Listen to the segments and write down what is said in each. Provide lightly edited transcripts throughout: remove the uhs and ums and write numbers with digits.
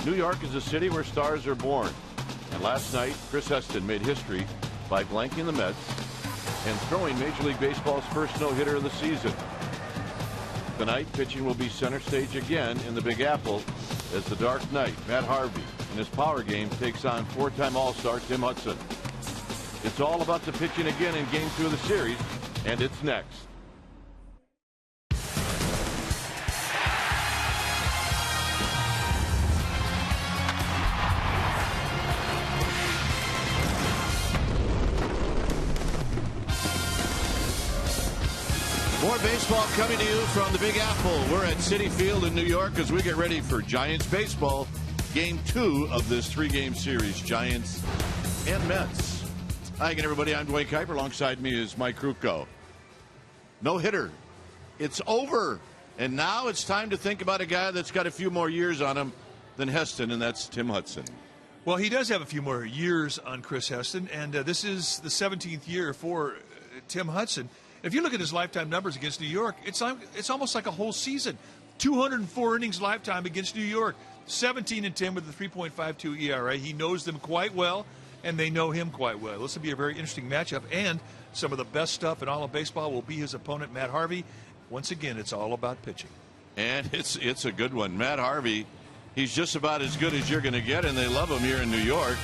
New York is a city where stars are born. And last night, Chris Heston made history by blanking the Mets and throwing Major League Baseball's first no-hitter of the season. Tonight, pitching will be center stage again in the Big Apple as the Dark Knight, Matt Harvey, in his power game takes on four-time All-Star Tim Hudson. It's all about the pitching again in Game 2 of the series, and it's next. More baseball coming to you from the Big Apple. We're at Citi Field in New York as we get ready for Giants baseball. Game 2 of this 3-game series, Giants and Mets. Hi again, everybody. I'm Dwayne Kuiper. Alongside me is Mike Krukow. No hitter. It's over. And now it's time to think about a guy that's got a few more years on him than Heston, and that's Tim Hudson. Well, he does have a few more years on Chris Heston, and this is the 17th year for Tim Hudson. If you look at his lifetime numbers against New York, it's almost like a whole season. 204 innings lifetime against New York, 17-10 with a 3.52 ERA. He knows them quite well, and they know him quite well. This will be a very interesting matchup, and some of the best stuff in all of baseball will be his opponent, Matt Harvey. Once again, it's all about pitching. And it's a good one. Matt Harvey, he's just about as good as you're going to get, and they love him here in New York.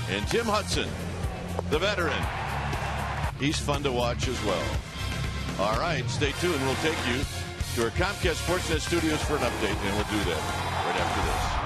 And Tim Hudson, the veteran, he's fun to watch as well. All right, stay tuned. We'll take you to our Comcast Sportsnet studios for an update, and we'll do that right after this.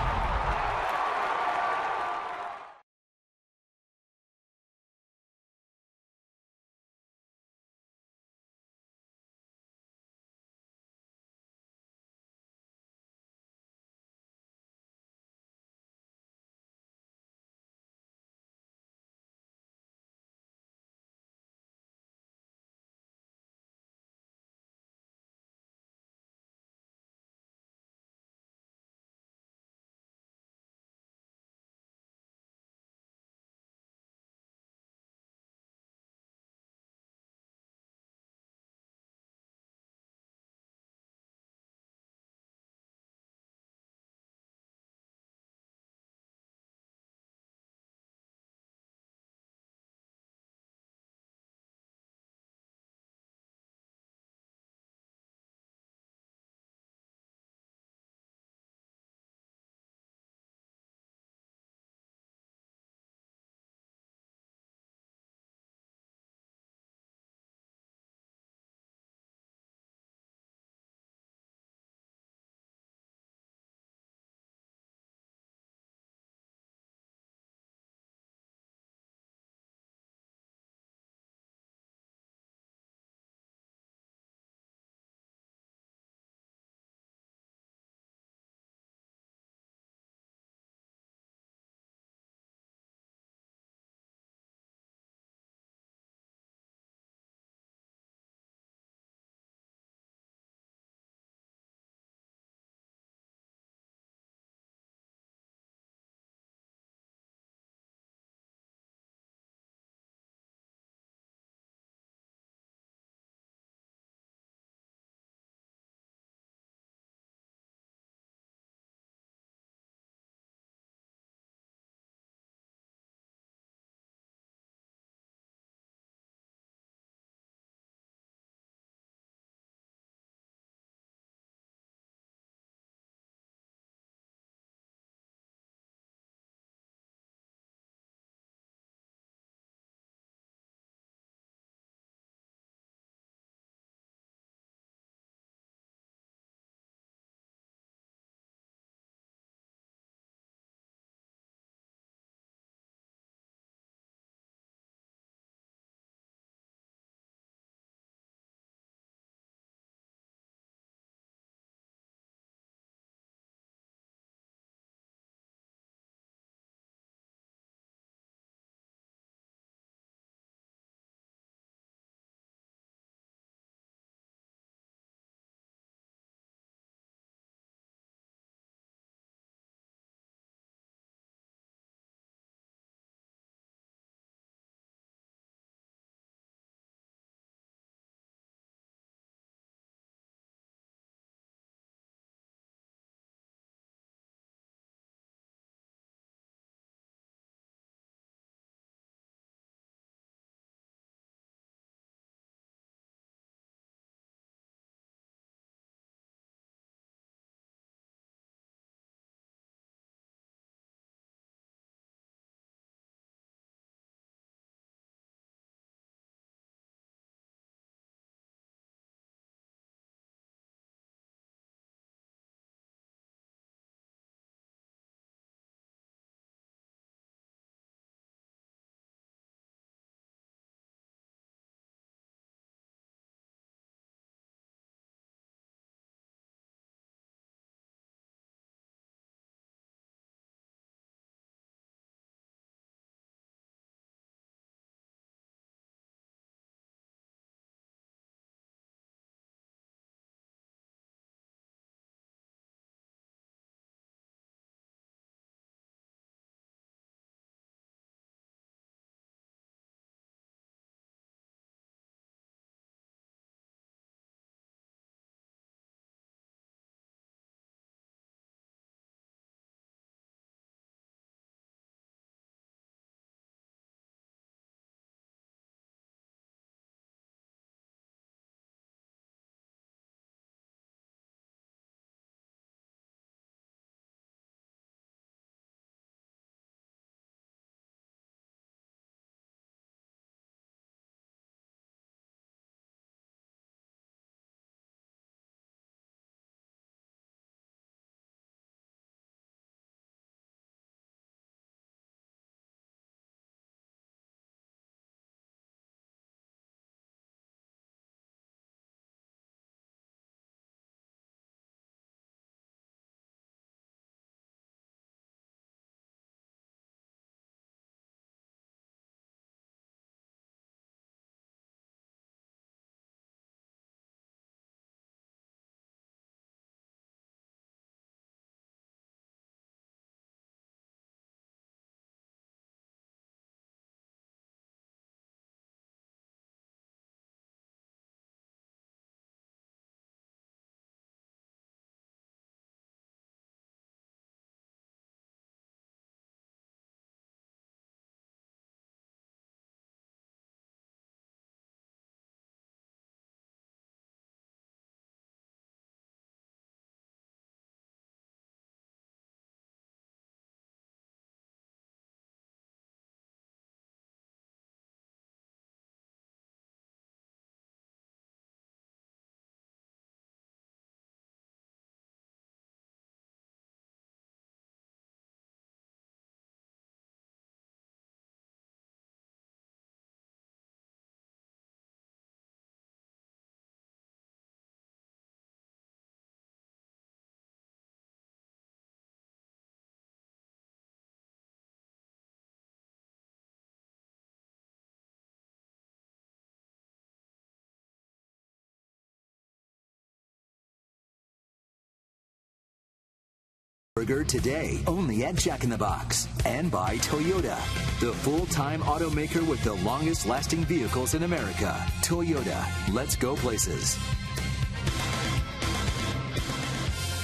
Burger today, only at Jack in the Box. And by Toyota, the full-time automaker with the longest-lasting vehicles in America. Toyota, let's go places.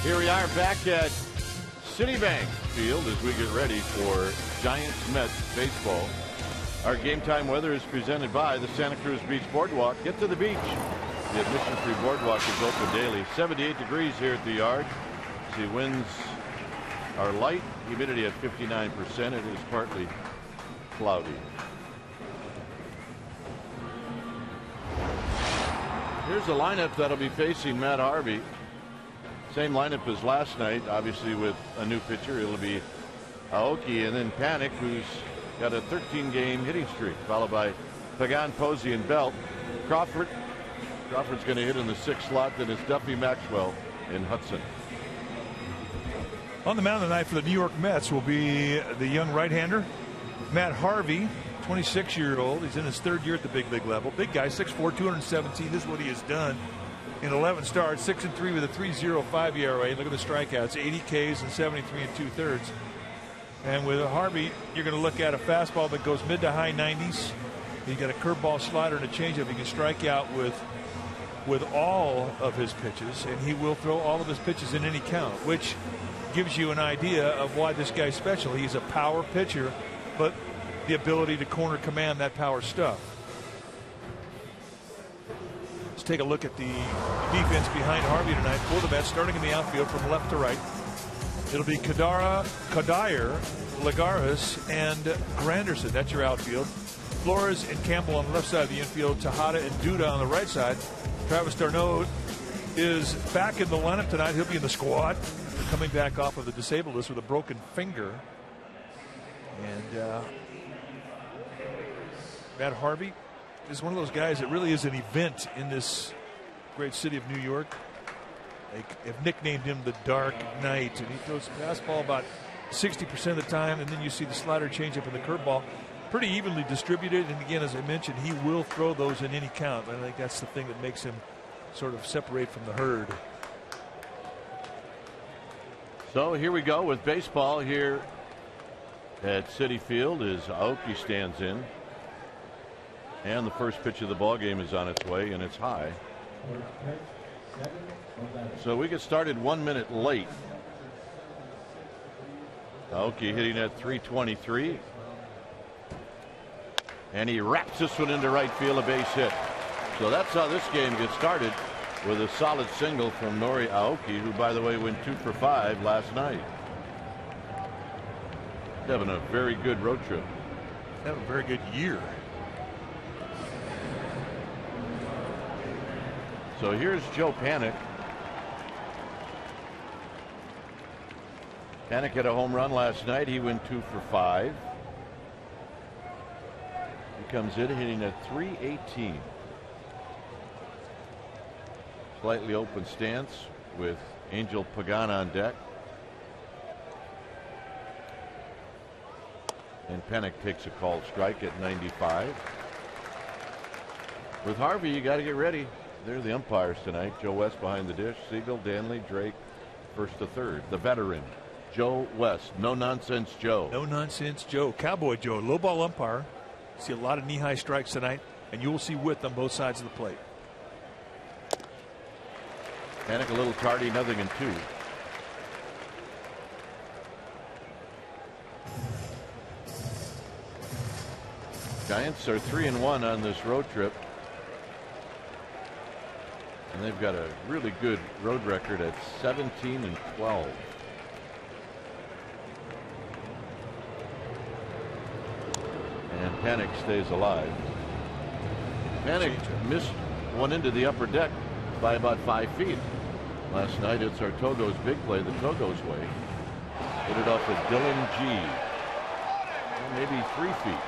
Here we are back at Citibank Field as we get ready for Giants-Mets baseball. Our game time weather is presented by the Santa Cruz Beach Boardwalk. Get to the beach. The admission-free boardwalk is open daily. 78 degrees here at the yard. See, winds are light, humidity at 59%. It is partly cloudy. Here's the lineup that'll be facing Matt Harvey. Same lineup as last night, obviously with a new pitcher. It'll be Aoki and then Panic, who's got a 13-game hitting streak, followed by Pagan, Posey, and Belt. Crawford's going to hit in the 6th slot. Then it's Duffy, Maxwell, and Hudson. On the mound tonight for the New York Mets will be the young right-hander Matt Harvey, 26-year-old. He's in his 3rd year at the big league level. Big guy, 6'4", 217. This is what he has done in 11 starts, 6-3 with a 3.05 ERA. Look at the strikeouts, 80 Ks and 73 2/3. And with Harvey, you're going to look at a fastball that goes mid to high 90s. He's got a curveball, slider, and a changeup. He can strike out with all of his pitches, and he will throw all of his pitches in any count, which gives you an idea of why this guy's special. He's a power pitcher, but the ability to corner command that power stuff. Let's take a look at the defense behind Harvey tonight for the Mets, starting in the outfield from left to right. It'll be Kadire, Lagares, and Granderson. That's your outfield. Flores and Campbell on the left side of the infield. Tejada and Duda on the right side. Travis d'Arnaud is back in the lineup tonight. He'll be in the squad. Coming back off of the disabled list with a broken finger. And Matt Harvey is one of those guys that really is an event in this great city of New York. They have nicknamed him the Dark Knight, and he throws the fastball about 60% of the time, and then you see the slider, changeup, and the curveball pretty evenly distributed. And again, as I mentioned, he will throw those in any count. I think that's the thing that makes him sort of separate from the herd. So here we go with baseball here at Citi Field as Aoki stands in. And the first pitch of the ball game is on its way, and it's high. So we get started 1 minute late. Aoki hitting at 323. And he wraps this one into right field, a base hit. So that's how this game gets started, with a solid single from Nori Aoki, who, by the way, went 2 for 5 last night. Having a very good road trip. Having a very good year. So here's Joe Panic. Panic hit a home run last night. He went 2 for 5. He comes in hitting at 318. Slightly open stance with Angel Pagan on deck. And Panic takes a called strike at 95. With Harvey, you got to get ready. They're the umpires tonight. Joe West behind the dish. Siegel, Danley, Drake, 1st to 3rd. The veteran, Joe West. No nonsense Joe. No nonsense Joe. Cowboy Joe. Low ball umpire. See a lot of knee-high strikes tonight, and you will see width on both sides of the plate. Panic a little tardy, 0-2. Giants are 3-1 on this road trip. And they've got a really good road record at 17-12. And Panic stays alive. Panic missed one into the upper deck by about 5 feet. Last night it's our Togo's big play, the Togo's way. Hit it off of Dylan G. Maybe 3 feet.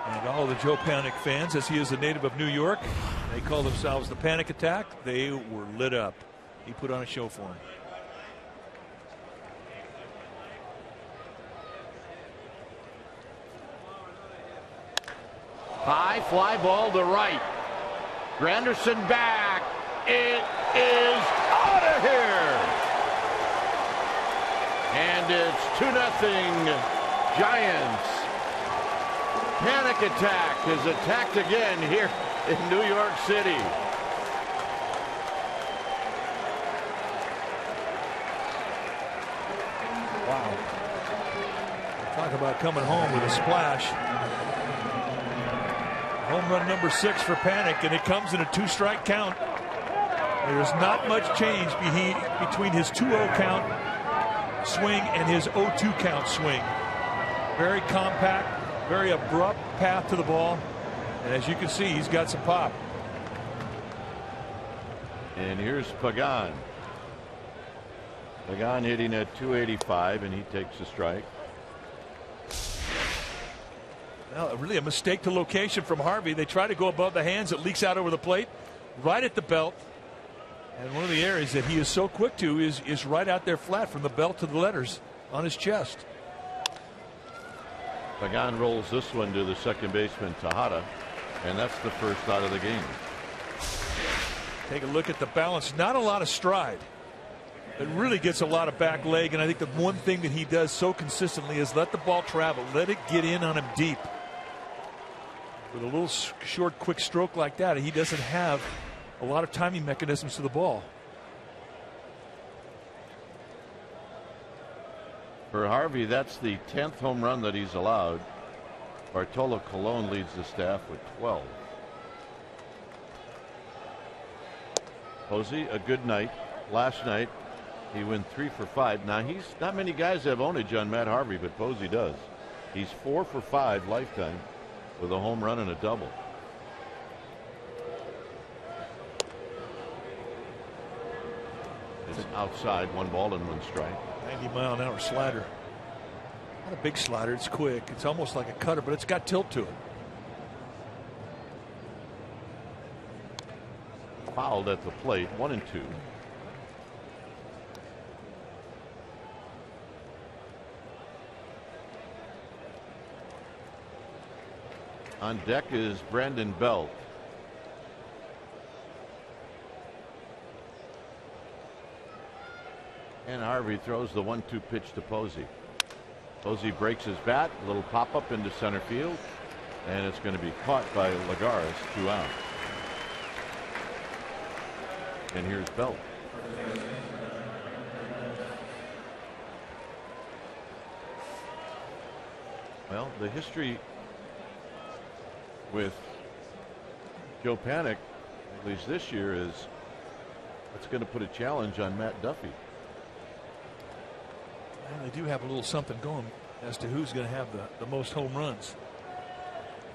And all the Joe Panic fans, as he is a native of New York, they call themselves the Panic Attack. They were lit up. He put on a show for him. High fly ball to right. Granderson back. It is out of here. And it's 2-0 Giants. Panic attack is attacked again here in New York City. Wow. Talk about coming home with a splash. Home run number 6 for Panic, and it comes in a 2-strike count. There's not much change between his 2-0 count swing and his 0-2 count swing. Very compact, very abrupt path to the ball, and as you can see, he's got some pop. And here's Pagan. Pagan hitting at 285, and he takes a strike. Well, really a mistake to location from Harvey. They try to go above the hands. It leaks out over the plate, right at the belt. And one of the areas that he is so quick to is right out there flat from the belt to the letters on his chest. Pagan rolls this one to the second baseman, Tejada, and that's the first out of the game. Take a look at the balance. Not a lot of stride. It really gets a lot of back leg, and I think the one thing that he does so consistently is let the ball travel, let it get in on him deep. With a little short, quick stroke like that, he doesn't have a lot of timing mechanisms to the ball. For Harvey, that's the 10th home run that he's allowed. Bartolo Colon leads the staff with 12. Posey, a good night. Last night, he went 3 for 5. Now, he's not many guys have ownage on Matt Harvey, but Posey does. He's 4 for 5 lifetime with a home run and a double. It's outside, 1 ball and 1 strike. 90-mile-an-hour slider. Not a big slider. It's quick. It's almost like a cutter, but it's got tilt to it. Fouled at the plate, 1-2. On deck is Brandon Belt. And Harvey throws the 1-2 pitch to Posey. Posey breaks his bat, a little pop up into center field, and it's going to be caught by Lagares, 2 out. And here's Belt. Well, the history with Joe Panic, at least this year, is it's going to put a challenge on Matt Duffy. Well, they do have a little something going as to who's going to have the most home runs.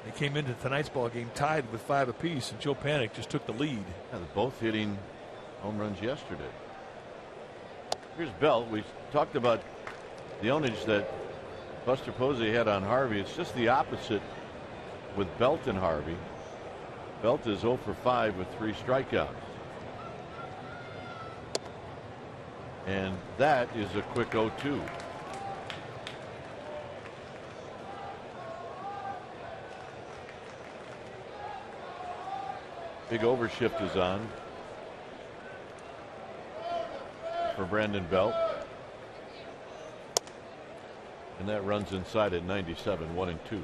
They came into tonight's ball game tied with 5 apiece, and Joe Panic just took the lead. Yeah, they're both hitting home runs yesterday. Here's Belt. We talked about the ownage that Buster Posey had on Harvey. It's just the opposite with Belt and Harvey. Belt is 0 for 5 with 3 strikeouts. And that is a quick 0-2. Big overshift is on for Brandon Belt. And that runs inside at 97, 1-2.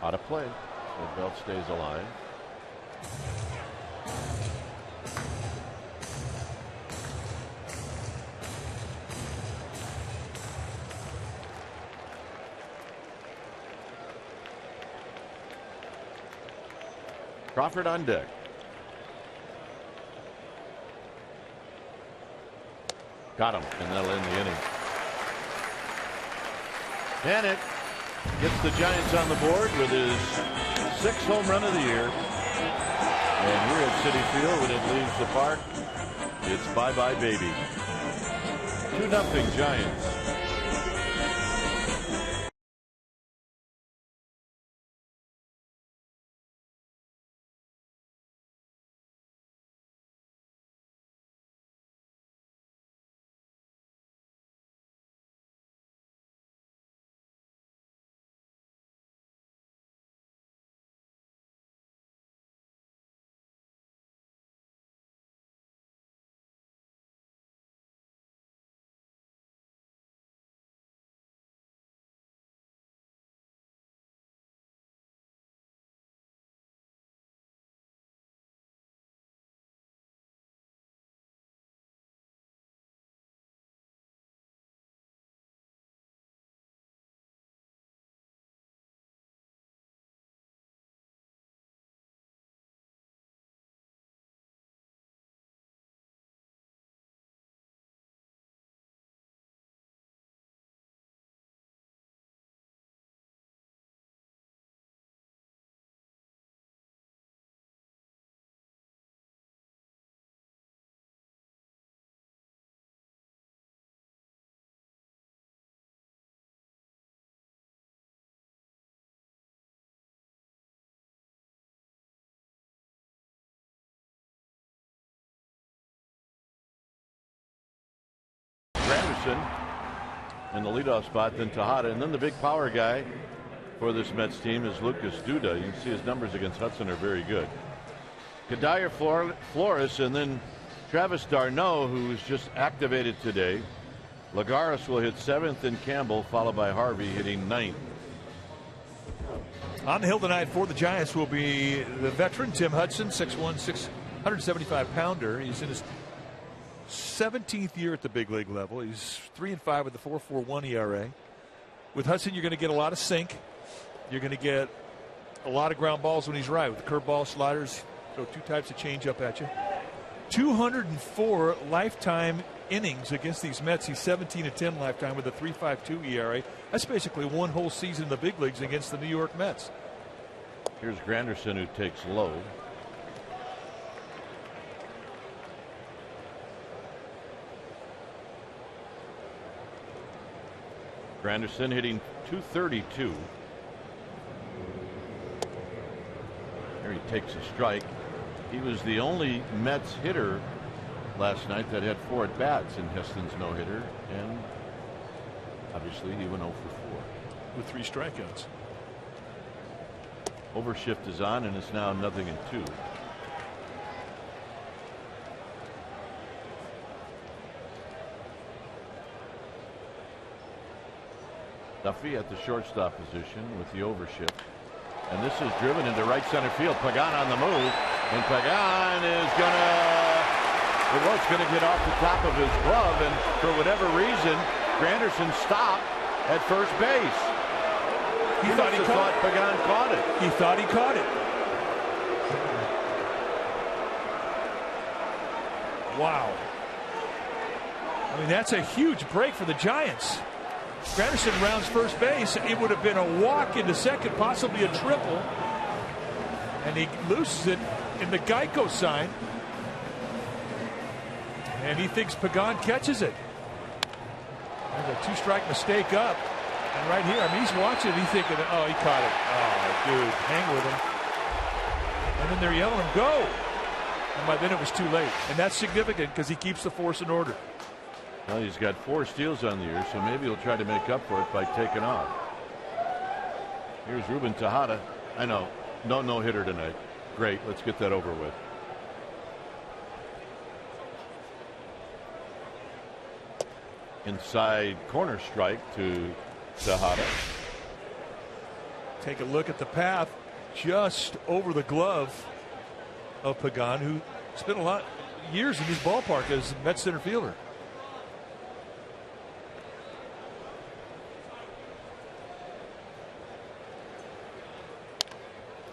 Out of play, so Belt stays alive. Crawford on deck. Got him, and that'll end the inning. Panic gets the Giants on the board with his 6th home run of the year. And here at Citi Field, when it leaves the park, it's bye-bye baby. 2-0 Giants. Granderson in the leadoff spot, then Tejada, and then the big power guy for this Mets team is Lucas Duda. You can see his numbers against Hudson are very good. Kadire Flores, and then Travis d'Arnaud, who was just activated today. Lagares will hit 7th, and Campbell, followed by Harvey, hitting 9th. On the hill tonight for the Giants will be the veteran Tim Hudson, 6'1", 175-pounder. He's in his 17th year at the big league level. He's 3-5 with a 4.41 ERA. With Hudson, you're going to get a lot of sink. You're going to get a lot of ground balls when he's right. With the curveball, sliders, throw 2 types of changeup at you. 204 lifetime innings against these Mets. He's 17-10 lifetime with a 3.52 ERA. That's basically one whole season in the big leagues against the New York Mets. Here's Granderson, who takes low. Granderson hitting .232. Here he takes a strike. He was the only Mets hitter last night that had 4 at-bats in Heston's no-hitter, and obviously he went 0 for 4. With 3 strikeouts. Overshift is on, and it's now 0-2. Duffy at the shortstop position with the overshift. And this is driven into right center field. Pagan on the move. And Pagan is going to get off the top of his glove. And for whatever reason, Granderson stopped at first base. He thought Pagan caught it. He thought he caught it. Wow. I mean, that's a huge break for the Giants. Granderson rounds first base. It would have been a walk into second, possibly a triple. And he loses it in the Geico sign. And he thinks Pagan catches it. There's a 2-strike mistake up. And right here, I mean, he's watching it. He's thinking, oh, he caught it. Oh, dude, hang with him. And then they're yelling him, go. And by then it was too late. And that's significant because he keeps the force in order. Well, he's got 4 steals on the year, so maybe he'll try to make up for it by taking off. Here's Ruben Tejada. I know, no hitter tonight. Great, let's get that over with. Inside corner strike to Tejada. Take a look at the path just over the glove of Pagan, who spent a lot years in this ballpark as Mets center fielder.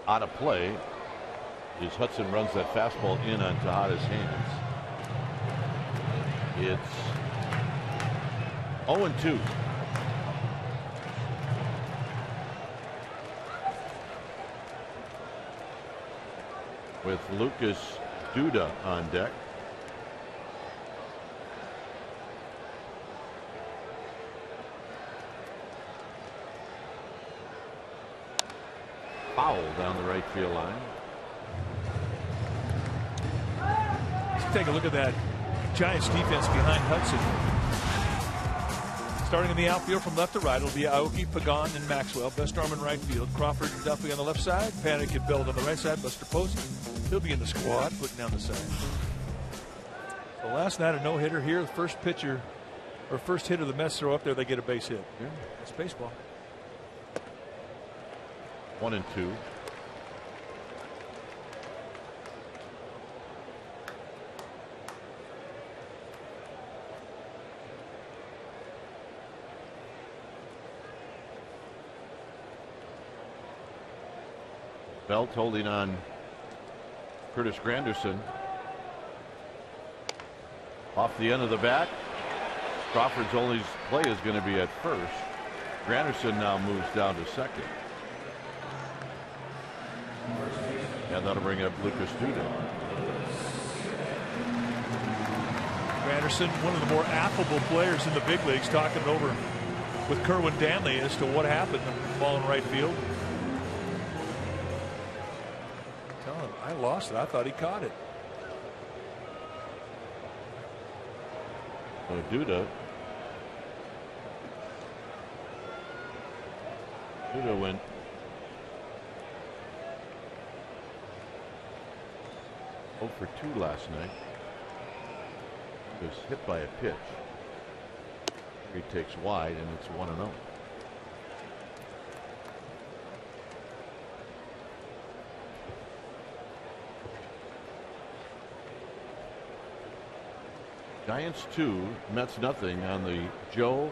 Out of play as Hudson runs that fastball in on Tejada's hands. It's 0-2. With Lucas Duda on deck. Foul down the right field line. Let's take a look at that Giants defense behind Hudson. Starting in the outfield from left to right, it'll be Aoki, Pagan, and Maxwell. Best arm in right field. Crawford and Duffy on the left side. Panic and Belt on the right side. Buster Posey. He'll be in the squad, putting down the side. So last night, a no-hitter here. The first pitcher, or first hitter the Mets throw up there, they get a base hit. Yeah. That's baseball. 1-2. Belt holding on Curtis Granderson. Off the end of the bat. Crawford's only play is going to be at first. Granderson now moves down to second. And that'll bring up Lucas Duda. Granderson, one of the more affable players in the big leagues, talking over with Kerwin Danley as to what happened. The ball in right field. Tell him, I lost it. I thought he caught it. So Duda Duda went 0 for 2 last night. He was hit by a pitch. He takes wide, and it's 1-0. Giants 2, Mets nothing on the Joe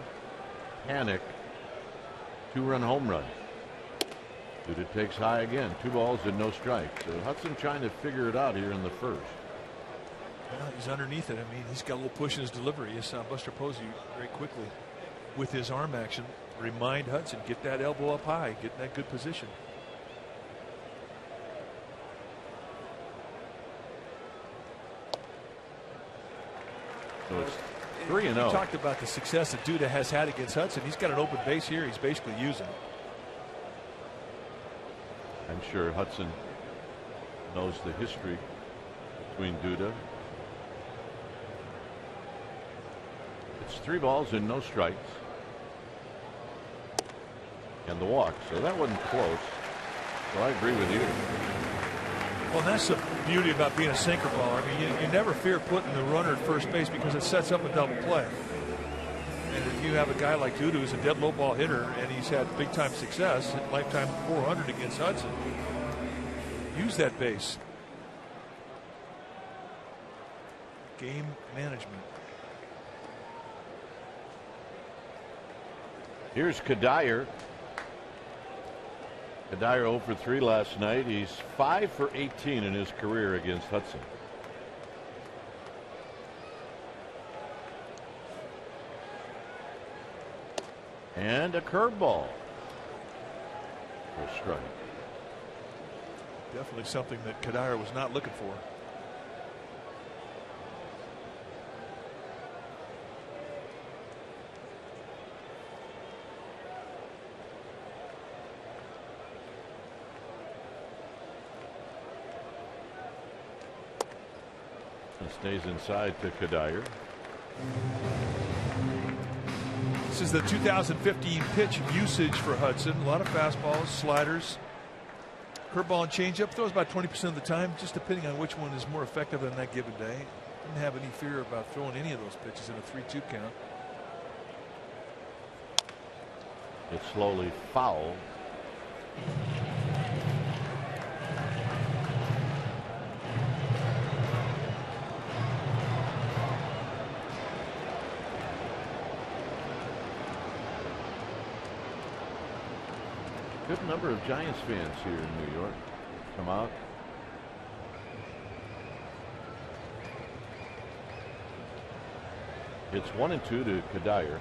Panik 2-run home run. Duda takes high again. 2 balls and no strikes. So Hudson trying to figure it out here in the first. Well, he's underneath it. I mean, he's got a little push in his delivery. You saw Buster Posey very quickly with his arm action remind Hudson, get that elbow up high, get in that good position. So it's 3-0. You talked about the success that Duda has had against Hudson. He's got an open base here. He's basically using it. I'm sure Hudson knows the history between Duda. It's 3 balls and no strikes. And the walk. So that wasn't close. So I agree with you. Well, that's the beauty about being a sinker baller. I mean, you never fear putting the runner at first base because it sets up a double play. And if you have a guy like Duda who's a dead low ball hitter and he's had big time success, lifetime 400 against Hudson, use that base. Game management. Here's Kadire. Kadire 0 for 3 last night. He's 5 for 18 in his career against Hudson. And a curveball for a strike. Definitely something that Kadire was not looking for. Stays inside to Kadire. This is the 2015 pitch usage for Hudson. A lot of fastballs, sliders, curveball and changeup. Throws about 20% of the time, just depending on which one is more effective on that given day. Didn't have any fear about throwing any of those pitches in a 3-2 count. It's slowly foul. Good number of Giants fans here in New York come out. It's 1-2 to Kadire.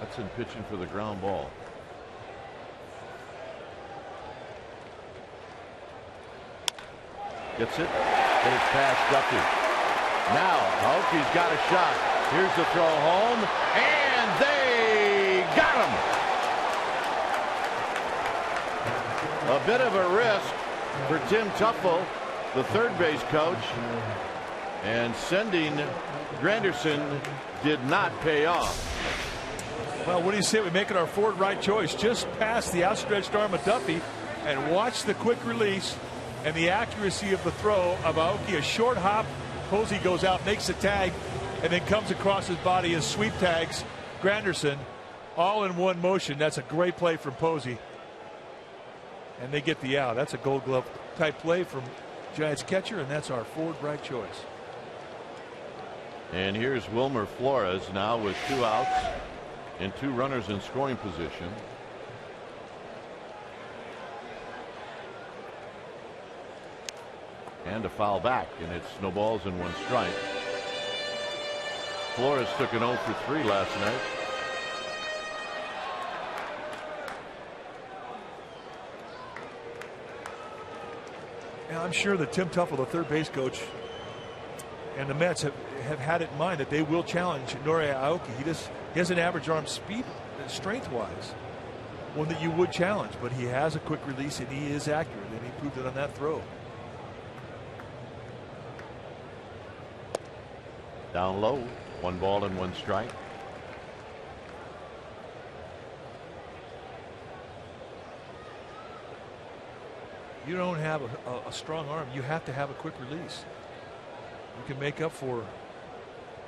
Hudson pitching for the ground ball. Gets it. And it's past Duffy. Now Aoki's got a shot. Here's the throw home. And they got him. A bit of a risk for Tim Tuffle, the third base coach. And sending Granderson did not pay off. Well, what do you say we make it our forward right choice? Just past the outstretched arm of Duffy and watch the quick release and the accuracy of the throw of Aoki. A short hop. Posey goes out, makes the tag, and then comes across his body and sweep tags Granderson all in one motion. That's a great play from Posey. And they get the out. That's a Gold Glove type play from Giants catcher, and that's our forward right choice. And here's Wilmer Flores now with 2 outs and 2 runners in scoring position. And a foul back, and it's no balls and 1 strike. Flores took an 0 for 3 last night. Now, I'm sure that Tim Tuffle, the third base coach, and the Mets have had it in mind that they will challenge Nori Aoki. He has an average arm speed, strength-wise, one that you would challenge, but he has a quick release and he is accurate, and he proved it on that throw. Down low, 1 ball and 1 strike. you don't have a strong arm, you have to have a quick release. You can make up for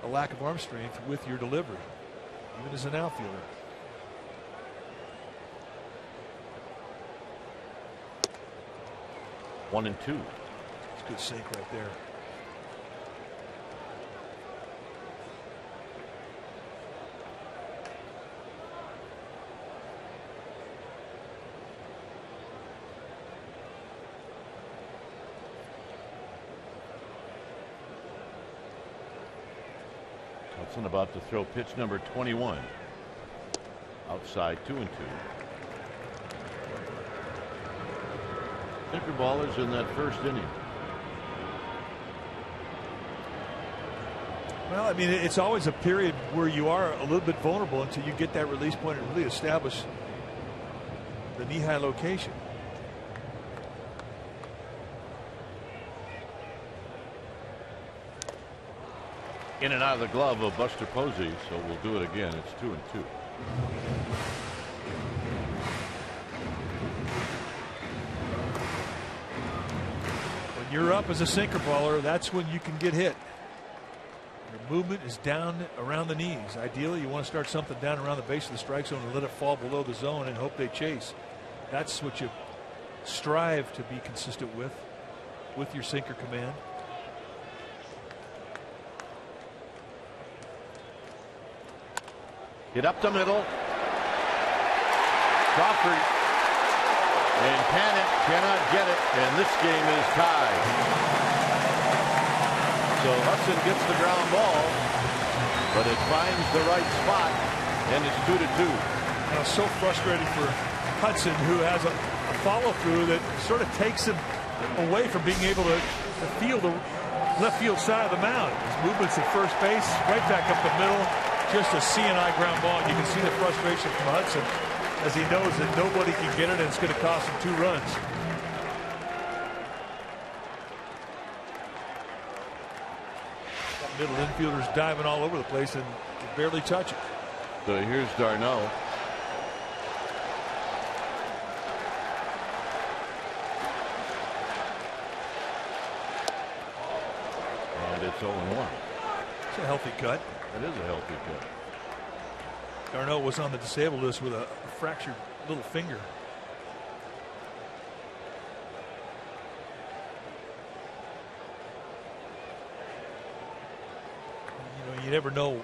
a lack of arm strength with your delivery, even as an outfielder. One and two. It's a good sink right there. Hudson about to throw pitch number 21. Outside, 2-2. Sinker ballers in that first inning. Well, I mean, it's always a period where you are a little bit vulnerable until you get that release point and really establish the knee-high location. In and out of the glove of Buster Posey, so we'll do it again. It's 2-2. When you're up as a sinker baller, that's when you can get hit. Your movement is down around the knees. Ideally, you want to start something down around the base of the strike zone and let it fall below the zone and hope they chase. That's what you strive to be consistent with your sinker command. Hit up the middle. Crawford and Panic cannot get it, and this game is tied. So Hudson gets the ground ball, but it finds the right spot, and it's 2-2. And it's so frustrating for Hudson, who has a follow-through that sort of takes him away from being able to feel the left field side of the mound. His movements at first base, right back up the middle. Just a CNI ground ball. You can see the frustration from Hudson as he knows that nobody can get it and it's going to cost him 2 runs. That middle infielder's diving all over the place and can barely touch it. So here's Darno. And it's 0-1. It's a healthy cut. It is a healthy cut. Darno was on the disabled list with a fractured little finger. You know, you never know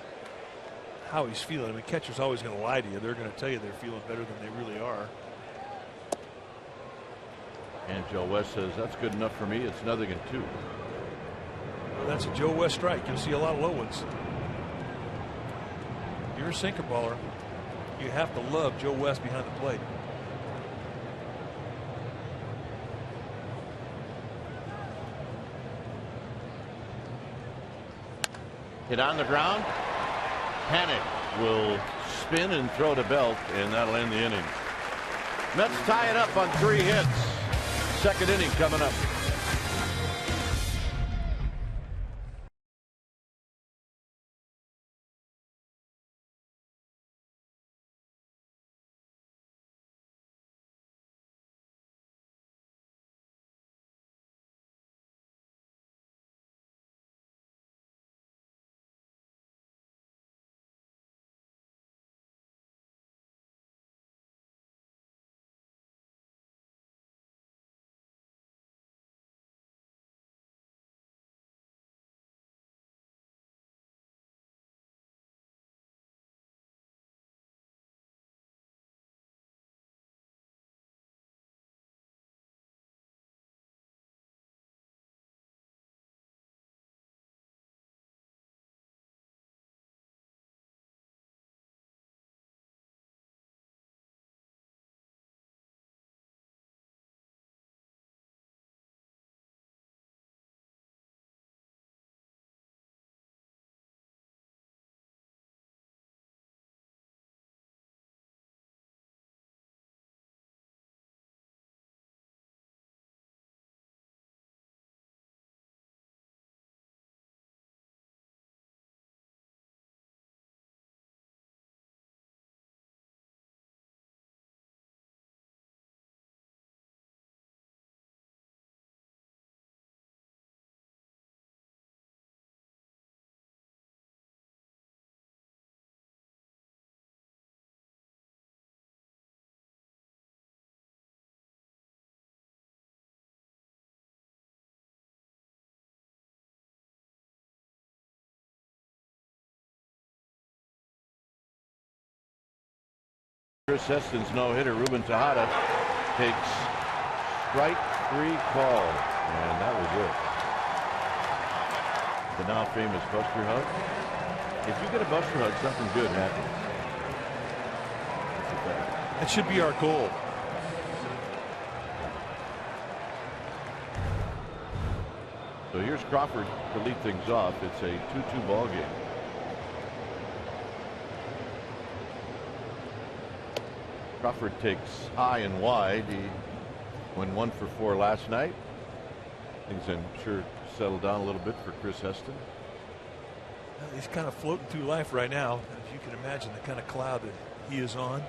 how he's feeling. I mean, catcher's always going to lie to you. They're going to tell you they're feeling better than they really are. And Joe West says that's good enough for me. It's 0-2. Well, that's a Joe West strike. You'll see a lot of low ones. You're a sinker baller. You have to love Joe West behind the plate. Hit on the ground. Panic will spin and throw to Belt, and that'll end the inning. Mets tie it up on 3 hits. Second inning coming up. Chris Heston's no-hitter. Ruben Tejada takes strike 3 call, and that was it. The now famous Buster hug. If you get a Buster hug, something good happens. That should be our goal. So here's Crawford to lead things off. It's a 2-2 ball game. Crawford takes high and wide. He went 1 for 4 last night. Things I'm sure settled down a little bit for Chris Heston. Well, he's kind of floating through life right now, as you can imagine, the kind of cloud that he is on.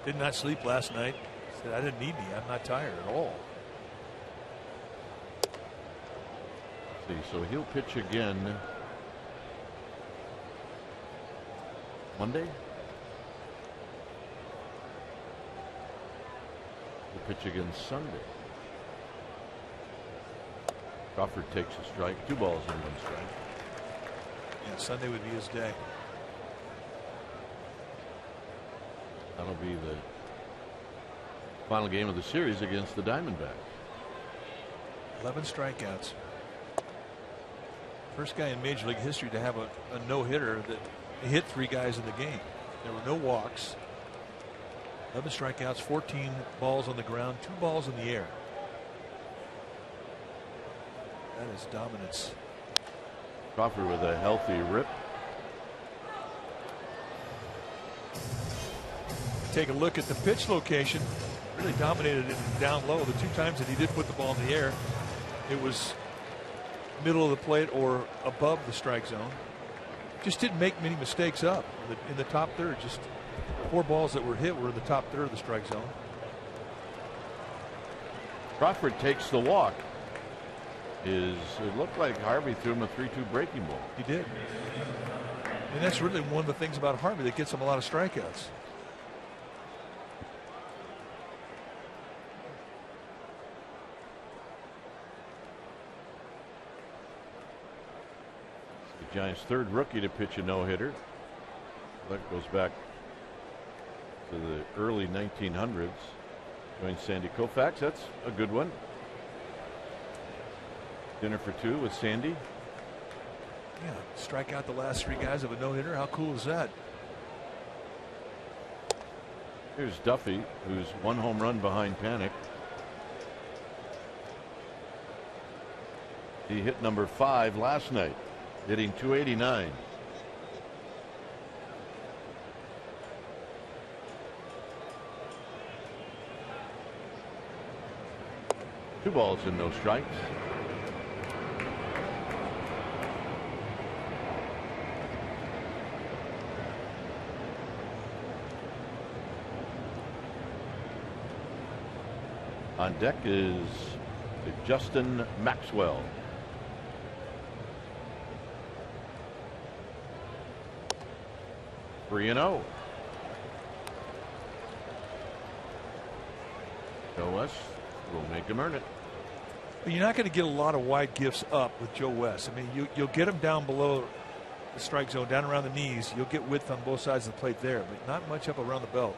Did not sleep last night. Said, I didn't need any. I'm not tired at all. Let's see, so he'll pitch again Monday. He'll pitch again Sunday. Crawford takes a strike. 2 balls and 1 strike. Yeah, Sunday would be his day. That'll be the final game of the series against the Diamondbacks. 11 strikeouts. First guy in Major League history to have a no-hitter that hit 3 guys in the game. There were no walks. 11 strikeouts, 14 balls on the ground, 2 balls in the air. That is dominance. Crawford with a healthy rip. Take a look at the pitch location. Really dominated it down low. The 2 times that he did put the ball in the air, it was middle of the plate or above the strike zone. Just didn't make many mistakes up in the top third. Just 4 balls that were hit were in the top third of the strike zone. Crawford takes the walk. It looked like Harvey threw him a 3-2 breaking ball. He did. And that's really one of the things about Harvey that gets him a lot of strikeouts. The Giants' 3rd rookie to pitch a no-hitter. That goes back to the early 1900s. Joins Sandy Koufax. That's a good one. Dinner for 2 with Sandy. Yeah, strike out the last 3 guys of a no-hitter. How cool is that? Here's Duffy, who's 1 home run behind Panic. He hit number 5 last night, hitting .289. Two balls and no strikes. On deck is Justin Maxwell. Three and 0. Joe West will make him earn it. But you're not going to get a lot of wide gifts up with Joe West. I mean, you'll get him down below the strike zone, down around the knees. You'll get width on both sides of the plate there, but not much up around the belt.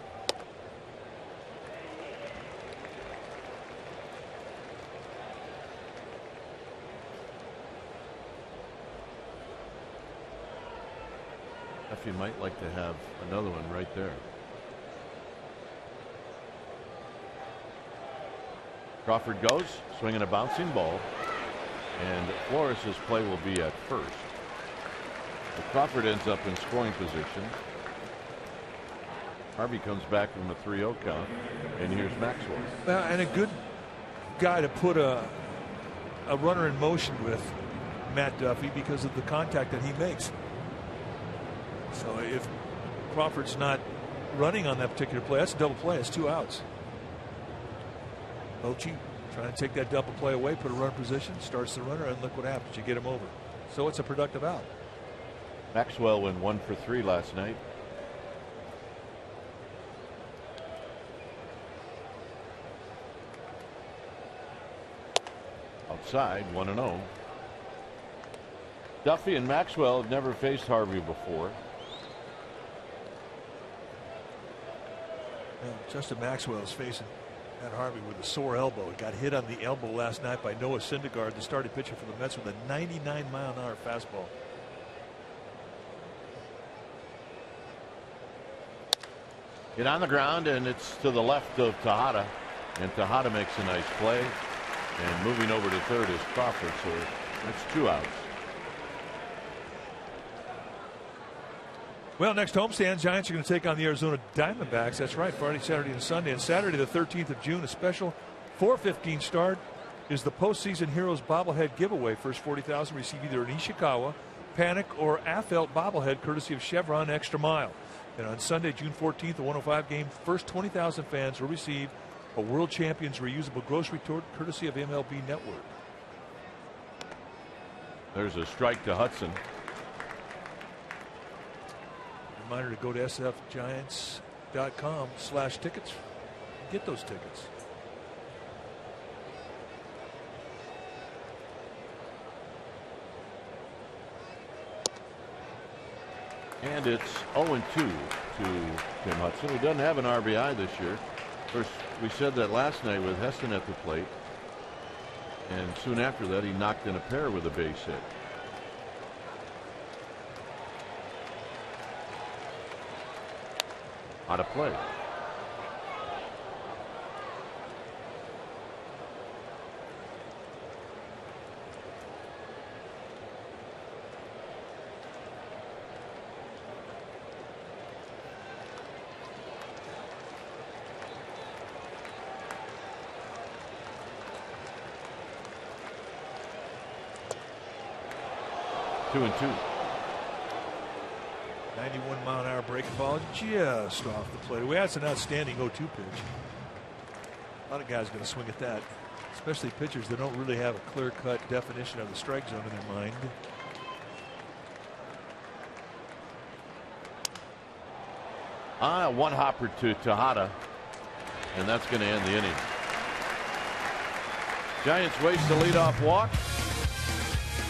You might like to have another one right there. Crawford goes, swinging a bouncing ball, and Flores's play will be at first. But Crawford ends up in scoring position. Harvey comes back from a 3-0 count, and here's Maxwell. Well, and a good guy to put a runner in motion with, Matt Duffy, because of the contact that he makes. So if Crawford's not running on that particular play, that's a double play. It's 2 outs. Bochy trying to take that double play away, put a runner in position, starts the runner, and look what happens. You get him over. So it's a productive out. Maxwell went 1 for 3 last night. Outside, 1-0. Duffy and Maxwell have never faced Harvey before. Yeah, Justin Maxwell is facing Matt Harvey with a sore elbow. He got hit on the elbow last night by Noah Syndergaard, the starting pitcher for the Mets, with a 99-mile-an-hour fastball. Hit on the ground, and it's to the left of Tejada. And Tejada makes a nice play. And moving over to third is Crawford, so that's 2 outs. Well, next homestand, Giants are going to take on the Arizona Diamondbacks. That's right, Friday, Saturday, and Sunday. And Saturday, the 13th of June, a special 4:15 start is the Postseason Heroes bobblehead giveaway. First 40,000 receive either an Ishikawa, Panic, or Affeldt bobblehead, courtesy of Chevron Extra Mile. And on Sunday, June 14th, the 105 game, first 20,000 fans will receive a World Champions reusable grocery tote, courtesy of MLB Network. There's a strike to Hudson. Reminder to go to sfgiants.com/tickets. Get those tickets. And it's 0-2 to Tim Hudson, who doesn't have an RBI this year. First, we said that last night with Heston at the plate. And soon after that, he knocked in a pair with a base hit. Out of play. Two and two. 91-mile-an-hour breaking ball just off the plate. Well, that's an outstanding 0-2 pitch. A lot of guys are going to swing at that, especially pitchers that don't really have a clear-cut definition of the strike zone in their mind. One hopper to Tejada, and that's going to end the inning. Giants waste the leadoff walk.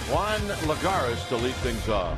Juan Lagares to lead things off.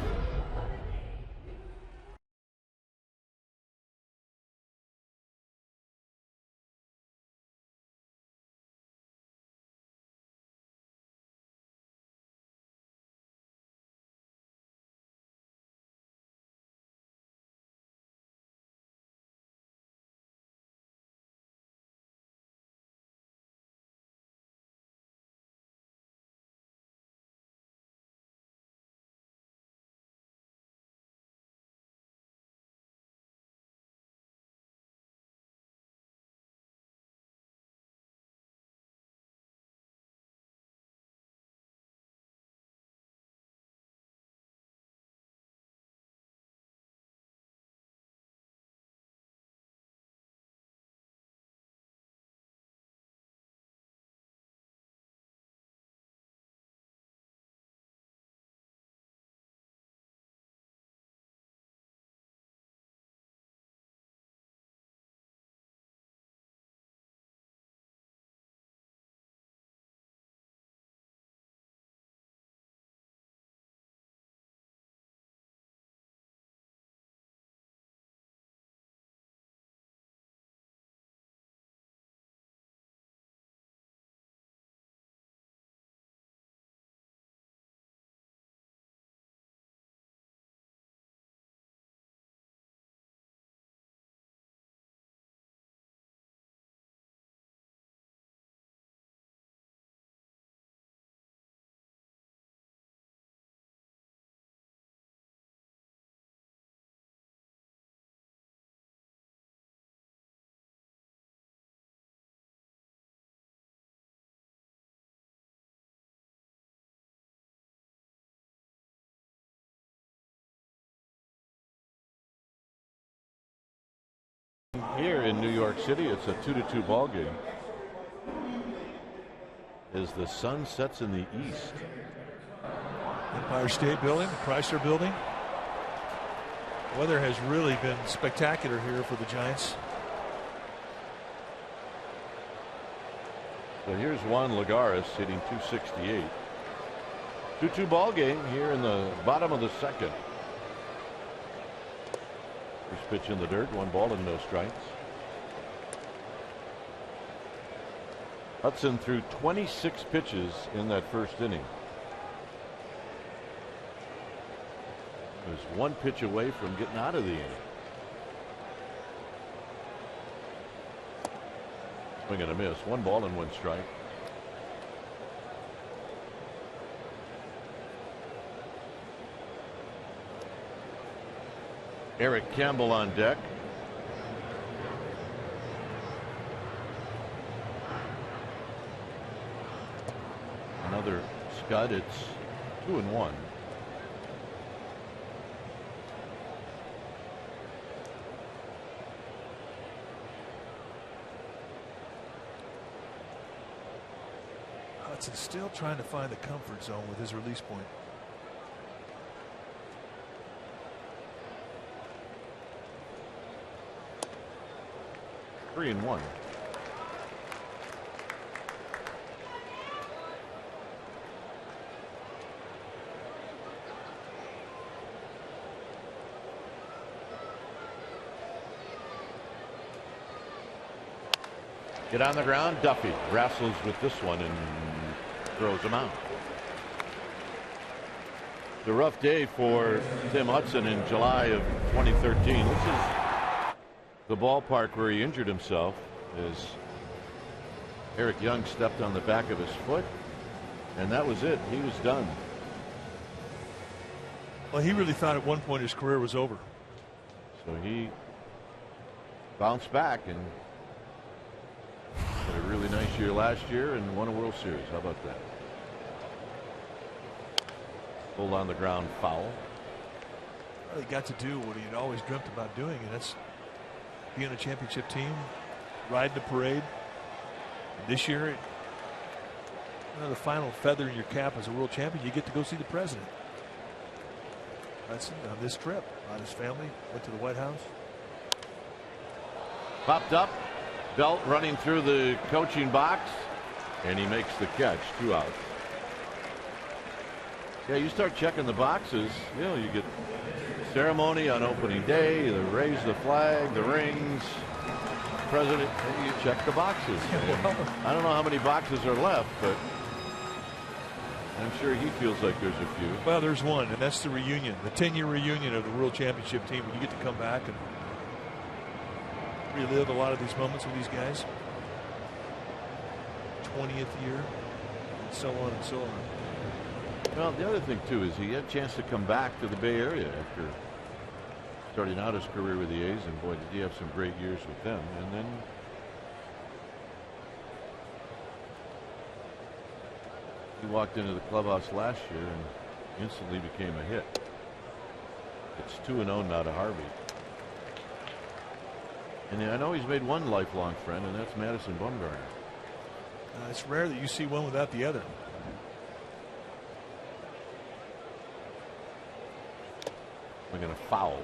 Here in New York City, it's a 2-2 ball game as the sun sets in the east. Empire State Building, the Chrysler Building. Weather has really been spectacular here for the Giants. So here's Juan Lagares hitting .268. 2-2 ball game here in the bottom of the second. First pitch in the dirt, 1 ball and no strikes. Hudson threw 26 pitches in that first inning. He was one pitch away from getting out of the inning. Swing and a miss. 1 ball and 1 strike. Eric Campbell on deck. Another scud. It's 2-1. Hudson's still trying to find the comfort zone with his release point. Three and one. Get on the ground. Duffy wrestles with this one and throws him out. The rough day for Tim Hudson in July of 2013. This is the ballpark where he injured himself as Eric Young stepped on the back of his foot, and that was it. He was done. Well, he really thought at one point his career was over. So he bounced back and had a really nice year last year and won a World Series. How about that? Pulled on the ground, foul. Well, he got to do what he had always dreamt about doing, and that's being a championship team, ride the parade. And this year, the final feather in your cap as a world champion, you get to go see the president. Hudson on this trip, brought his family, went to the White House. Popped up, Belt running through the coaching box, and he makes the catch. 2 outs. Yeah, you start checking the boxes, you get ceremony on opening day, the raise the flag, the rings, president, and you check the boxes. I don't know how many boxes are left, but I'm sure he feels like there's a few. Well, there's one, and that's the reunion, the 10-year reunion of the World Championship team, when you get to come back and relive a lot of these moments with these guys. 20th year, and so on and so on. Well, the other thing too is he had a chance to come back to the Bay Area after starting out his career with the A's, and boy, did he have some great years with them. And then he walked into the clubhouse last year and instantly became a hit. It's 2-0 now to Harvey. And I know he's made one lifelong friend, and that's Madison Bumgarner. It's rare that you see one without the other. We're going to foul.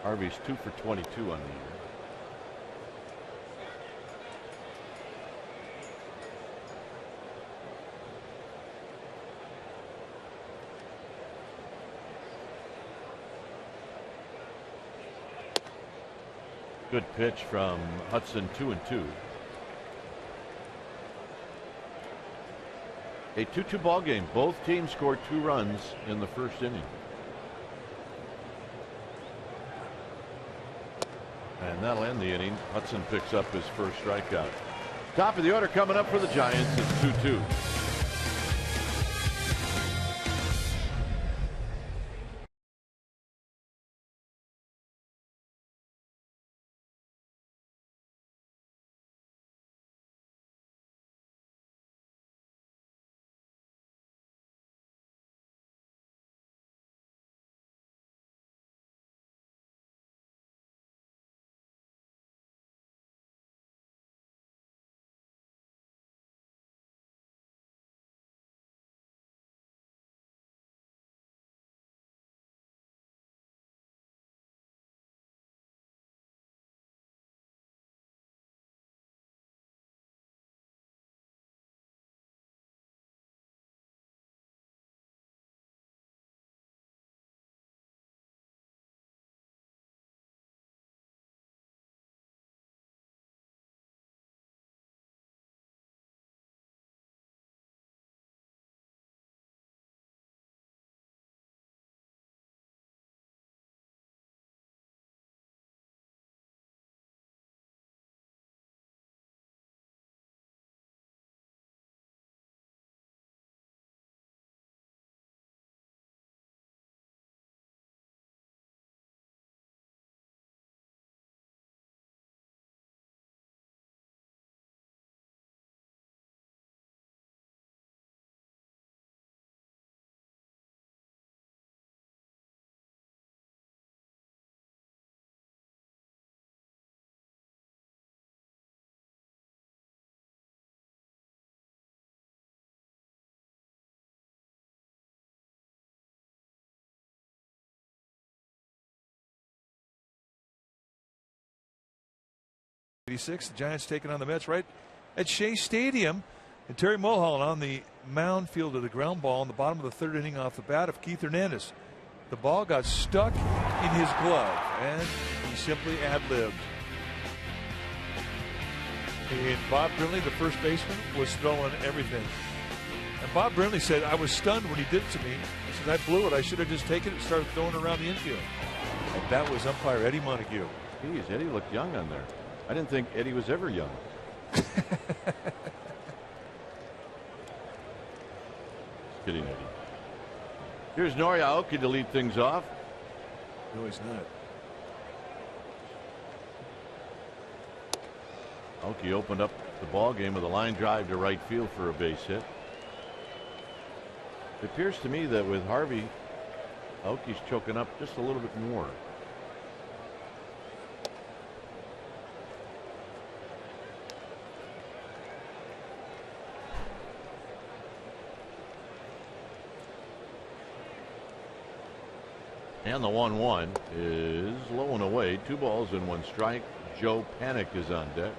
Harvey's 2 for 22 on the year. Good pitch from Hudson. 2-2. A 2-2 ball game. Both teams scored 2 runs in the first inning. And that'll end the inning. Hudson picks up his first strikeout. Top of the order coming up for the Giants. It's 2-2. 86. The Giants taking on the Mets right at Shea Stadium. And Terry Mulholland on the mound fielded a ground ball in the bottom of the third inning off the bat of Keith Hernandez. The ball got stuck in his glove, and he simply ad-libbed. And Bob Brinley, the first baseman, was throwing everything. And Bob Brinley said, I was stunned when he did it to me. He said, I blew it. I should have just taken it and started throwing it around the infield. And that was umpire Eddie Montague. Geez, Eddie looked young on there. I didn't think Eddie was ever young. Kidding, Eddie. Here's Nori Aoki to lead things off. No, he's not. Aoki opened up the ball game with a line drive to right field for a base hit. It appears to me that with Harvey, Aoki's choking up just a little bit more. And the 1-1 is low and away. 2 balls and 1 strike. Joe Panik is on deck.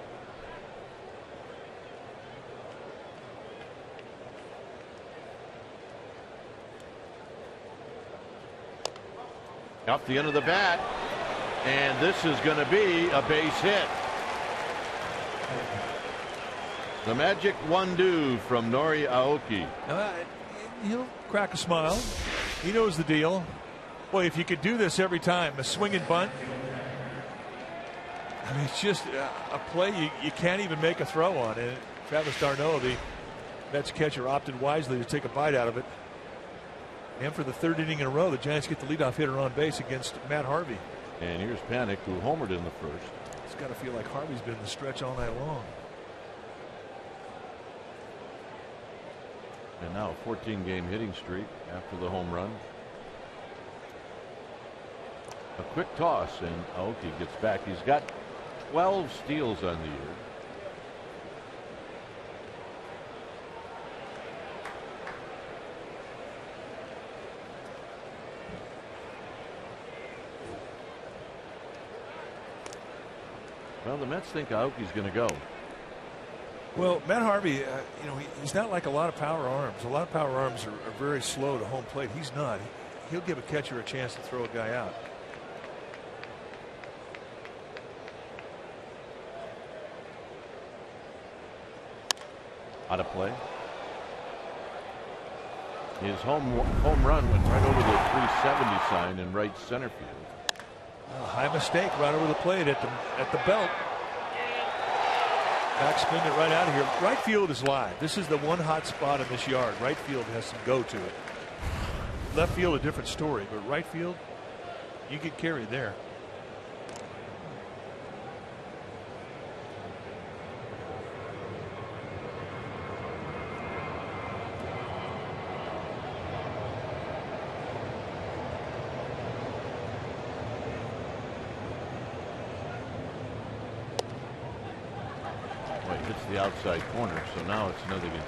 Up the end of the bat, and this is going to be a base hit. The magic one-do from Nori Aoki. He'll crack a smile. He knows the deal. Boy, if you could do this every time, a swing and bunt. I mean, it's just a play you can't even make a throw on. And Travis d'Arnaud, the Mets catcher, opted wisely to take a bite out of it. And for the 3rd inning in a row, the Giants get the leadoff hitter on base against Matt Harvey. And here's Panik, who homered in the first. It's got to feel like Harvey's been in the stretch all night long. And now a 14-game hitting streak after the home run. A quick toss, and Aoki gets back. He's got 12 steals on the year. Well, the Mets think Aoki's going to go. Well, Matt Harvey, he's not like a lot of power arms. A lot of power arms are very slow to home plate. He's not. He'll give a catcher a chance to throw a guy out. Out of play. His home run went right over the 370 sign in right center field. A high mistake right over the plate at the belt. Backspin it right out of here. Right field is live. This is the one hot spot in this yard. Right field has some go to it. Left field a different story, but right field, you get carried there. Hits the outside corner, so now it's another against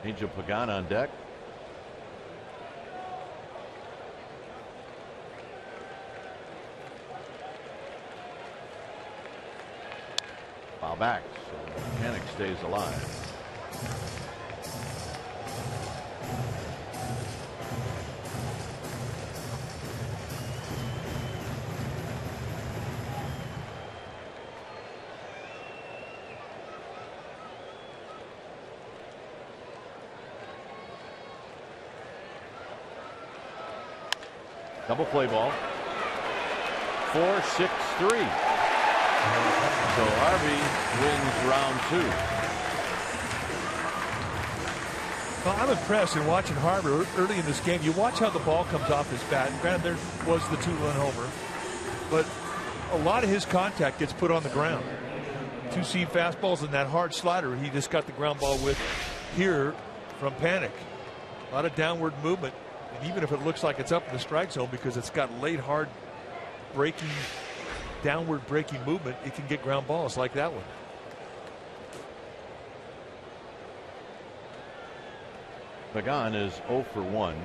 2. Angel Pagan on deck. Foul back, so Panik stays alive. Double play ball. 4-6-3. So Harvey wins round 2. Well, I'm impressed in watching Harvey early in this game. You watch how the ball comes off his bat. Granted, there was the 2-run homer, but a lot of his contact gets put on the ground. 2-seam fastballs and that hard slider he just got the ground ball with here from Panik. A lot of downward movement. And even if it looks like it's up in the strike zone because it's got late hard breaking, downward breaking movement, it can get ground balls like that one. Pagan is 0 for 1.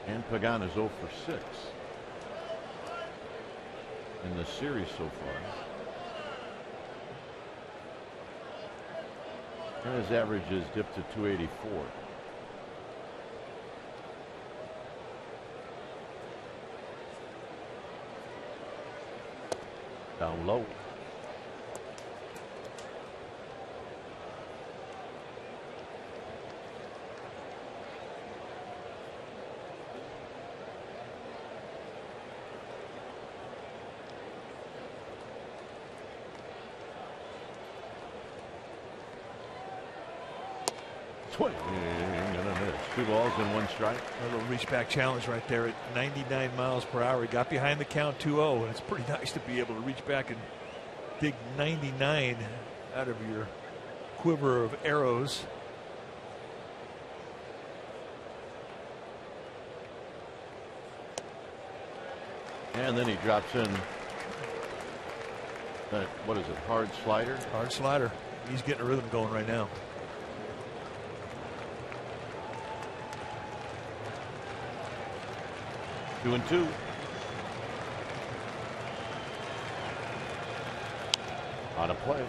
And Pagan is 0 for 6 in the series so far. And his average is dipped to 284. Down low. Swing and a miss. 2 balls and 1 strike. A little reach back challenge right there at 99 miles per hour. He got behind the count 2-0, and it's pretty nice to be able to reach back and dig 99 out of your quiver of arrows. And then he drops in that, what is it, hard slider? Hard slider. He's getting a rhythm going right now. Two and two. On a play.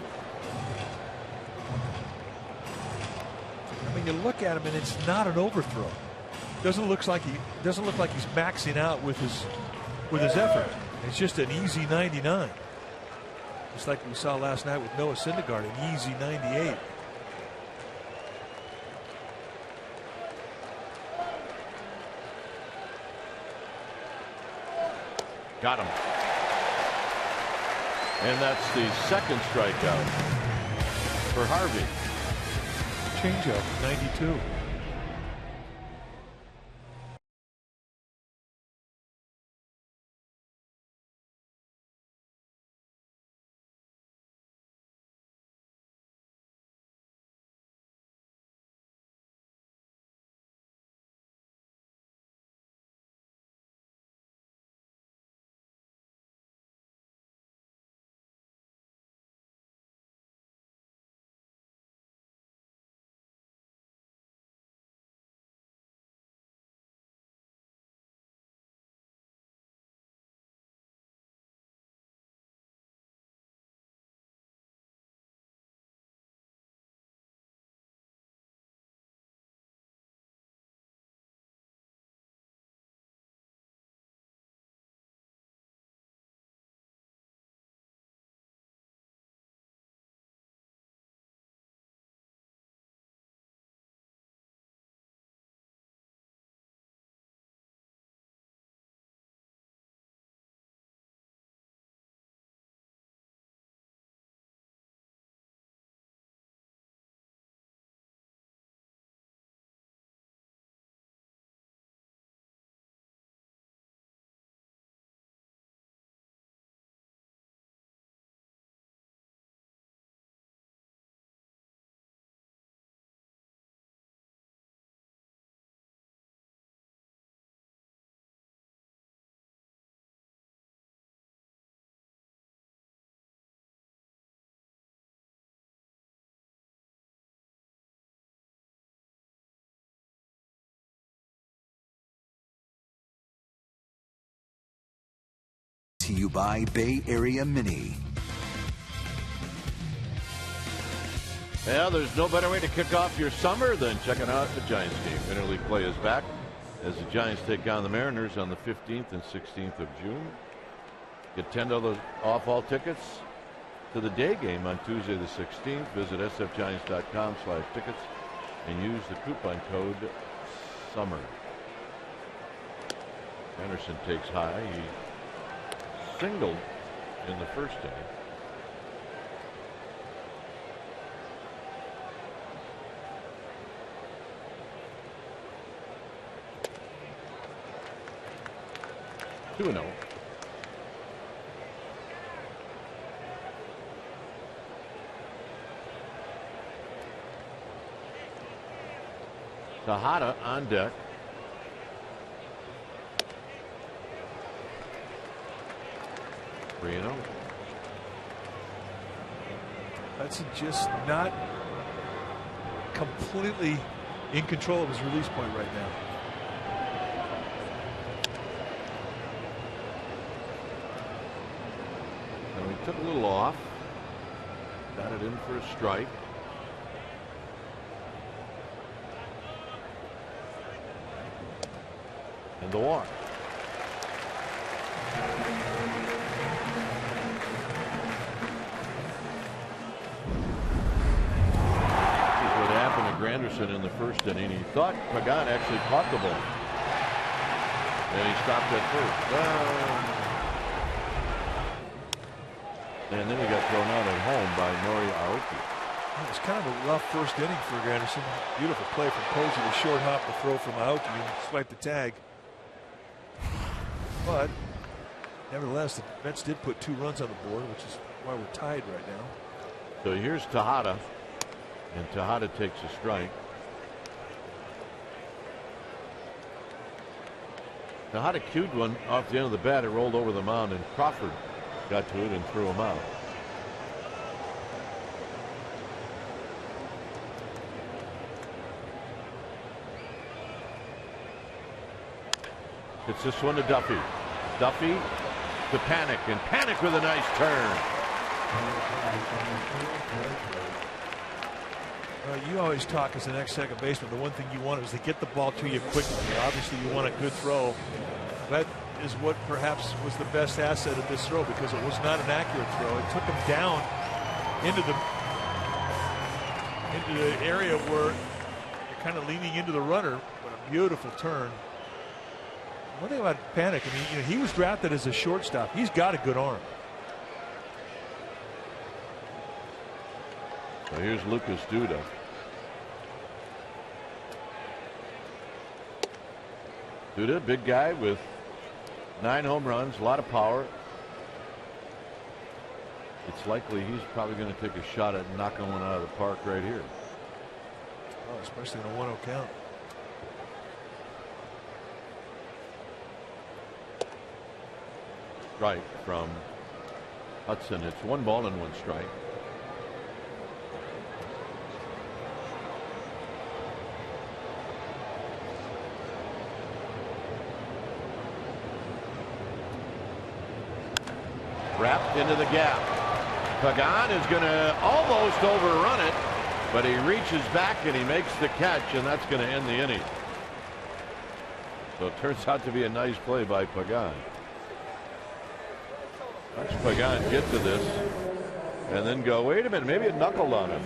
I mean, you look at him and it's not an overthrow. Doesn't look like he's maxing out with his effort. It's just an easy 99. Just like we saw last night with Noah Syndergaard, an easy 98. Got him. And that's the second strikeout for Harvey. Changeup, 92. To you by Bay Area Mini. Yeah, there's no better way to kick off your summer than checking out the Giants game. Interleague play is back as the Giants take on the Mariners on the 15th and 16th of June. Get $10 off all tickets to the day game on Tuesday the 16th. Visit sfgiants.com/tickets and use the coupon code SUMMER. Anderson takes high. He singled in the first inning. Two and 0. Tejada on deck. Hudson just not completely in control of his release point right now. And he took a little off. Got it in for a strike. And the walk. Granderson in the first inning. He thought Pagan actually caught the ball. And he stopped at first. And then he got thrown out at home by Nori Aoki. It was kind of a rough first inning for Granderson. Beautiful play from Posey to short hop the throw from Aoki and swipe the tag. But nevertheless, the Mets did put 2 runs on the board, which is why we're tied right now. So here's Tejada. And Tejada takes a strike. Tejada cued one off the end of the bat. It rolled over the mound, and Crawford got to it and threw him out. It's this one to Duffy. Duffy to Panic, and Panic with a nice turn. You always talk as an ex-second baseman. The one thing you want is to get the ball to you quickly. Obviously, you want a good throw. That is what perhaps was the best asset of this throw, because it was not an accurate throw. It took him down into the area where you're kind of leaning into the runner. But a beautiful turn. One thing about Panic, I mean, he was drafted as a shortstop. He's got a good arm. So here's Lucas Duda. Duda, big guy with 9 home runs, a lot of power. It's likely he's probably going to take a shot at knocking one out of the park right here. Oh, especially in a 1-0 count. Strike from Hudson. It's 1 ball and 1 strike. Wrapped into the gap. Pagan is going to almost overrun it, but he reaches back and he makes the catch, and that's going to end the inning. So it turns out to be a nice play by Pagan. Watch Pagan get to this and then go, wait a minute, maybe it knuckled on him.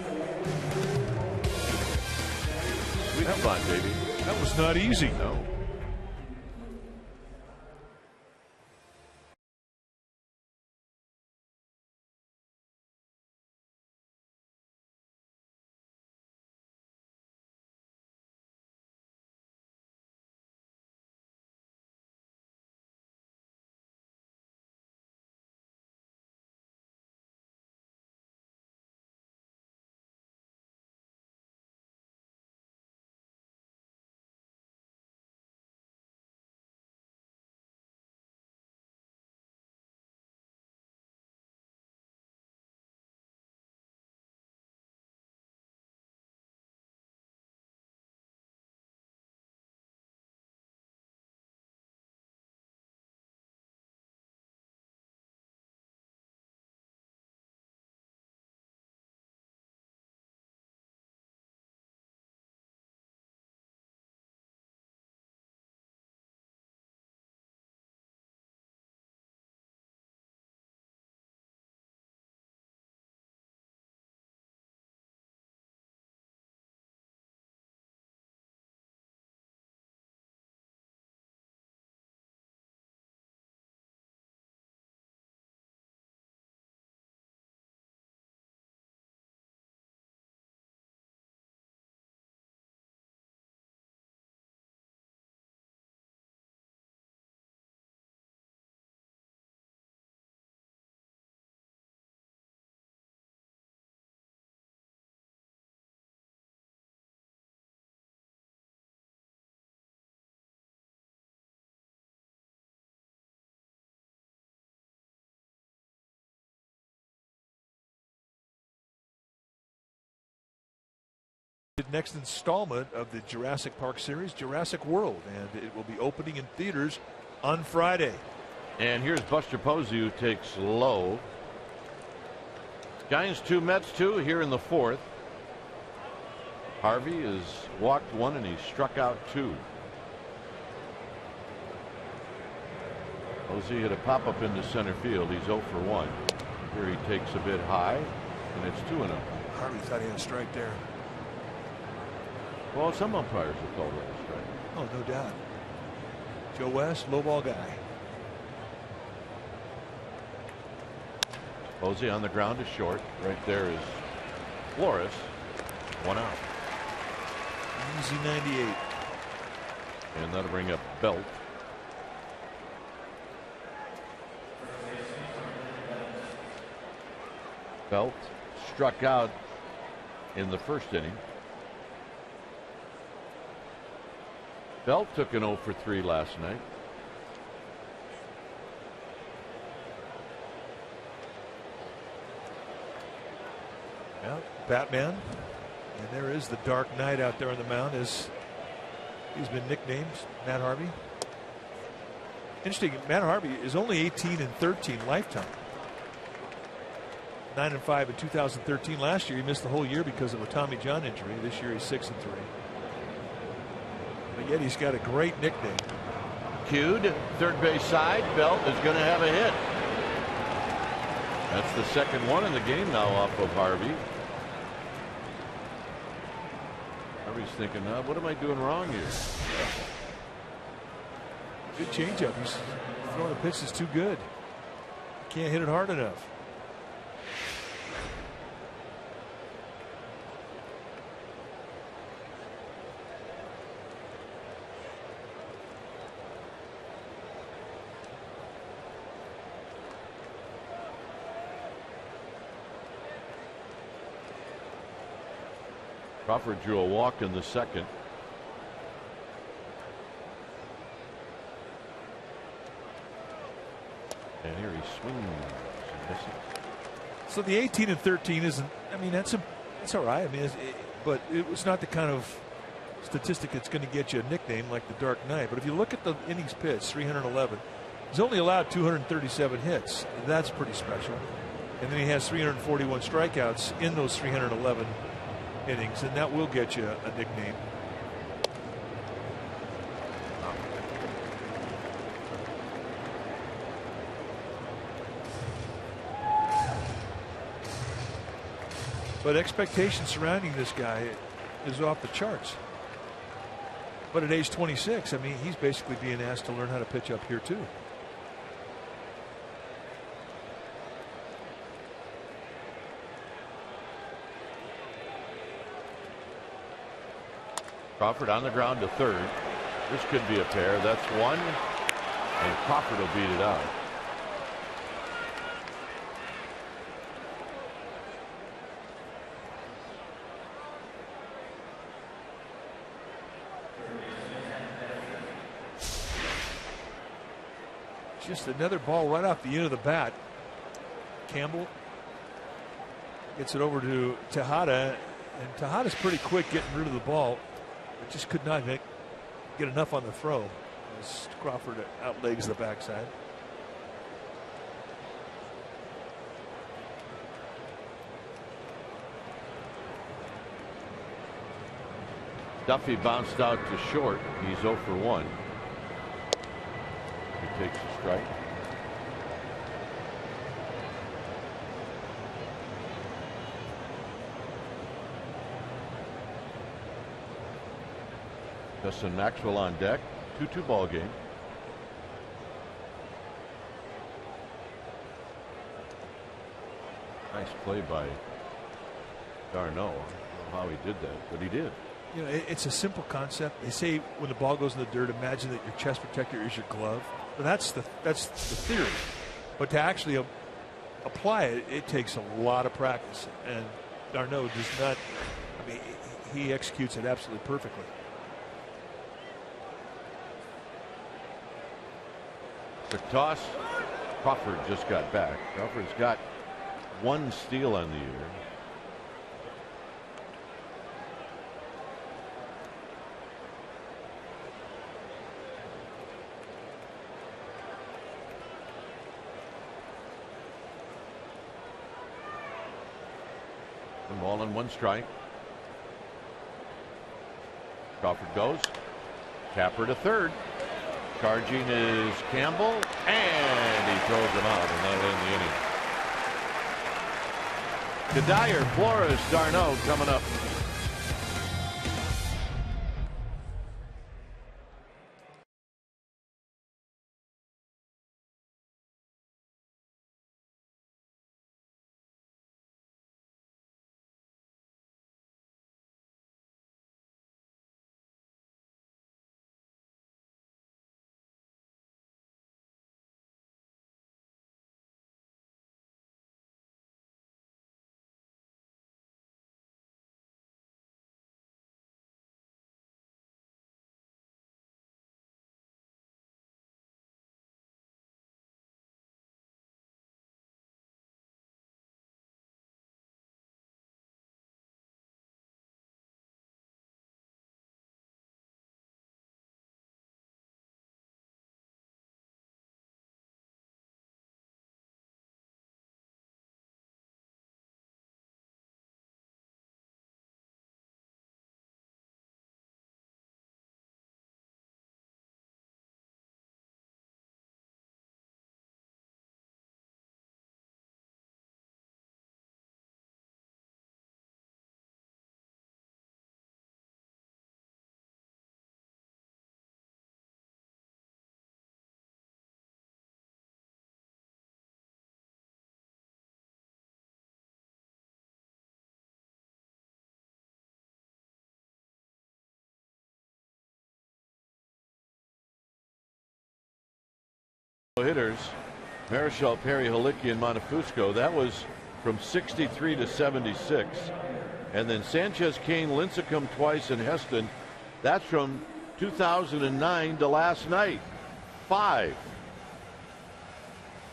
Sweet spot, baby. That was not easy. No. The next installment of the Jurassic Park series, Jurassic World, and it will be opening in theaters on Friday. And here's Buster Posey, who takes low. Giants 2, Mets 2 here in the fourth. Harvey has walked 1 and he struck out 2. Posey hit a pop-up into center field. He's 0 for 1. Here he takes a bit high, and it's 2-0. Harvey thought he had a strike there. Well, some umpires have called it a strike. Oh, no doubt. Joe West, low ball guy. Posey on the ground to short. Right there is Flores. 1 out. Easy 98. And that'll bring up Belt. Belt struck out in the first inning. Belt took an 0 for 3 last night. Yeah, Batman. And there is the Dark Knight out there on the mound, as he's been nicknamed, Matt Harvey. Interesting, Matt Harvey is only 18-13 lifetime. 9-5 in 2013. Last year he missed the whole year because of a Tommy John injury. This year he's 6-3. But yet he's got a great nickname. Cued, third base side. Belt is going to have a hit. That's the second one in the game now off of Harvey. Harvey's thinking, what am I doing wrong here? Good changeup. He's throwing the pitch that's too good. Can't hit it hard enough. Crawford drew a walk in the second. And here he swings and misses. So the 18-13 isn't, I mean, that's all right. I mean, but it was not the kind of statistic that's going to get you a nickname like the Dark Knight. But if you look at the innings pitched, 311, he's only allowed 237 hits. That's pretty special. And then he has 341 strikeouts in those 311 innings, and that will get you a nickname. But expectations surrounding this guy is off the charts. But at age 26, I mean, he's basically being asked to learn how to pitch up here too. Crawford on the ground to third. This could be a pair. That's one. And Crawford will beat it out. Just another ball right off the end of the bat. Campbell gets it over to Tejada, and Tejada's pretty quick getting rid of the ball. It just could not get enough on the throw as Crawford outlegs the backside. Duffy bounced out to short. He's 0 for 1. He takes a strike. Justin Maxwell on deck. 2-2 ball game. Nice play by Darno. I don't know how he did that, but he did. You know, it's a simple concept. They say when the ball goes in the dirt, imagine that your chest protector is your glove. But that's the theory. But to actually apply it, it takes a lot of practice. And Darno does not. I mean, he executes it absolutely perfectly. The toss. Crawford just got back. Crawford's got 1 steal on the year. ball and 1 strike. Crawford goes. Tapper to third. Charging is Campbell, and he throws him out, and that'll end the inning. Kadire, Flores, d'Arnaud coming up. Hitters, Marichal, Perry, Halicki, and Montefusco. That was from 63 to 76. And then Sanchez, Kane, Lincecum twice, and Heston. That's from 2009 to last night. 5.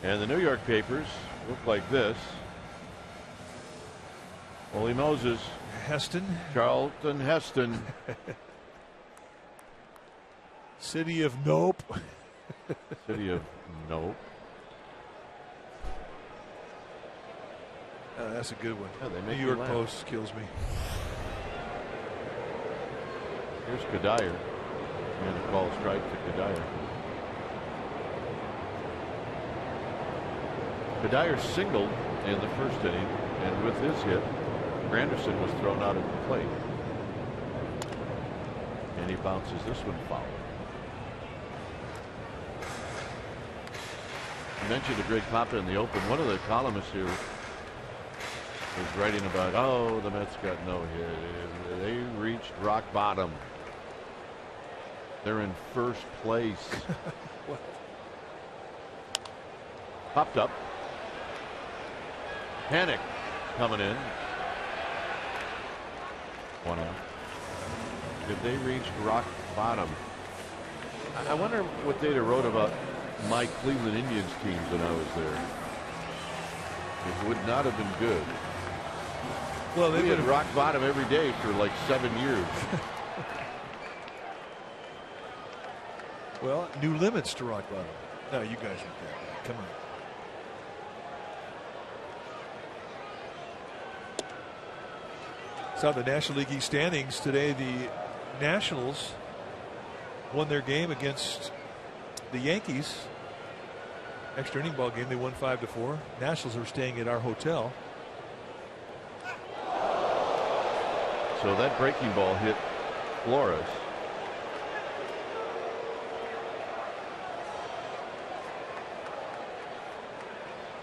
And the New York papers look like this. Holy Moses. Heston. Charlton Heston. City of Nope. City of Nope. Oh, that's a good one. Yeah, they make New York laugh. Post kills me. Here's Kadire. And a call strike to Kadire. Kadire singled in the first inning, and with his hit, Granderson was thrown out at the plate. And he bounces this one foul. You mentioned a Greg Papa in the open. One of the columnists here was writing about, oh, the Mets got no hit. They reached rock bottom. They're in first place. Popped up. Panic coming in. 1 out. Did they reach rock bottom? I wonder what they'd have wrote about my Cleveland Indians teams when I was there. It would not have been good. Well, they've been been rock bottom every day for like 7 years. Well, new limits to rock bottom. No, you guys are good. Come on. Saw the National League East standings today. The Nationals won their game against the Yankees. Extra inning ball game. They won 5-4. Nationals are staying at our hotel. So that breaking ball hit Flores.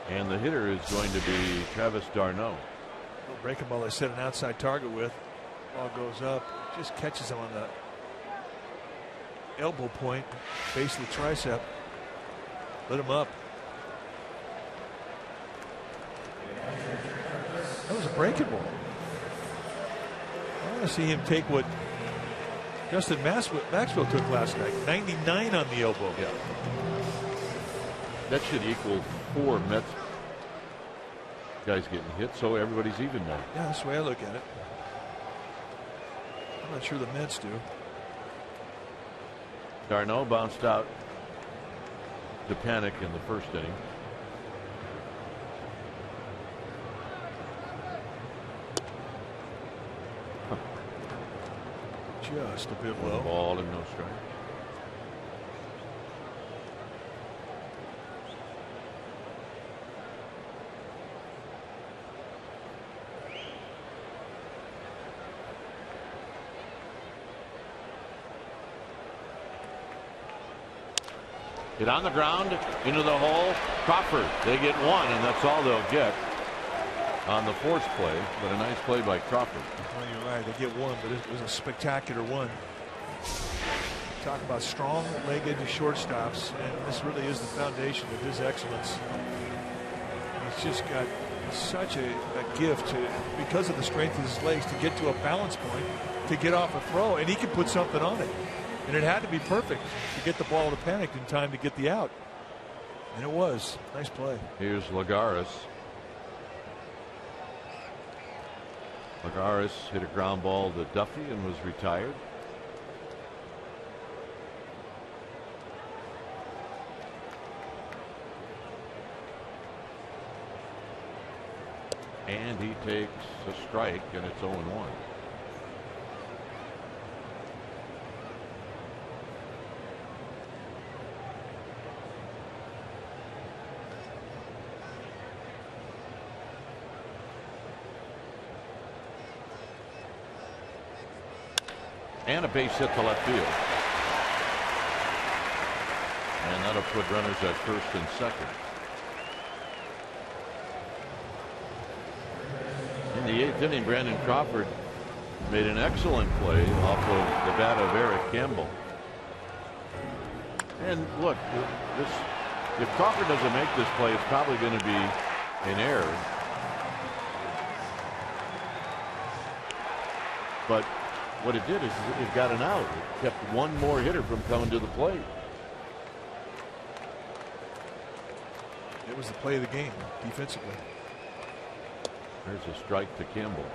And the hitter is going to be Travis d'Arnaud. Breaking ball they set an outside target with. Ball goes up. Just catches him on the elbow point. Base of the tricep. Lit him up. That was a breaking ball. I want to see him take what Justin Maxwell took last night. 99 on the elbow. Yeah. That should equal 4 Mets guys getting hit, so everybody's even now. Yeah, that's the way I look at it. I'm not sure the Mets do. d'Arnaud bounced out to Panic in the first inning. just a bit One low. ball and no strike. Hit on the ground, into the hole. Crawford, they get one, and that's all they'll get on the force play. But a nice play by Crawford. Well, you're right. They get one, but it was a spectacular one. Talk about strong-legged shortstops, and this really is the foundation of his excellence. He's just got such a gift to, because of the strength of his legs, to get to a balance point, to get off a throw, and he can put something on it. And it had to be perfect to get the ball to Panic in time to get the out. And it was. Nice play. Here's Lagares. Lagares hit a ground ball to Duffy and was retired. And he takes a strike, and it's 0-1. And a base hit to left field. And that'll put runners at first and second. In the 8th inning, Brandon Crawford made an excellent play off of the bat of Eric Campbell. And look, if Crawford doesn't make this play, it's probably going to be an error. But what it did is it got an out. It kept one more hitter from coming to the plate. It was the play of the game defensively. There's a strike to Campbell.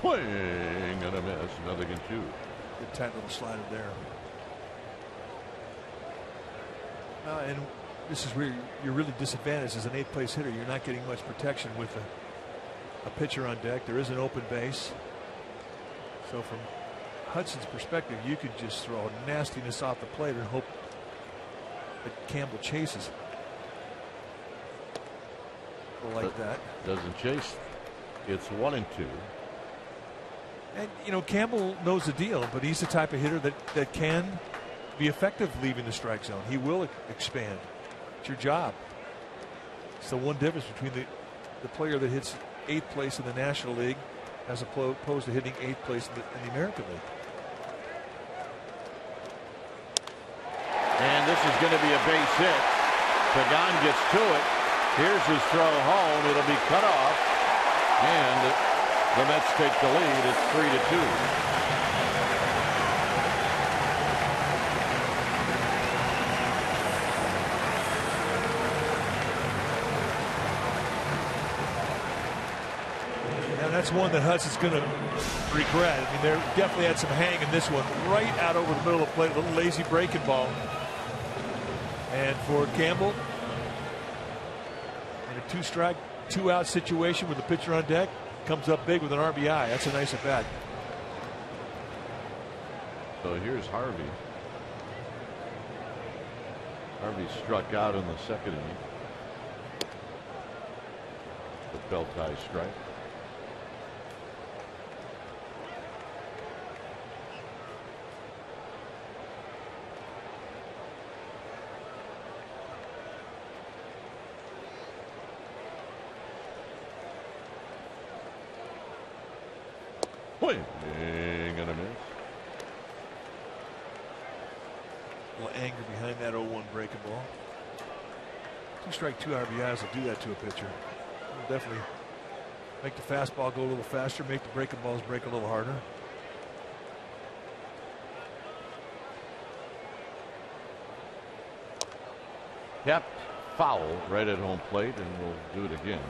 Swing and a miss. Nothing in 2. Good tight little slider there. And this is where you're really disadvantaged as an 8th place hitter. You're not getting much protection with a pitcher on deck. There is an open base. So from Hudson's perspective, you could just throw nastiness off the plate and hope that Campbell chases. Like that. Doesn't chase. It's 1 and 2. And you know, Campbell knows the deal, but he's the type of hitter that can be effective leaving the strike zone. He will expand. It's your job. It's the one difference between the player that hits 8th place in the National League as opposed to hitting 8th place in the American League. And this is going to be a base hit. Pagan gets to it. Here's his throw home. It'll be cut off. And the Mets take the lead. It's 3-2. That's one that Hudson's going to regret. I mean, they definitely had some hang in this one. Right out over the middle of the plate. A little lazy breaking ball. And for Campbell, in a 2-strike, 2-out situation with the pitcher on deck, comes up big with an RBI. That's a nice at bat. So here's Harvey. Harvey struck out in the 2nd inning. The belt tie strike. Swing and a miss. A little anger behind that 0-1 breaking ball. 2-strike, 2 RBIs will do that to a pitcher. It'll definitely make the fastball go a little faster, make the breaking balls break a little harder. Yep. foul right at home plate, and we'll do it again.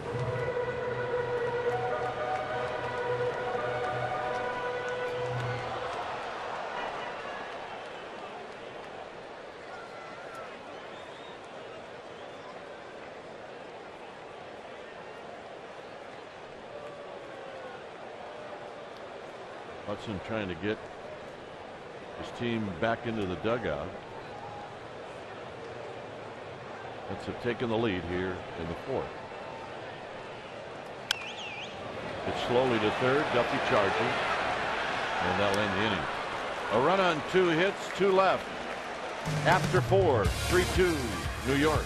Hudson trying to get his team back into the dugout. Mets have taken the lead here in the fourth. It's slowly to third. Duffy charging, and that'll end the inning. A run on 2 hits, 2 left. After 4, 3-2 New York.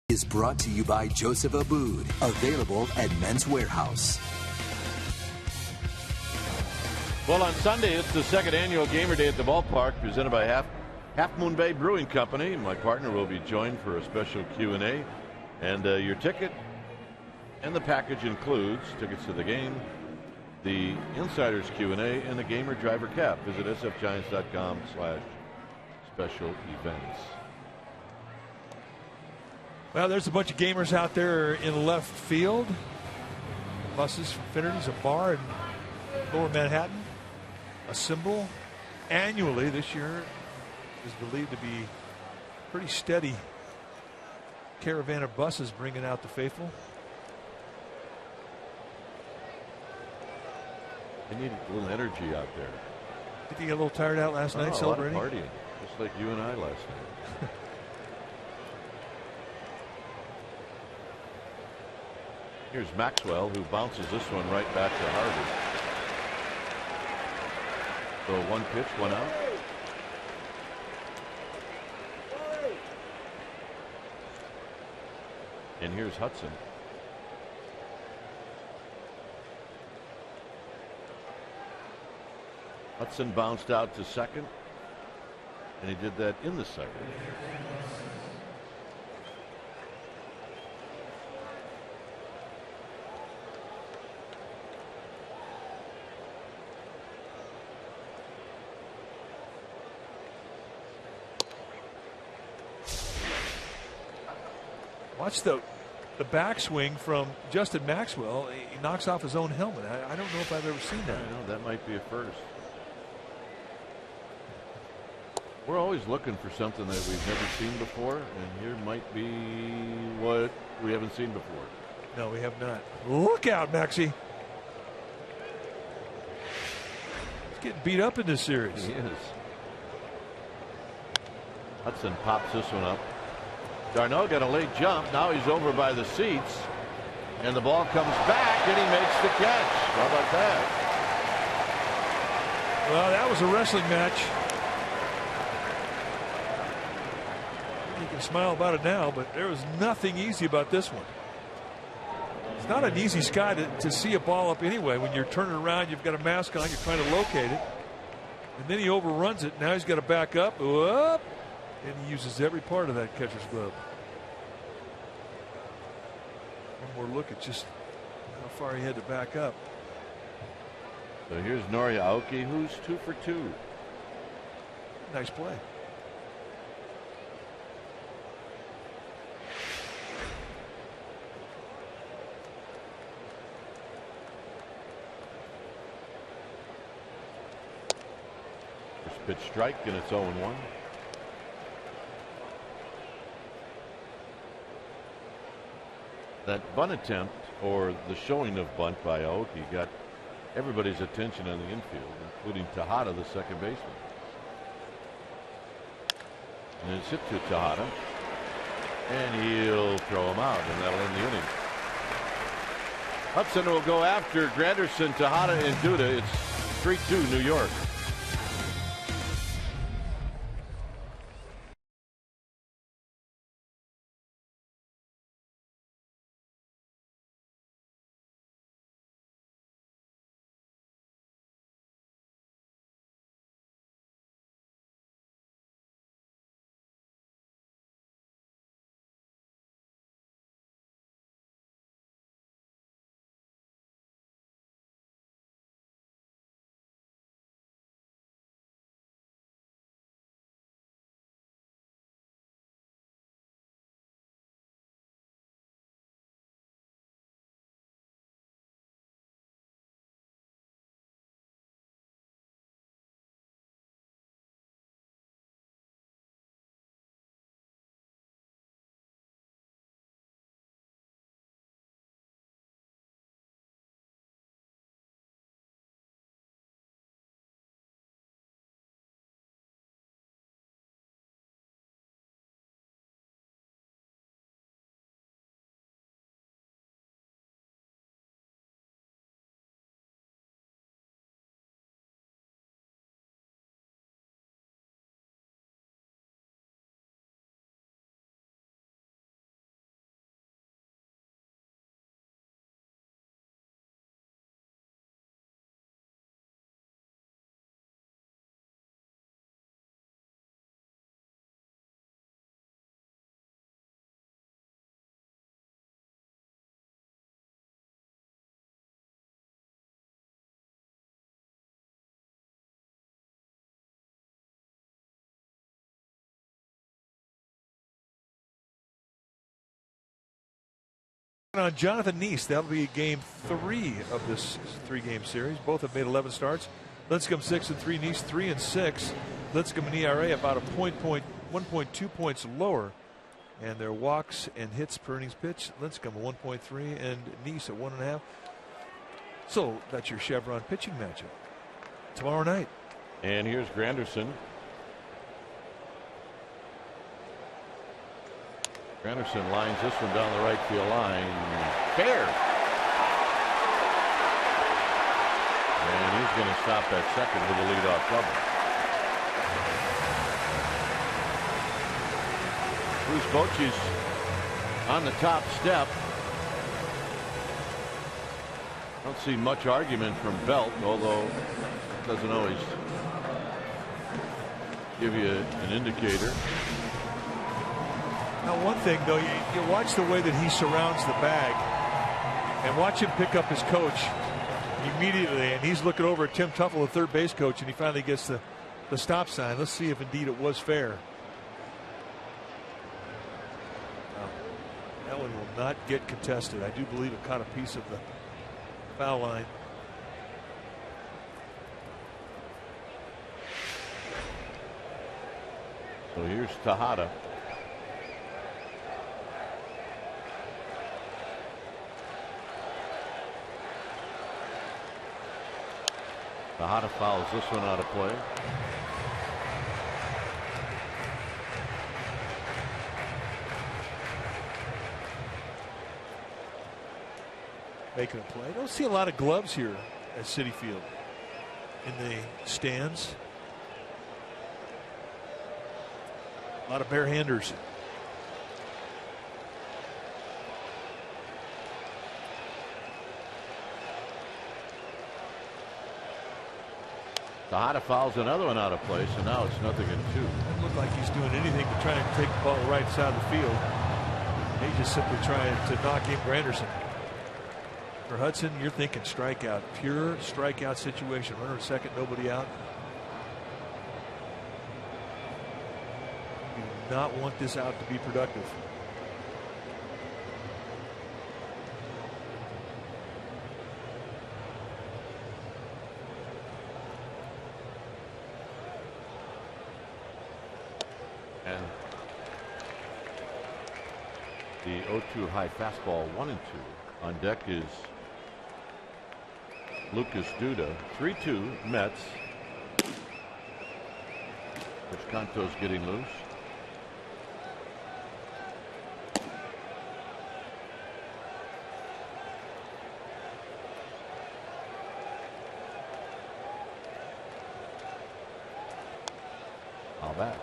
Is brought to you by Joseph Aboud, available at Men's Warehouse. Well, on Sunday, it's the second annual Gamer Day at the ballpark, presented by Half Moon Bay Brewing Company. My partner will be joined for a special Q&A, and your ticket and the package includes tickets to the game, the Insiders Q&A, and the Gamer Driver Cap. Visit sfgiants.com/special events. Well, there's a bunch of gamers out there in left field. Buses from Finnerty's, a bar in Lower Manhattan, assemble annually. This year is believed to be pretty steady caravan of buses bringing out the faithful. They need a little energy out there. Did you get a little tired out last night celebrating? A lot of partying, just like you and I last night. Here's Maxwell, who bounces this one right back to Harvey. So 1 pitch, 1 out. And here's Hudson. Hudson bounced out to second, and he did that in the second. Watch the backswing from Justin Maxwell. He knocks off his own helmet. I don't know if I've ever seen that. I know, that might be a first. We're always looking for something that we've never seen before, and here might be what we haven't seen before. No, we have not. Look out, Maxie. He's getting beat up in this series. He is. Hudson pops this one up. Darno got a late jump. Now he's over by the seats. And the ball comes back, and he makes the catch. How about that? Well, that was a wrestling match. You can smile about it now, but there was nothing easy about this one. It's not an easy sky to see a ball up anyway. When you're turning around, you've got a mask on, you're trying to locate it. And then he overruns it. Now he's got to back up. Whoop, and he uses every part of that catcher's glove. One more look at just how far he had to back up. So here's Nori Aoki, who's 2 for 2. Nice play. Pitch strike, and it's 0-1. That bunt attempt, or the showing of bunt by Aoki, got everybody's attention on the infield, including Tejada, the second baseman. And it's hit to Tejada, and he'll throw him out, and that'll end the inning. Hudson will go after Granderson, Tejada, and Duda. It's 3-2 New York. On Jonathan Neese, that'll be game 3 of this 3-game series. Both have made 11 starts. Lincecum 6-3, Neese 3-6. Lincecum and ERA about 1.2 points lower, and their walks and hits per innings pitch. Lincecum 1.3 and Neese at 1.5. So that's your Chevron pitching matchup tomorrow night. And here's Granderson. Granderson lines this one down the right field line. Fair. And he's going to stop at second with a leadoff double. Bruce Bochy's on the top step. Don't see much argument from Belt, although it doesn't always give you an indicator. Now, one thing, though, you watch the way that he surrounds the bag and watch him pick up his coach immediately, and he's looking over at Tim Tuffle, the third base coach, and he finally gets the stop sign. Let's see if indeed it was fair. That one will not get contested. I do believe it caught a piece of the foul line. So here's Tejada. Tejada fouls this one out of play. Making a play. I don't see a lot of gloves here at Citi Field. in the stands. A lot of bare-handers. Tejada fouls another one out of place, and now it's 0-2. Doesn't look like he's doing anything to try and take the ball right side of the field. He's just simply trying to knock in Granderson. For Hudson, you're thinking strikeout, pure strikeout situation. Runner at second, nobody out. You do not want this out to be productive. And the 0-2 high fastball, 1-2. On deck is Lucas Duda. 3-2 Mets. Which Canto's getting loose. How back.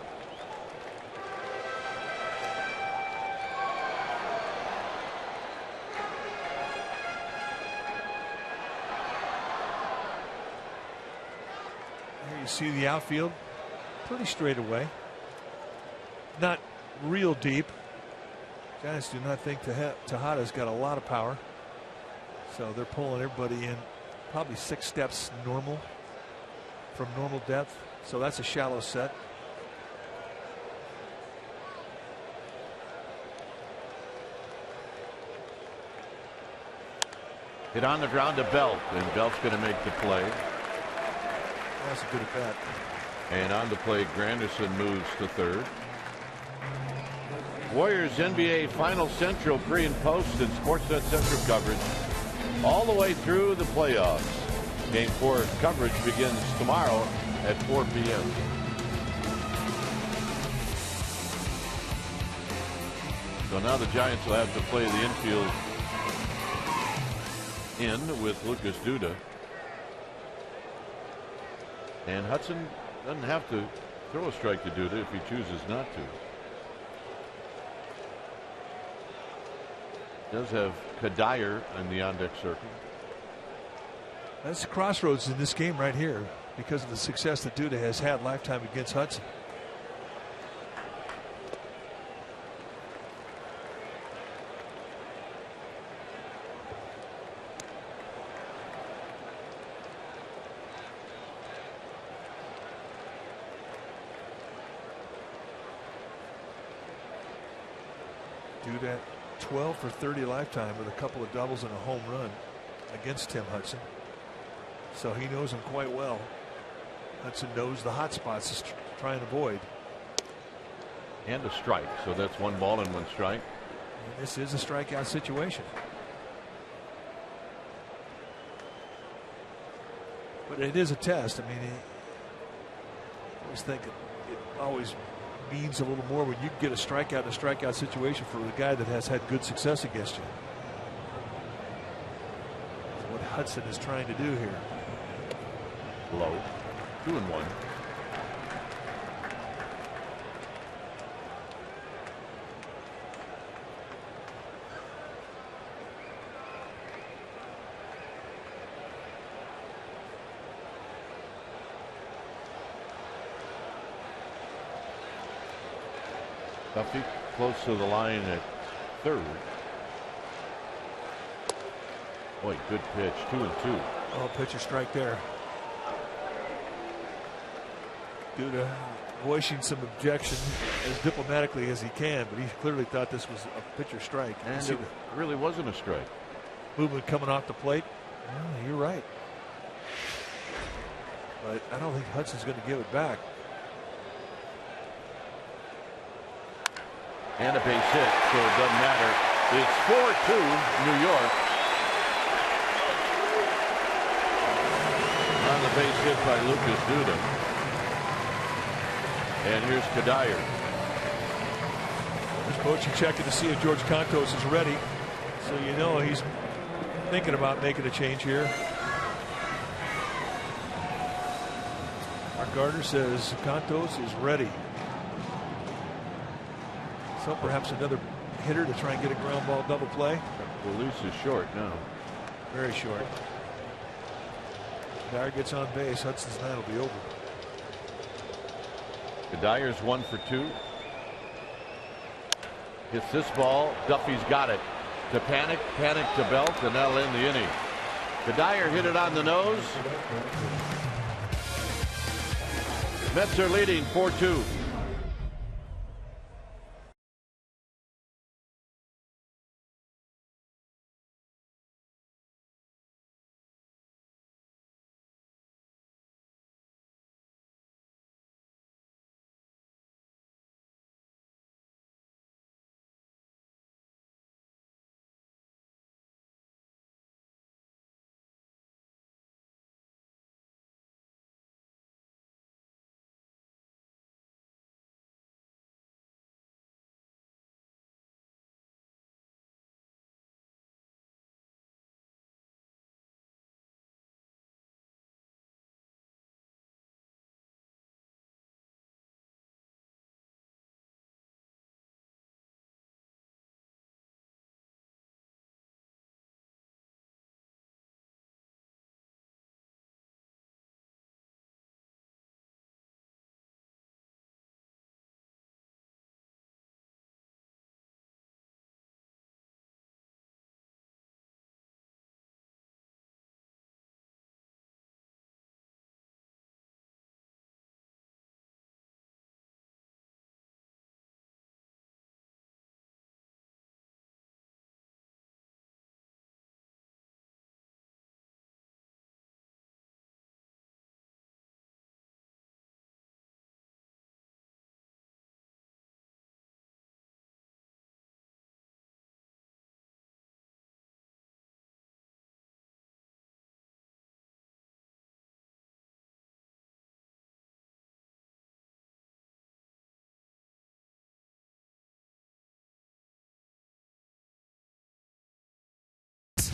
See the outfield pretty straight away, not real deep. Giants do not think Tejada's got a lot of power, so they're pulling everybody in probably 6 steps normal from normal depth, so that's a shallow set. Hit on the ground to Belt, and Belt's going to make the play. That's a good at bat. And on the play, Granderson moves to third. Warriors NBA Final Central pre and post and Sportsnet Central coverage all the way through the playoffs. Game 4 coverage begins tomorrow at 4 p.m. So now the Giants will have to play the infield in with Lucas Duda. And Hudson doesn't have to throw a strike to Duda if he chooses not to. Does have Kadire in the on-deck circle. That's the crossroads in this game right here because of the success that Duda has had lifetime against Hudson. Duda 12 for 30 lifetime with a couple of doubles and a home run against Tim Hudson. So he knows him quite well. Hudson knows the hot spots to try and avoid. And a strike. So that's 1 ball and 1 strike. And this is a strikeout situation. But it is a test. I mean, I always think it always means a little more when you get a strikeout in a strikeout situation for the guy that has had good success against you. That's what Hudson is trying to do here. Low. 2-1. Duffy close to the line at third. Boy, good pitch. 2-2. Oh, pitcher strike there. Duda voicing some objection as diplomatically as he can, but he clearly thought this was a pitcher strike. And it really wasn't a strike. Movement coming off the plate. Oh, you're right. But I don't think Hudson's going to give it back. And a base hit, so it doesn't matter. It's 4-2 New York. On the base hit by Lucas Duda. And here's Kadire. Just coaching checking to see if George Cantos is ready. So you know he's thinking about making a change here. Mark Gardner says Cantos is ready. So perhaps another hitter to try and get a ground ball double play. Release is short now. Very short. Dyer gets on base. Hudson's night will be over. Dyer's 1 for 2. Hits this ball. Duffy's got it. To Panic to Belt, and that'll end the inning. Dyer hit it on the nose. Mets are leading 4-2.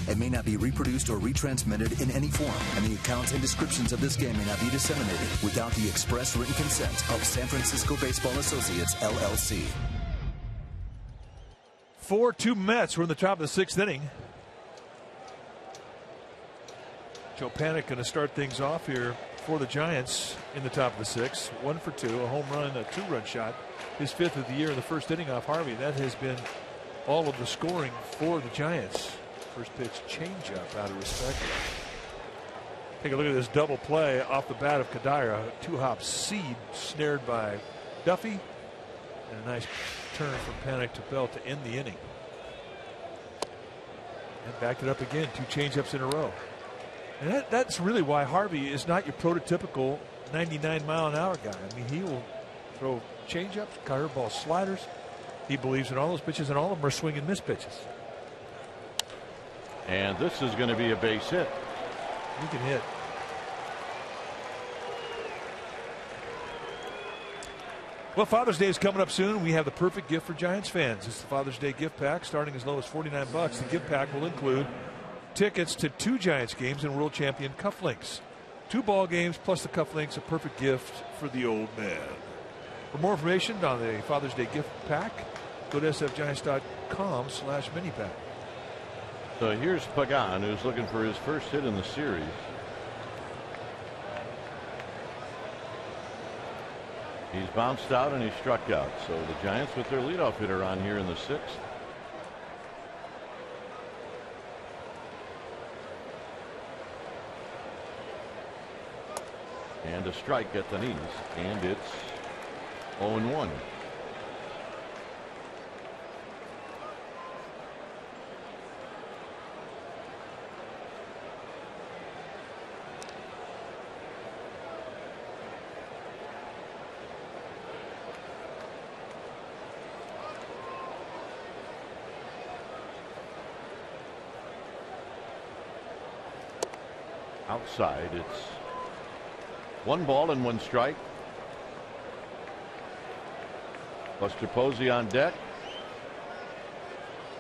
and may not be reproduced or retransmitted in any form, and the accounts and descriptions of this game may not be disseminated without the express written consent of San Francisco Baseball Associates, LLC. 4-2 Mets. We're in the top of the sixth inning. Joe Panic going to start things off here for the Giants in the top of the sixth. 1 for 2, a home run, a 2-run shot. His 5th of the year in the first inning off Harvey. That has been all of the scoring for the Giants. First pitch changeup out of respect. Take a look at this double play off the bat of Kadira. 2-hop seed snared by Duffy. And a nice turn from Panic to Bell to end the inning. And backed it up again. 2 changeups in a row. And that's really why Harvey is not your prototypical 99-mile-an-hour guy. I mean, he will throw changeups, curveball, sliders. He believes in all those pitches, and all of them are swing and miss pitches. And this is going to be a base hit. He can hit. Well, Father's Day is coming up soon. We have the perfect gift for Giants fans. It's the Father's Day gift pack, starting as low as $49. The gift pack will include tickets to 2 Giants games and world champion cufflinks. 2 ball games plus the cufflinks, a perfect gift for the old man. For more information on the Father's Day gift pack, go to sfgiants.com/minipack. So here's Pagan, who's looking for his first hit in the series. He's bounced out and he struck out. So the Giants with their leadoff hitter on here in the 6th. And a strike at the knees, and it's 0-1. Outside, it's 1 ball and 1 strike. Buster Posey on deck.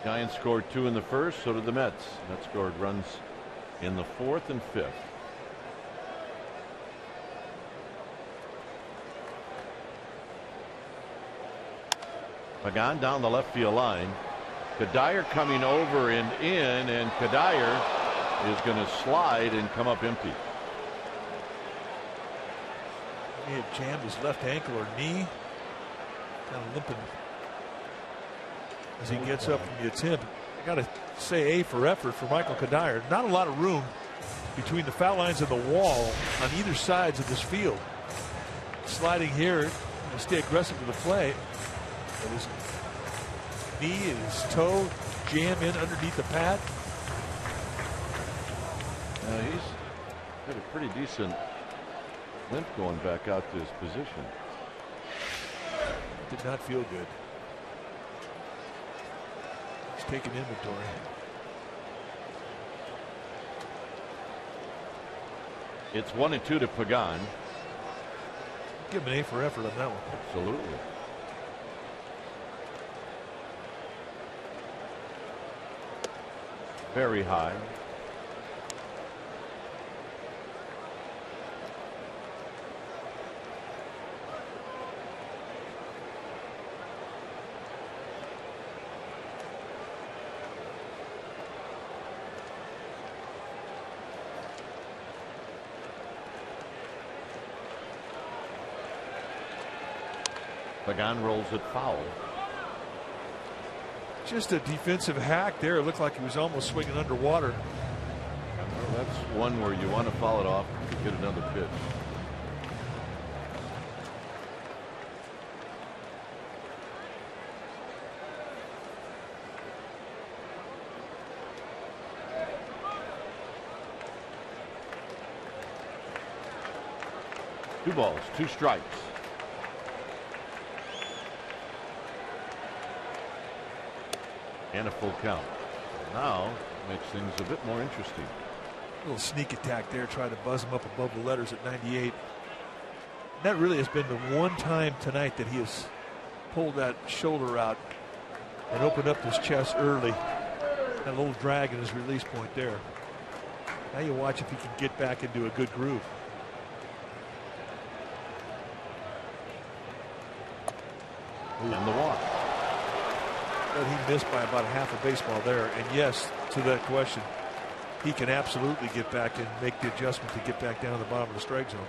Giants scored 2 in the first, so did the Mets. Mets scored runs in the 4th and 5th. Pagan down the left field line. Kadire coming over and in, and Kadire is going to slide and come up empty. He had jammed his left ankle or knee, kind of limping as he gets up from the attempt. I got to say, A for effort for Michael Kadire. Not a lot of room between the foul lines and the wall on either sides of this field. Sliding here to stay aggressive to the plate. But his knee and his toe jam in underneath the pad. He's got a pretty decent limp going back out to his position. Did not feel good. He's taking inventory. It's 1-2 to Pagan. Give him an A for effort on that one. Absolutely. Very high. Pagan rolls it foul. Just a defensive hack there. It looked like he was almost swinging underwater. Well, that's one where you want to foul it off to get another pitch. Two balls, two strikes. And a full count. Now makes things a bit more interesting. A little sneak attack there, try to buzz him up above the letters at 98. That really has been the one time tonight that he has pulled that shoulder out and opened up his chest early. That little drag in his release point there. Now you watch if he can get back into a good groove. And the walk. But he missed by about half a baseball there. And yes, to that question, he can absolutely get back and make the adjustment to get back down to the bottom of the strike zone.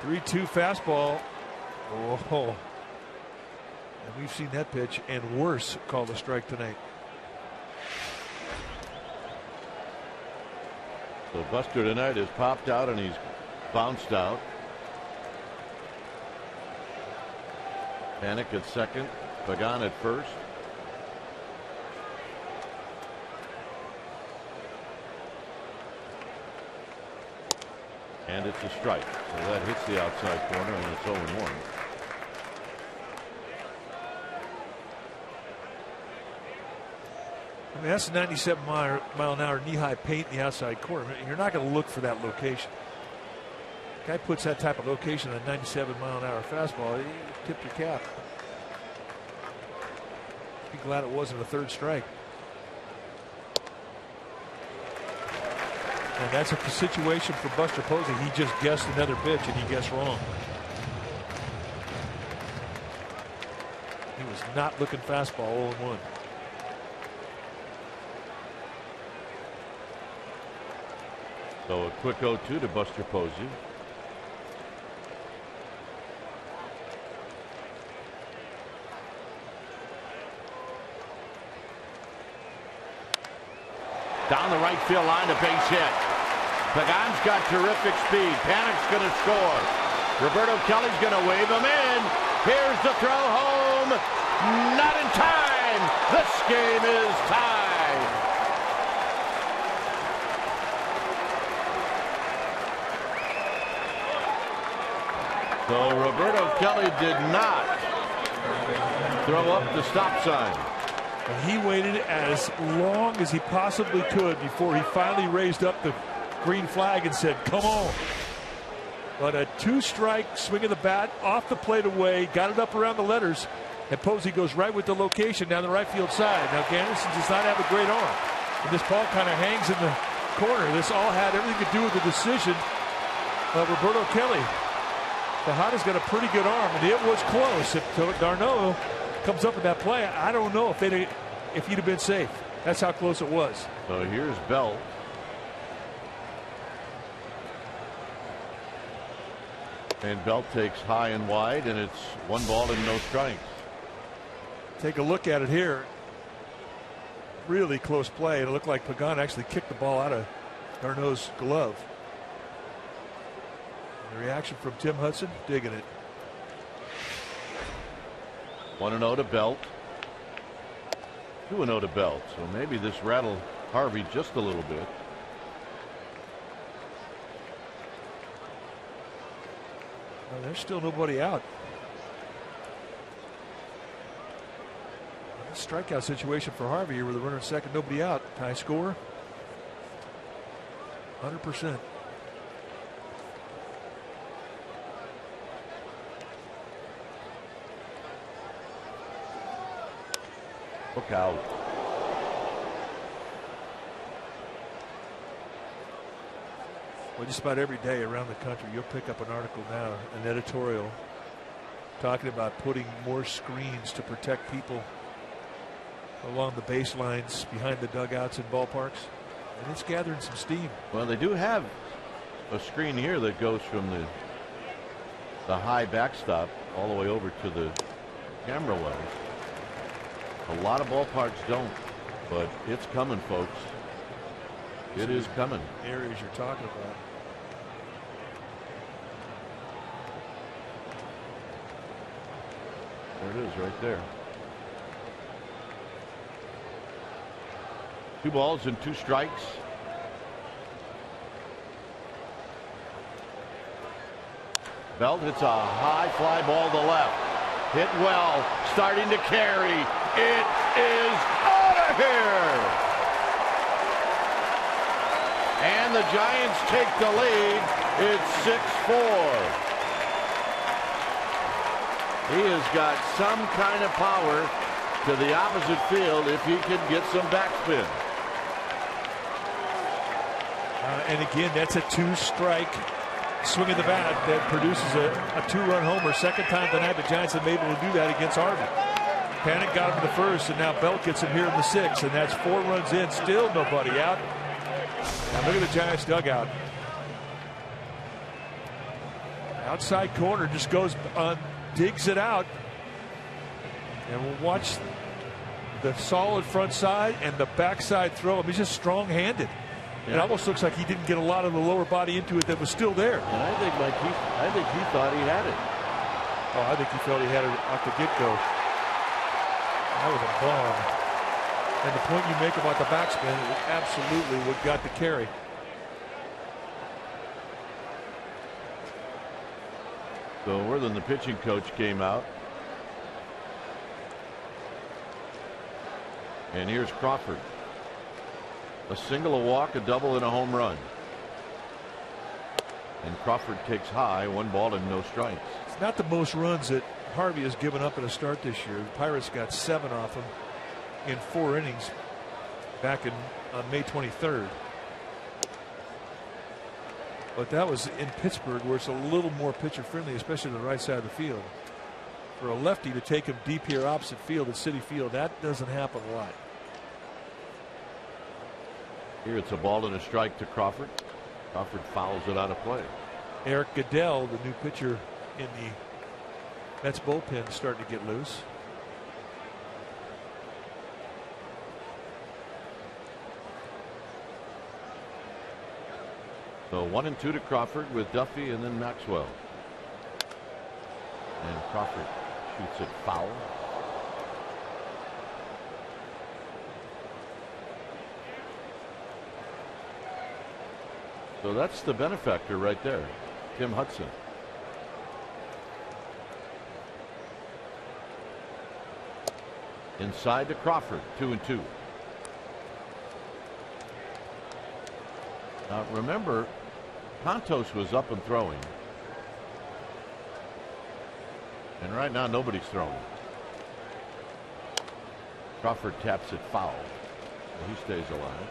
3-2 fastball. Oh, and we've seen that pitch and worse called a strike tonight. So Buster tonight has popped out and he's bounced out. Panic at second, Pagan at first. And it's a strike. So that hits the outside corner and it's 0-1. I mean, that's a 97 mile an hour knee-high paint in the outside corner. You're not going to look for that location. Guy puts that type of location on a 97 mile an hour fastball, you tip your cap. Be glad it wasn't a third strike. And that's a situation for Buster Posey. He just guessed another pitch and he guessed wrong. He was not looking fastball 0-1. So a quick 0-2 to Buster Posey. Down the right field line, a base hit. Pagan's got terrific speed. Panic's going to score. Roberto Kelly's going to wave him in. Here's the throw home. Not in time. This game is tied. So Roberto Kelly did not throw up the stop sign. And he waited as long as he possibly could before he finally raised up the green flag and said, come on. But a two-strike swing of the bat off the plate away, got it up around the letters, and Posey goes right with the location down the right field side. Now, Ganderson does not have a great arm, and this ball kind of hangs in the corner. This all had everything to do with the decision of Roberto Kelly. Tejada's got a pretty good arm, and it was close. If Darno comes up with that play, I don't know if he'd have been safe. That's how close it was. So here's Belt. And Belt takes high and wide, and it's 1 ball and no strikes. Take a look at it here. Really close play. It looked like Pagan actually kicked the ball out of Darno's glove. The reaction from Tim Hudson, digging it. 1-0 to Belt. 2-0 to Belt. So maybe this rattled Harvey just a little bit. Well, there's still nobody out. Strikeout situation for Harvey here with a runner at second, nobody out. Tie score. 100%. Look out. Well, just about every day around the country, you'll pick up an article now, an editorial, talking about putting more screens to protect people along the baselines, behind the dugouts in ballparks. And it's gathering some steam. Well, they do have a screen here that goes from the high backstop all the way over to the camera well. A lot of ballparks don't, but it's coming, folks. It is coming. Areas you're talking about. There it is right there. 2 balls and 2 strikes. Belt hits a high fly ball to left. Hit well, starting to carry. It is out of here. And the Giants take the lead. It's 6-4. He has got some kind of power to the opposite field if he can get some backspin. And again, that's a 2-strike swing of the bat that produces a 2-run homer. Second time tonight the Giants have been able to do that against Harvey. Panic got him in the first, and now Belt gets him here in the 6th, and that's 4 runs in. Still nobody out. Now look at the Giants dugout. Outside corner just goes on, digs it out, and we'll watch the solid front side and the backside throw. I mean, he's just strong-handed. Yeah. It almost looks like he didn't get a lot of the lower body into it that was still there. And I think he thought he had it. Oh, I think he felt he had it off the get-go. That was a bomb. And the point you make about the backspin, it absolutely what got the carry. So Worthen, the pitching coach, came out. And here's Crawford. A single, a walk, a double, and a home run. And Crawford takes high, 1 ball and no strikes. It's not the most runs that Harvey has given up at a start this year. The Pirates got 7 off him in 4 innings back on May 23rd. But that was in Pittsburgh, where it's a little more pitcher friendly, especially on the right side of the field. For a lefty to take him deep here opposite field at Citi Field, that doesn't happen a lot. Here it's a ball and a strike to Crawford. Crawford fouls it out of play. Eric Goodell, the new pitcher in the Mets bullpen, starting to get loose. So 1-2 to Crawford with Duffy and then Maxwell. And Crawford shoots it foul. So that's the benefactor right there, Tim Hudson. Inside to Crawford, 2-2. Now remember, Contos was up and throwing. And right now nobody's throwing. Crawford taps it foul. So he stays alive.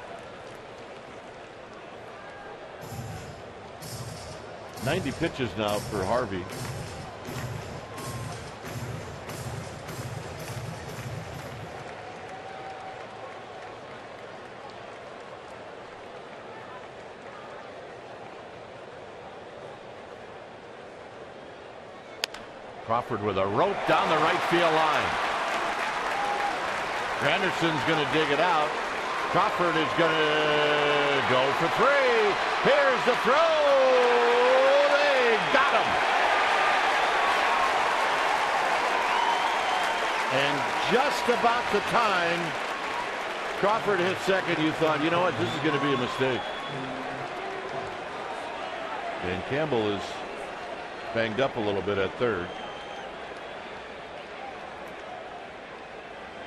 90 pitches now for Harvey. Crawford with a rope down the right field line. Anderson's going to dig it out. Crawford is going to go for 3. Here's the throw. They got him. And just about the time Crawford hit second, you thought, you know what, this is going to be a mistake. And Campbell is banged up a little bit at third.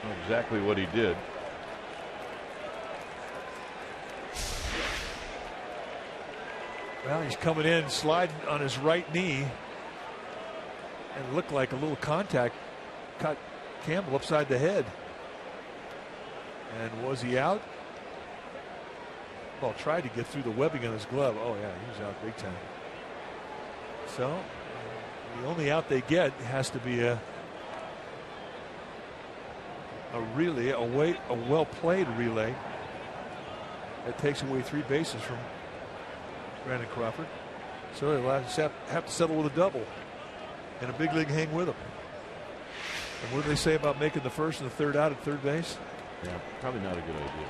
Not exactly what he did. Well, he's coming in, sliding on his right knee, and it looked like a little contact caught Campbell upside the head. And was he out? Well, tried to get through the webbing on his glove. Oh yeah, he was out big time. So the only out they get has to be a relay, a well played relay that takes away 3 bases from Brandon Crawford. So they'll have to settle with a double, and a big league hang with him. And what do they say about making the first and the third out at third base? Yeah, probably not a good idea.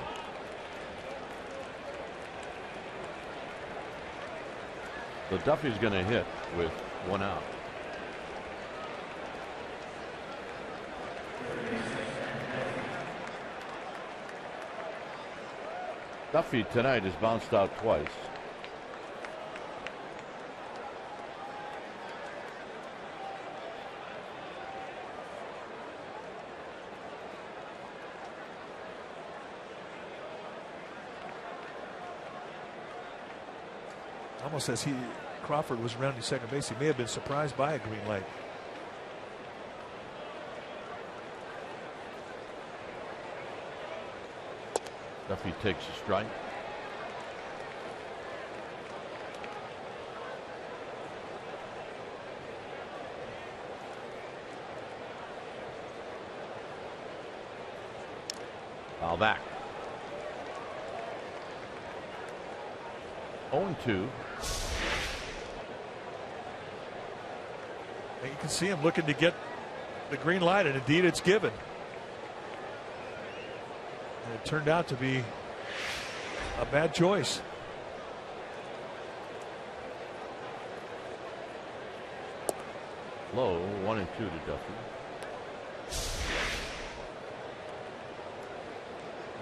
So Duffy's going to hit with 1 out. Duffy tonight has bounced out twice. Almost as Crawford was rounding second base, he may have been surprised by a green light. Duffy takes a strike. Foul back. 0-2. You can see him looking to get the green light, and indeed it's given. And it turned out to be a bad choice. Low, 1-2 to Duffy.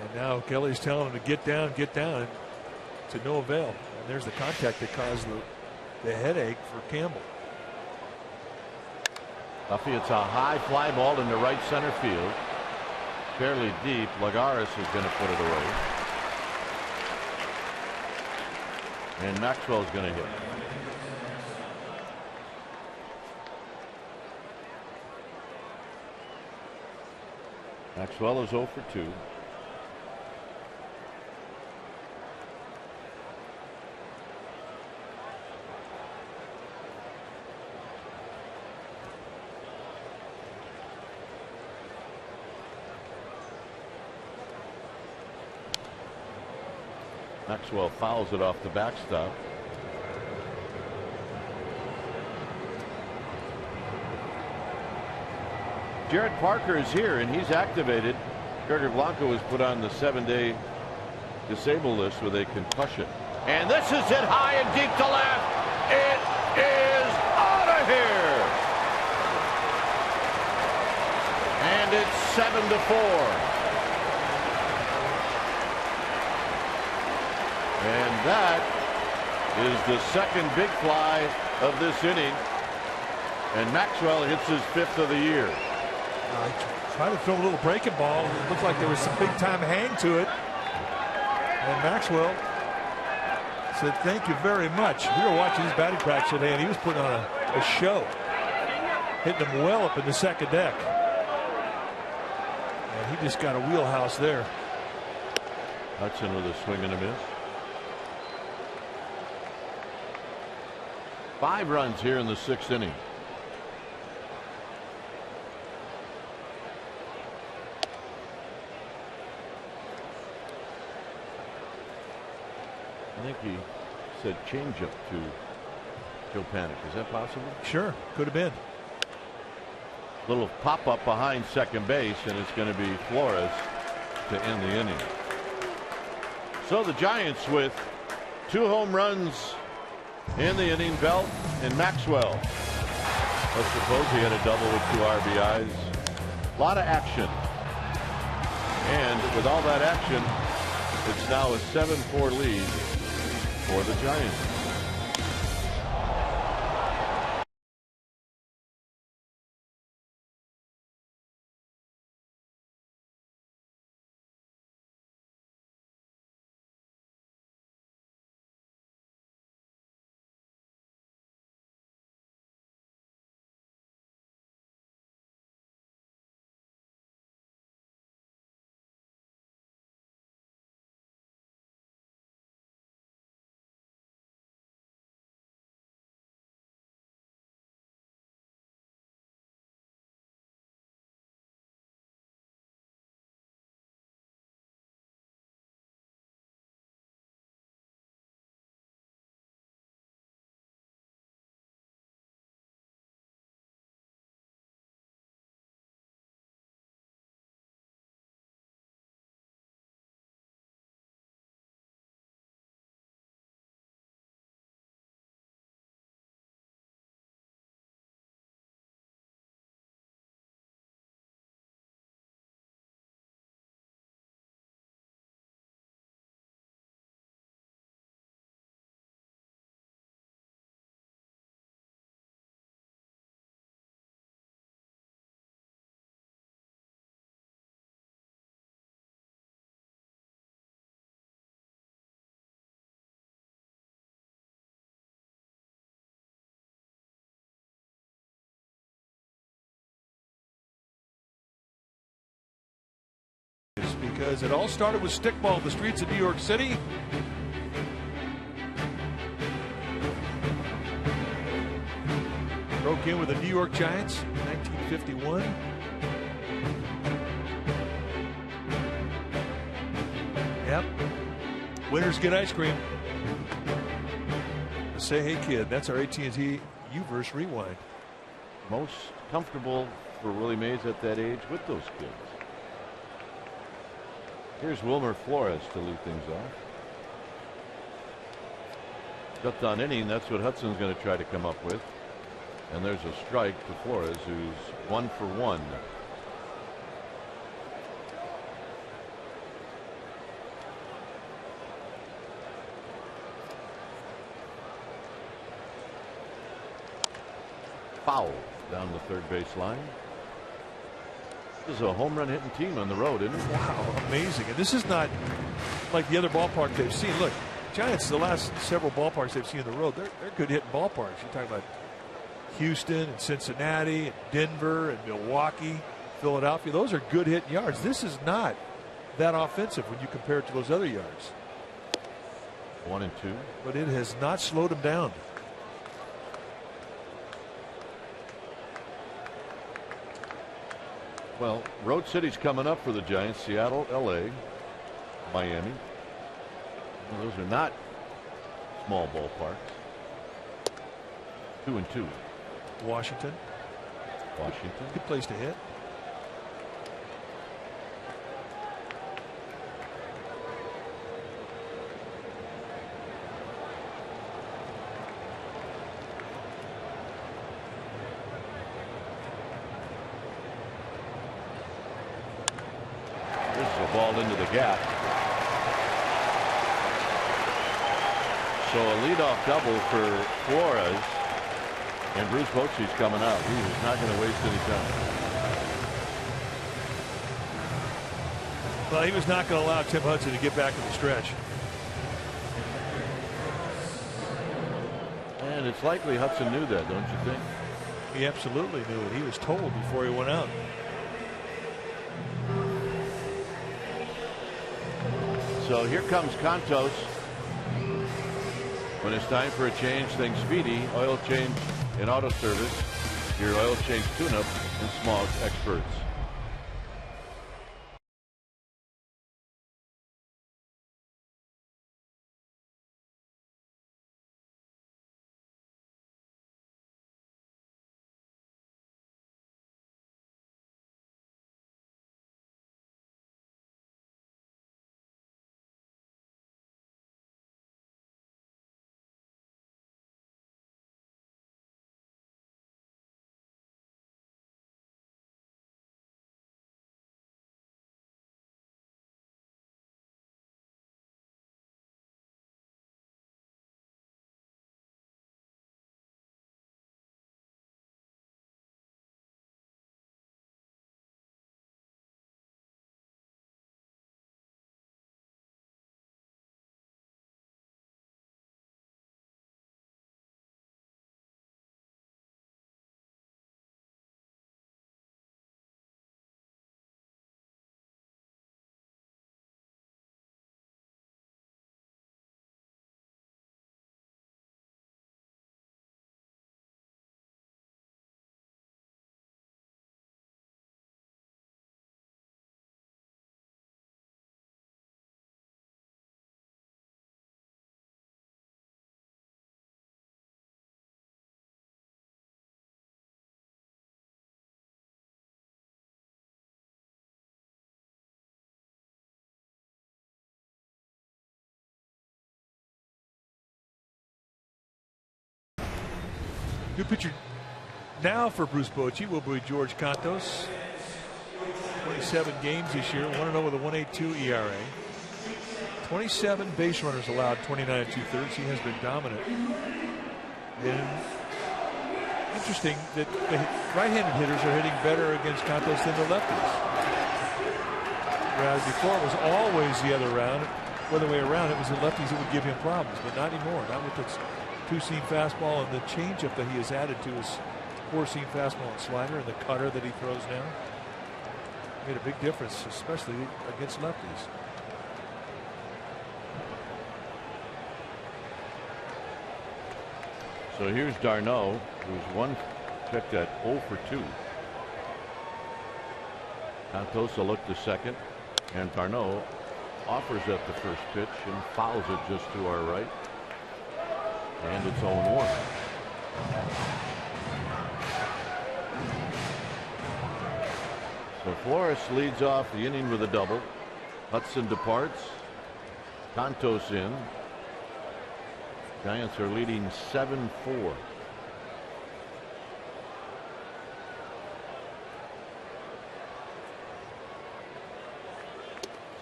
And now Kelly's telling him to get down, to no avail. And there's the contact that caused the headache for Campbell. Duffy, it's a high fly ball into right center field. Fairly deep. Lagares is going to put it away. And Maxwell's going to hit. Maxwell is 0 for 2. Maxwell fouls it off the backstop. Jared Parker is here, and he's activated. Gregor Blanco was put on the 7-day disabled list with a concussion. And this is hit high and deep to left. It is out of here. And it's 7-4. And that is the second big fly of this inning. And Maxwell hits his 5th of the year. Tried to throw a little breaking ball. It looked like there was some big time hang to it. And Maxwell said, "Thank you very much." We were watching his batting practice today, and he was putting on a show, hitting him well up in the second deck. And he just got a wheelhouse there. Hudson with a swing and a miss. 5 runs here in the 6th inning. I think he said changeup to Joe Panic. Is that possible? Sure, could have been. Little pop up behind second base, and it's going to be Flores to end the inning. So the Giants with 2 home runs in the inning, Belt and Maxwell. Let's suppose he had a double with 2 RBIs. A lot of action. And with all that action, it's now a 7-4 lead for the Giants. Because it all started with stickball in the streets of New York City. Broke in with the New York Giants in 1951. Yep. Winners get ice cream. Say hey kid, that's our AT&T U-verse rewind. Most comfortable for Willie Mays at that age with those kids. Here's Wilmer Flores to lead things off. Got on inning, that's what Hudson's going to try to come up with. And there's a strike to Flores, who's 1 for 1. Foul down the third base line. This is a home run hitting team on the road, isn't it? Wow, amazing. And this is not like the other ballpark they've seen. Look, Giants, the last several ballparks they've seen on the road, they're good hitting ballparks. You're talking about Houston and Cincinnati and Denver and Milwaukee, Philadelphia. Those are good hitting yards. This is not that offensive when you compare it to those other yards. 1 and 2. But it has not slowed them down. Well, road cities coming up for the Giants: Seattle, LA, Miami. Well, those are not small ballparks. 2 and 2. Washington. Good place to hit. Ball into the gap. So a leadoff double for Flores, and Bruce Bochy's coming out. He is not going to waste any time. Well, he was not going to allow Tim Hudson to get back in the stretch. And it's likely Hudson knew that, don't you think? He absolutely knew it. He was told before he went out. So here comes Contos. When it's time for a change, think Speedy Oil Change and Auto Service. Your oil change tune-up and smog experts. New pitcher now for Bruce Bochy will be George Cantos. 27 games this year, 1-0 with a 1.82 ERA. 27 base runners allowed, 29 2/3. He has been dominant. And interesting that the right-handed hitters are hitting better against Cantos than the lefties. Whereas before it was always the other way around. It was the lefties that would give him problems, but not anymore. Not with its two-seam fastball and the changeup that he has added to his four-seam fastball and slider and the cutter that he throws now. Made a big difference, especially against lefties. So here's Darno, who's one checked at 0 for 2. Cantos will look to second, and Darno offers up the first pitch and fouls it just to our right. And it's 0-1. So Flores leads off the inning with a double. Hudson departs. Cantos in. Giants are leading 7-4.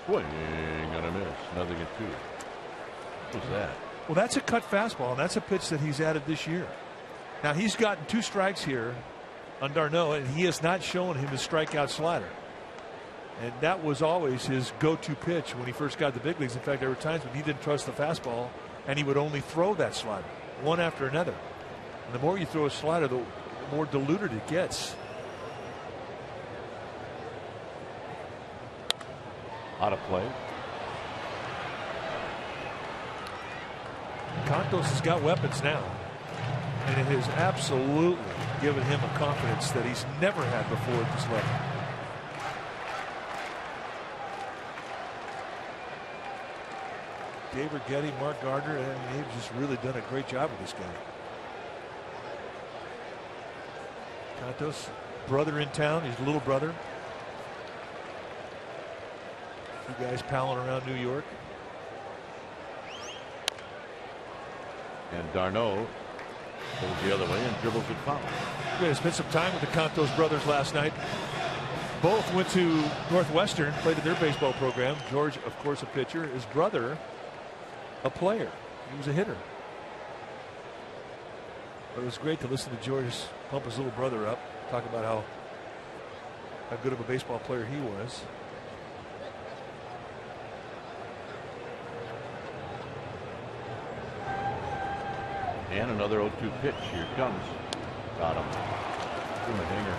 Swing and a miss. Nothing at 2. What was that? Well, that's a cut fastball, and that's a pitch that he's added this year. Now, he's gotten 2 strikes here on Darno, and he has not shown him his strikeout slider. And that was always his go-to pitch when he first got the big leagues. In fact, there were times when he didn't trust the fastball, and he would only throw that slider, one after another. And the more you throw a slider, the more diluted it gets. Out of play. Cantos has got weapons now, and it has absolutely given him a confidence that he's never had before at this level. Dave Righetti, Mark Gardner, and they've just really done a great job with this guy. Cantos, brother in town, his little brother. You guys palling around New York. And Darno goes the other way and dribbles it foul. We spent some time with the Cantos brothers last night. Both went to Northwestern, played in their baseball program. George, of course, a pitcher. His brother, a player. He was a hitter. But it was great to listen to George pump his little brother up, talk about how good of a baseball player he was. And another 0-2 pitch. Here it comes. Got him. From a hanger.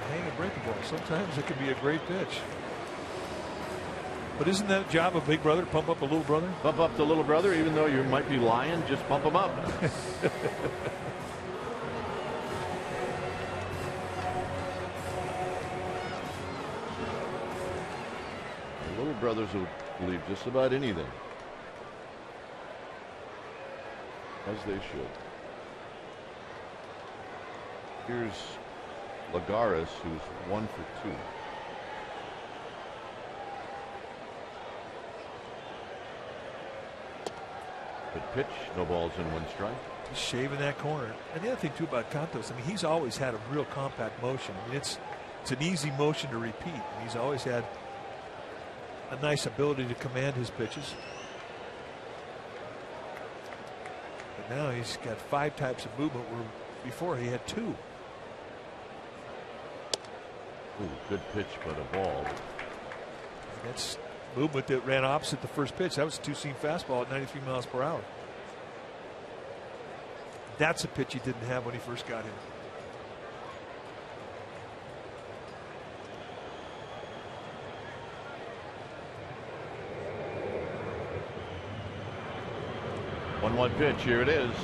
Hang and break the ball. Sometimes it can be a great pitch. But isn't that a job of big brother, pump up a little brother? Pump up the little brother, even though you might be lying, just pump him up. The little brothers will believe just about anything. As they should. Here's Lagares, who's 1 for 2. Good pitch, no balls and 1 strike. He's shaving that corner. And the other thing too about Cantos, I mean, he's always had a real compact motion. I mean, it's an easy motion to repeat. And he's always had a nice ability to command his pitches. But now he's got 5 types of movement where before he had 2. Ooh, good pitch, but a ball. That's movement that ran opposite the first pitch. That was a 2-seam fastball at 93 miles per hour. That's a pitch he didn't have when he first got here. One pitch. Here it is.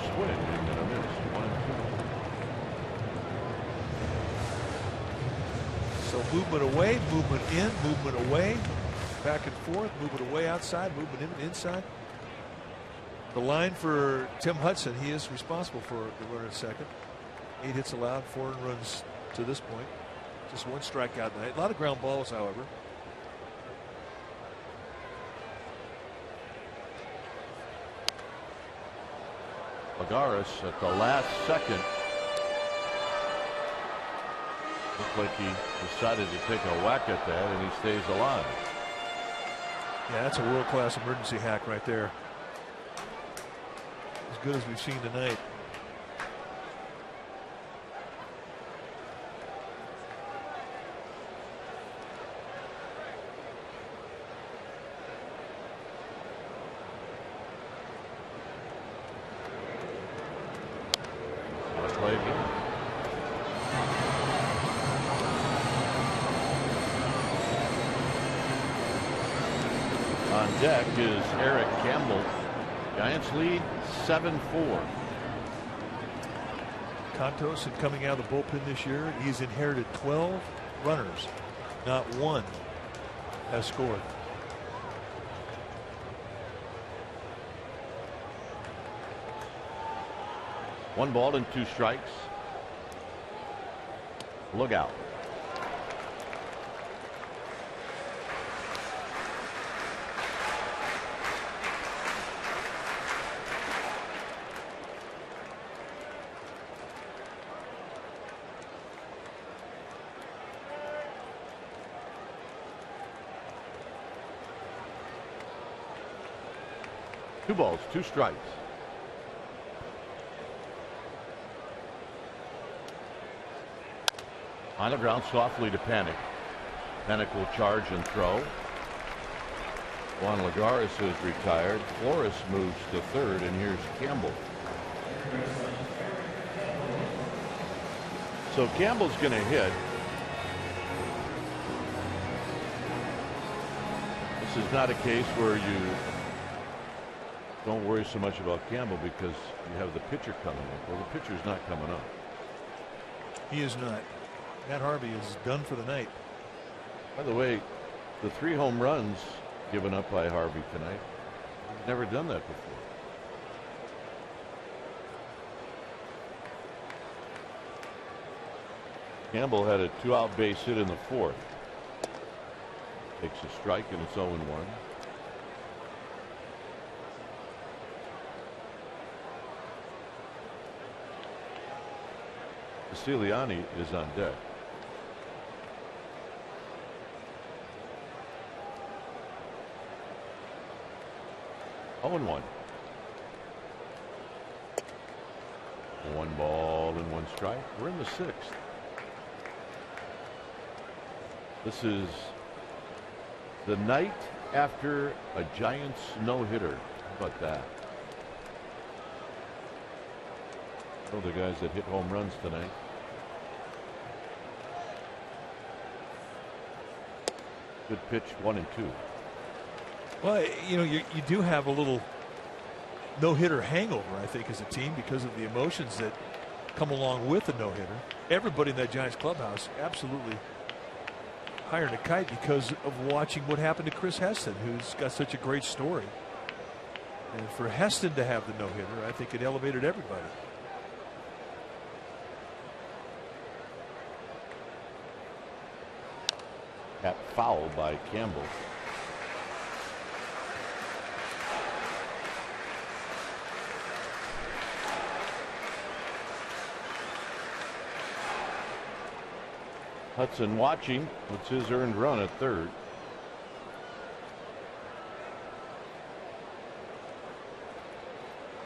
Swing and a miss. 1-2. So movement away, movement in, movement away, back and forth, movement away outside, movement in and inside. The line for Tim Hudson, he is responsible for the runner at second. 8 hits allowed, 4 runs to this point. Just 1 strikeout night. A lot of ground balls, however. Lagares at the last second. Looked like he decided to take a whack at that, and he stays alive. Yeah, that's a world-class emergency hack right there. As good as we've seen tonight. On deck is Eric Campbell. Giants lead 7-4. Cantos, and coming out of the bullpen this year, he's inherited 12 runners. Not 1 has scored. One ball and 2 strikes. Look out. Two balls, 2 strikes. On the ground softly to Panic. Panic will charge and throw. Juan Lagares is retired. Flores moves to third, and here's Campbell. So Campbell's going to hit. This is not a case where you don't worry so much about Campbell because you have the pitcher coming up. Well, the pitcher's not coming up. He is not. Matt Harvey is done for the night. By the way, the 3 home runs given up by Harvey tonight, he's never done that before. Campbell had a 2-out base hit in the 4th. Takes a strike, and it's 0-1. Castigliani is on deck. One ball and 1 strike. We're in the 6th. This is the night after a Giants no-hitter. How about that? Oh, the guys that hit home runs tonight. Good pitch, 1 and 2. Well, you know, you do have a little no-hitter hangover, I think, as a team because of the emotions that come along with the no-hitter. Everybody in that Giants clubhouse absolutely hiring a kite because of watching what happened to Chris Heston, who's got such a great story. And for Heston to have the no-hitter, I think it elevated everybody. That foul by Campbell. Hudson watching. It's his earned run at third.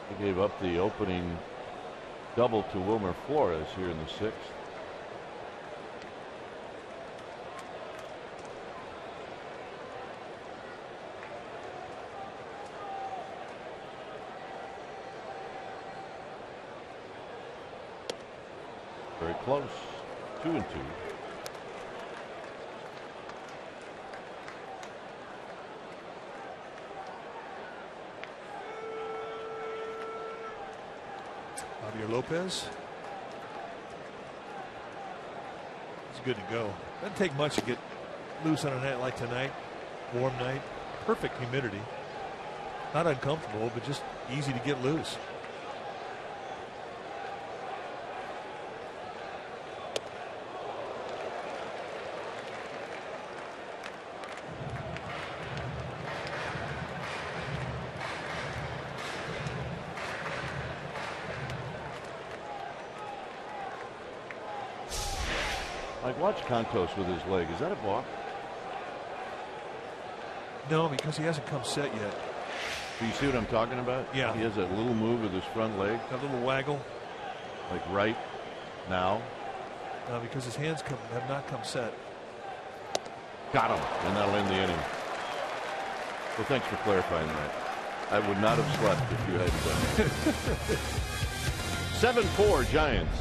He gave up the opening double to Wilmer Flores here in the 6th. Very close. 2 and 2. Javier Lopez. He's good to go. Doesn't take much to get loose on a night like tonight. Warm night. Perfect humidity. Not uncomfortable, but just easy to get loose. Watch Contos with his leg. Is that a balk? No, because he hasn't come set yet. Do you see what I'm talking about? Yeah. He has that little move with his front leg. That little waggle. Like right now. No, because his hands have not come set. Got him. And that'll end the inning. Well, thanks for clarifying that. I would not have slept if you hadn't done it. 7-4 Giants.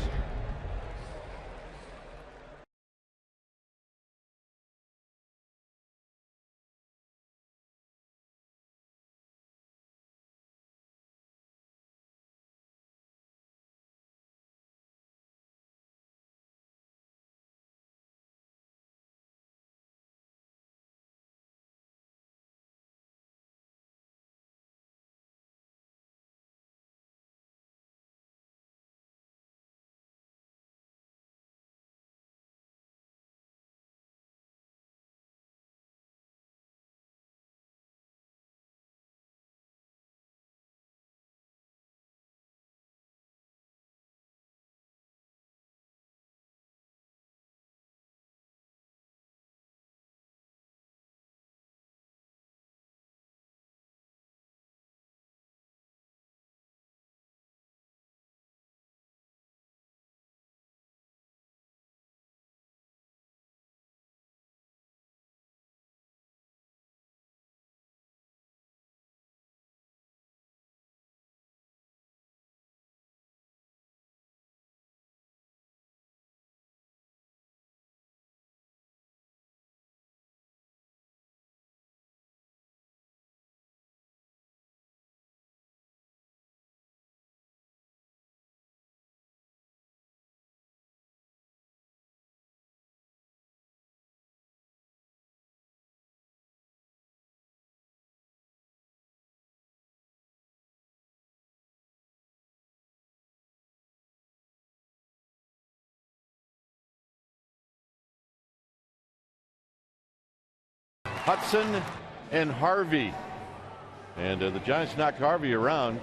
Hudson and Harvey. And the Giants knocked Harvey around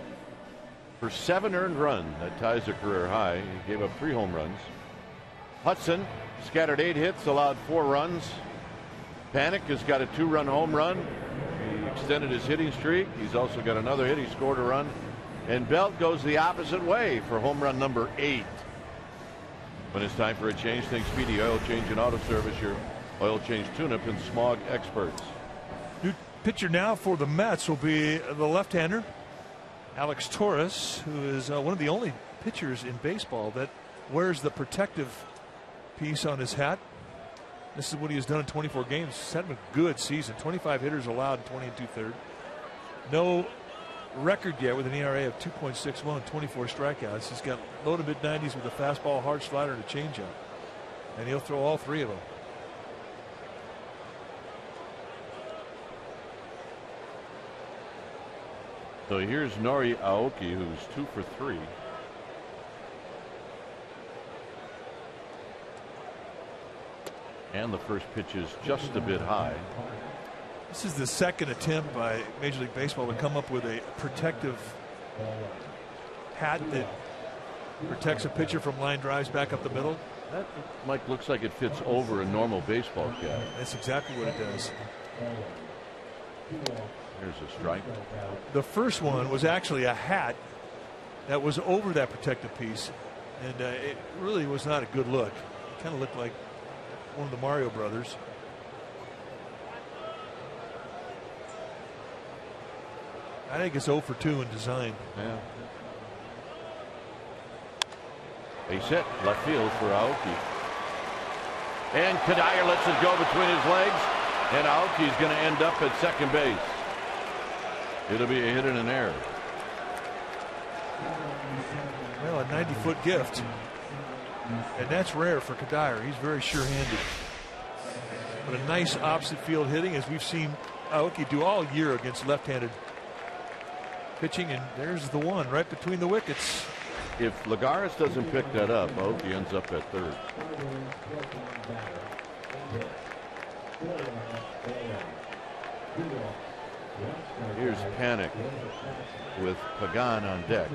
for 7 earned runs. That ties a career high. He gave up 3 home runs. Hudson scattered 8 hits, allowed 4 runs. Panic has got a 2-run home run. He extended his hitting streak. He's also got another hit. He scored a run. And Belt goes the opposite way for home run number 8. When it's time for a change, think Speedy Oil Change and Auto Service, your oil change tune-up and smog experts. New pitcher now for the Mets will be the left-hander, Alex Torres, who is one of the only pitchers in baseball that wears the protective piece on his hat. This is what he has done in 24 games. He's had a good season. 25 hitters allowed, 20 2/3. No record yet with an ERA of 2.61, 24 strikeouts. He's got low to mid 90s with a fastball, hard slider, and a changeup. And he'll throw all three of them. So here's Nori Aoki, who's 2 for 3. And the first pitch is just a bit high. This is the second attempt by Major League Baseball to come up with a protective hat that protects a pitcher from line drives back up the middle. That, Mike, looks like it fits over a normal baseball cap. That's exactly what it does. Here's a strike. The first one was actually a hat that was over that protective piece, and it really was not a good look. It kind of looked like one of the Mario brothers. I think it's 0 for 2 in design. Yeah. Base hit, left field for Aoki. And Kadire lets it go between his legs, and Aoki's going to end up at second base. It'll be a hit and an error. Well, a 90-foot gift. And that's rare for Kadire. He's very sure-handed. But a nice opposite field hitting, as we've seen Aoki do all year against left-handed pitching. And there's the one right between the wickets. If Lagares doesn't pick that up, Aoki ends up at third. Here's Panic with Pagan on deck.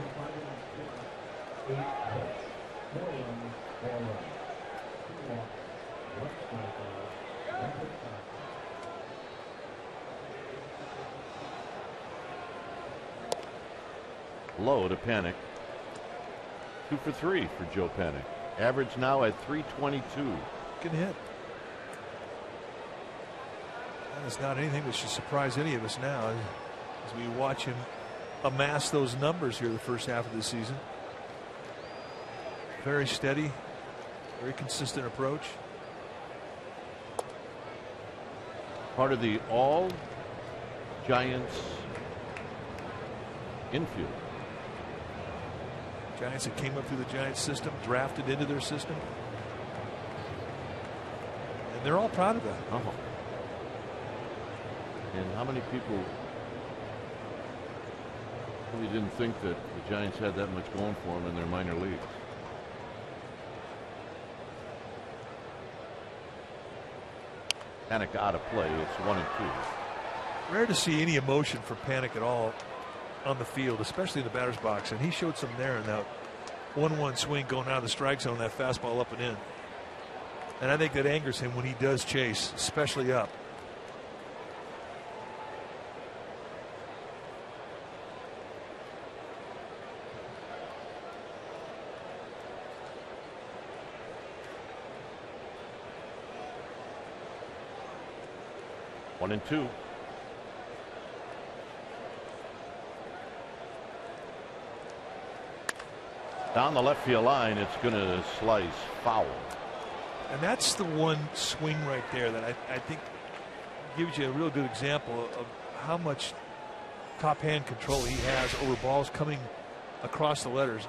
Low to Panic. 2 for 3 for Joe Panic. Average now at 322. Good hit. That is not anything that should surprise any of us now as we watch him amass those numbers here the first half of the season. Very steady, very consistent approach. Part of the all Giants infield. Giants that came up through the Giants system, drafted into their system. And they're all proud of that. Uh-huh. And how many people really didn't think that the Giants had that much going for them in their minor leagues? Panic out of play. It's 1-2. Rare to see any emotion for Panic at all on the field, especially in the batter's box, and he showed some there in that 1-1 swing going out of the strike zone, that fastball up and in. And I think that angers him when he does chase, especially up. One and two. Down the left field line, it's going to slice foul. And that's the one swing right there that I think gives you a real good example of how much top hand control he has over balls coming across the letters.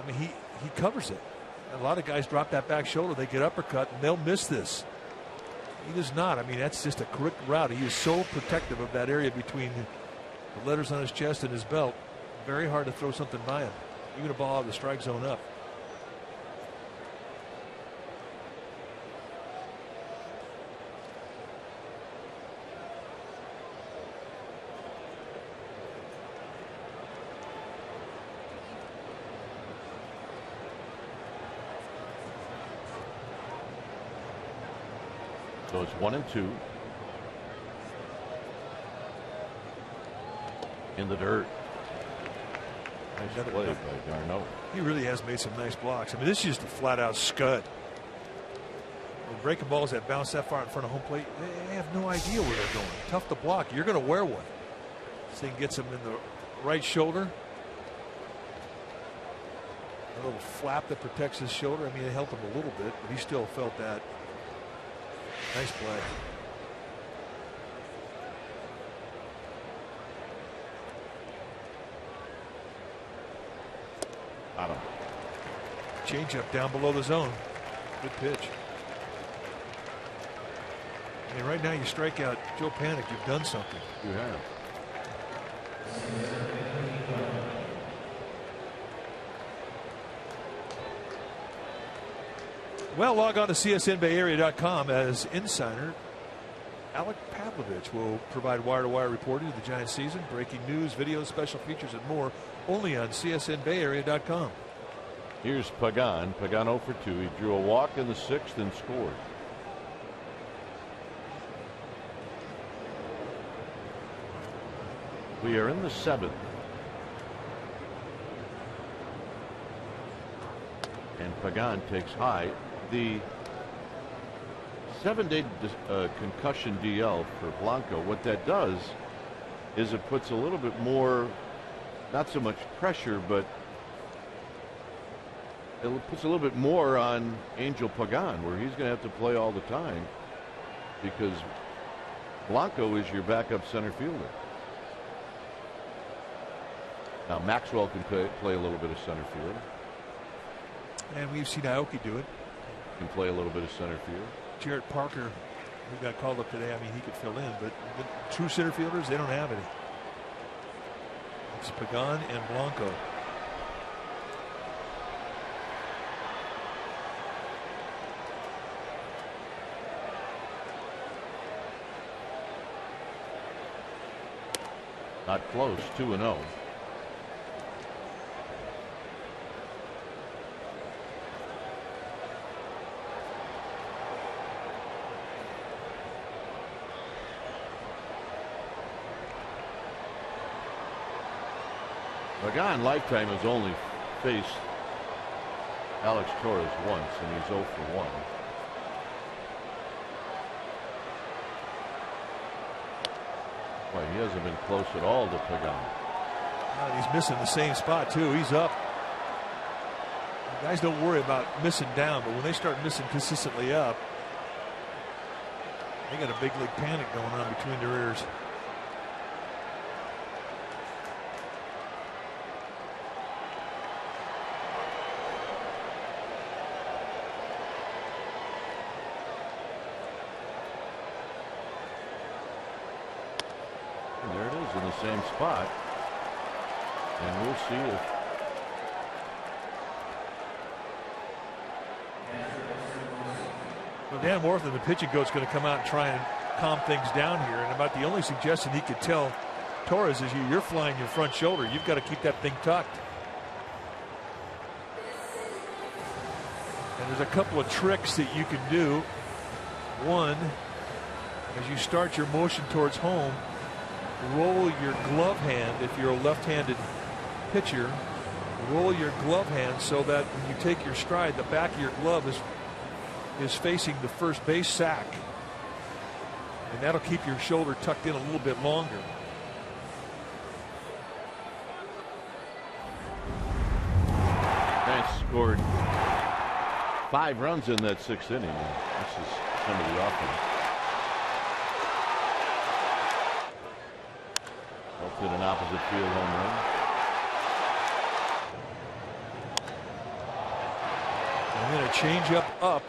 I mean, he covers it. A lot of guys drop that back shoulder, they get uppercut, and they'll miss this. He does not. I mean, that's just a correct route. He is so protective of that area between the letters on his chest and his belt. Very hard to throw something by him, even a ball out of the strike zone up. So it's 1-2. In the dirt. Nice play by Darno. He really has made some nice blocks. I mean, this is just a flat-out scud. When breaking balls that bounce that far in front of home plate, they have no idea where they're going. Tough to block. You're going to wear one. This thing gets him in the right shoulder. A little flap that protects his shoulder. I mean, it helped him a little bit, but he still felt that Nice play. Bottom. Changeup down below the zone. Good pitch. I mean, right now you strike out Joe Panik, you've done something. You have. Well, log on to csnbayarea.com as insider. Alec Pavlovich will provide wire-to-wire reporting of the Giants season, breaking news, videos, special features, and more only on csnbayarea.com. Here's Pagan. Pagan 0 for 2. He drew a walk in the 6th and scored. We are in the 7th. And Pagan takes high. The 7-day concussion DL for Blanco, what that does is it puts a little bit more, not so much pressure, but it puts a little bit more on Angel Pagan, where he's going to have to play all the time because Blanco is your backup center fielder. Now Maxwell can play a little bit of center field. And we've seen Aoki do it. Can play a little bit of center field. Jarrett Parker, who got called up today, I mean, he could fill in, but the true center fielders, they don't have any. It's Pagan and Blanco. Not close, 2-0. Pagan lifetime has only faced Alex Torres once, and he's 0 for 1. Boy, he hasn't been close at all to Pagan. He's missing the same spot too. He's up. Guys don't worry about missing down, but when they start missing consistently up, they got a big league panic going on between their ears. In the same spot, and we'll see if well, Dan Wortham, the pitching coach, is going to come out and try and calm things down here, and about the only suggestion he could tell Torres is you're flying your front shoulder, you've got to keep that thing tucked. And there's a couple of tricks that you can do. One, as you start your motion towards home, roll your glove hand. If you're a left-handed pitcher, roll your glove hand so that when you take your stride, the back of your glove is facing the first base sack, and that'll keep your shoulder tucked in a little bit longer. Giants scored 5 runs in that 6th inning. This is some of the offense. Did an opposite field home run. And then a change up,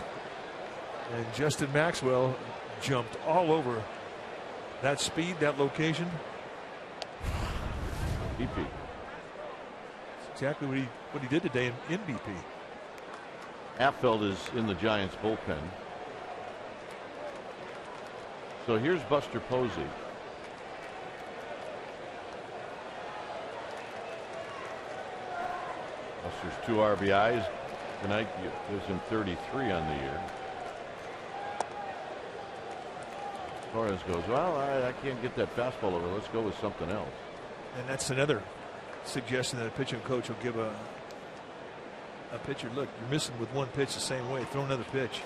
and Justin Maxwell jumped all over that speed, that location. BP. That's exactly what he did today in BP. Affeld is in the Giants bullpen. So here's Buster Posey. Buster's 2 RBIs tonight, gives him 33 on the year. Torres goes, well, I can't get that fastball over. Let's go with something else. And that's another suggestion that a pitching coach will give a pitcher. Look, you're missing with one pitch the same way. Throw another pitch.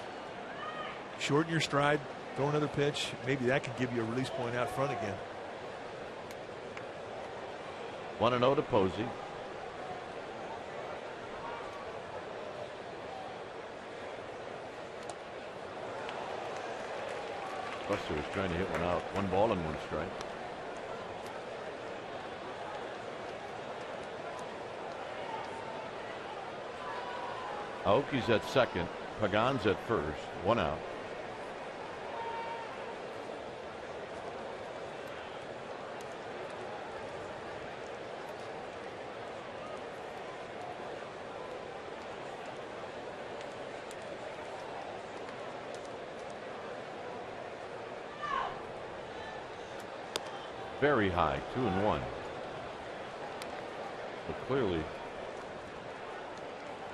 Shorten your stride. Throw another pitch. Maybe that can give you a release point out front again. 1-0 to Posey. Buster was trying to hit one out. 1 ball and 1 strike. Aoki's at second. Pagan's at first. 1 out. Very high, 2-1. But clearly,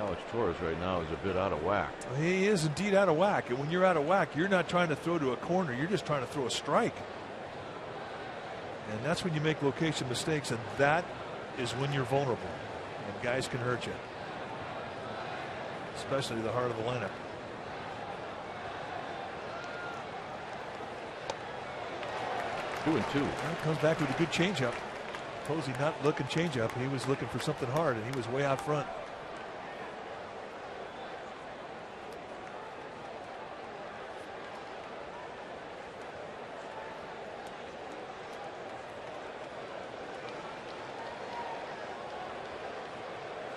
Alex Torres right now is a bit out of whack. He is indeed out of whack. And when you're out of whack, you're not trying to throw to a corner. You're just trying to throw a strike. And that's when you make location mistakes. And that is when you're vulnerable. And guys can hurt you. Especially the heart of the lineup. 2-2. It comes back with a good changeup. Posey not looking changeup. He was looking for something hard, and he was way out front.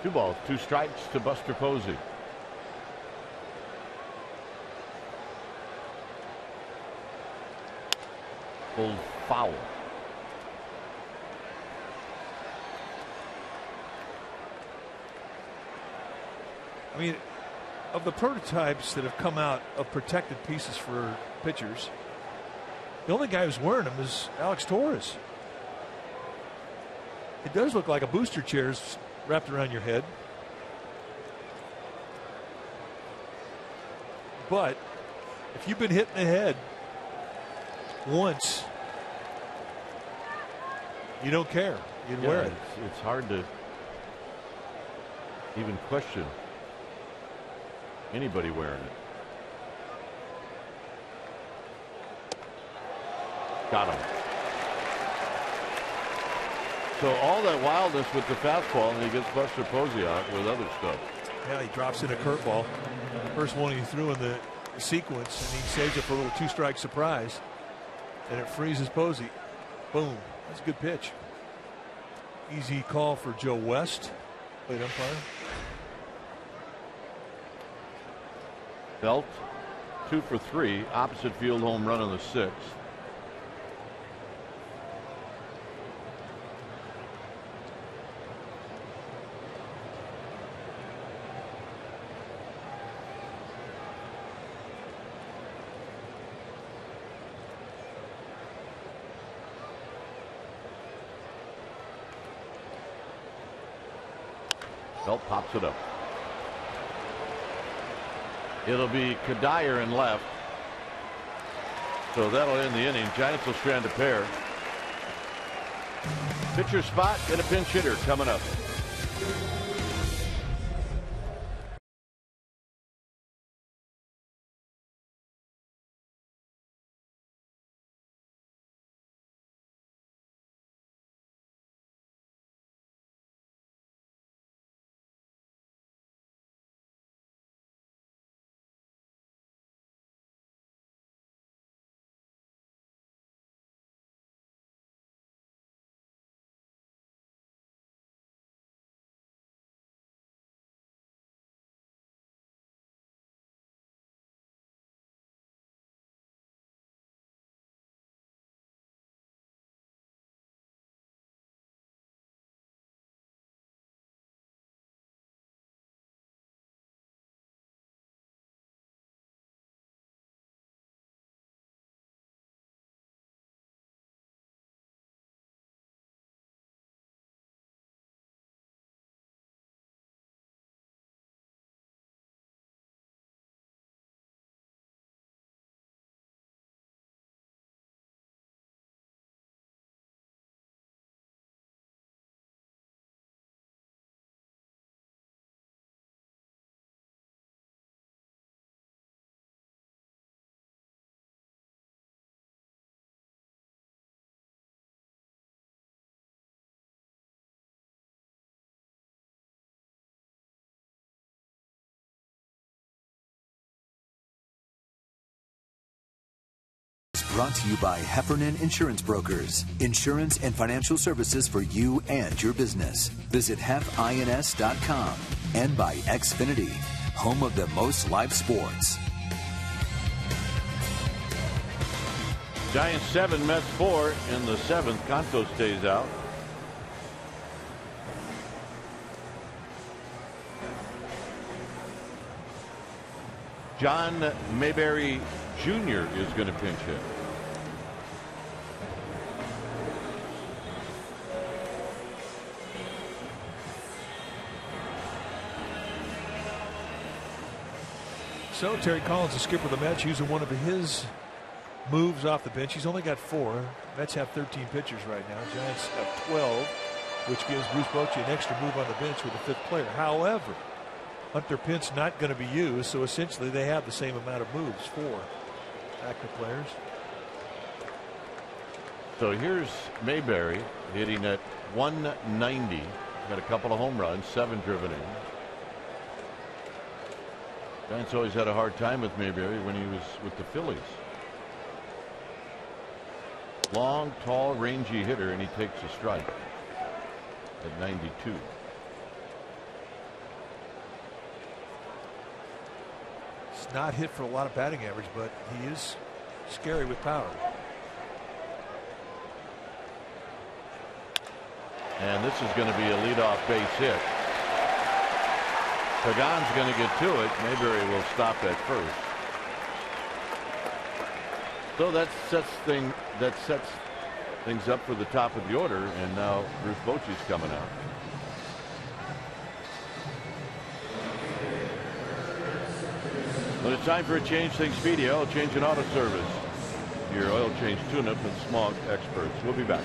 Two balls, 2 strikes to Buster Posey. Full foul. I mean, of the prototypes that have come out of protected pieces for pitchers, the only guy who's wearing them is Alex Torres. It does look like a booster chair's wrapped around your head. But if you've been hit in the head once, you don't care. You'd wear it. It's hard to even question anybody wearing it. Got him. So all that wildness with the fastball, and he gets Buster Posey out with other stuff. Yeah, he drops in a curveball. First one he threw in the sequence, and he saves it for a little 2-strike surprise. And it freezes Posey. Boom. That's a good pitch. Easy call for Joe West, plate umpire. Belt, 2 for 3, opposite field home run on the 6th. Belt pops it up. It'll be Kadire in left. So that'll end the inning. Giants will strand a pair. Pitcher spot and a pinch hitter coming up. brought to you by Heffernan Insurance Brokers. Insurance and financial services for you and your business. Visit hefins.com. And by Xfinity, home of the most live sports. Giants 7, Mets 4 in the 7th. Conto stays out. John Mayberry Jr. is going to pinch hit. So Terry Collins, the skipper of the Mets, using one of his moves off the bench. He's only got 4. Mets have 13 pitchers right now. Giants have 12, which gives Bruce Bochy an extra move on the bench with a 5th player. However, Hunter Pence not going to be used, so essentially they have the same amount of moves, 4 active players. So here's Mayberry hitting at 190. Got a couple of home runs, 7 driven in. Giants always had a hard time with Mayberry when he was with the Phillies. Long, tall, rangy hitter, and he takes a strike at 92. It's not hit for a lot of batting average, but he is scary with power. And this is going to be a leadoff base hit. Pagan's going to get to it. Mayberry will stop at first. So that sets things up for the top of the order, and now Bruce Bochy's coming out. When it's time for a change, think Speedy Oil Change and Auto Service. Your oil change tune-up and smog experts. We'll be back.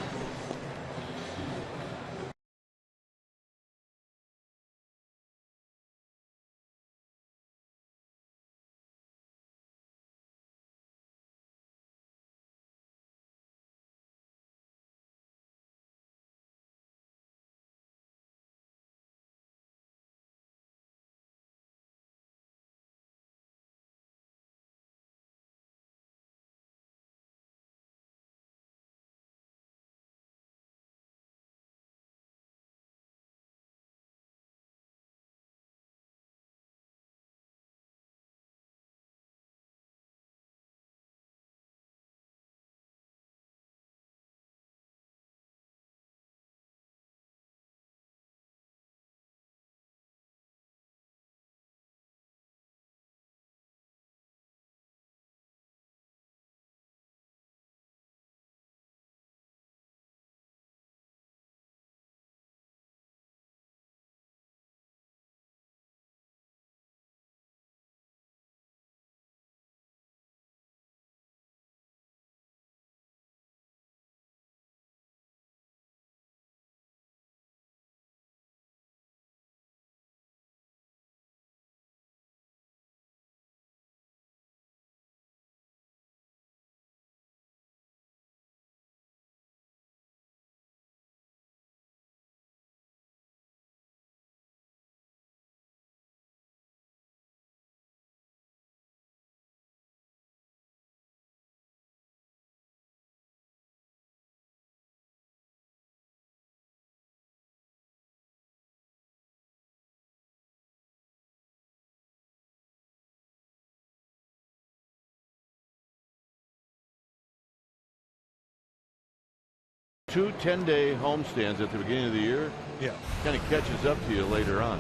Two 10-day homestands at the beginning of the year. Yeah. Kind of catches up to you later on.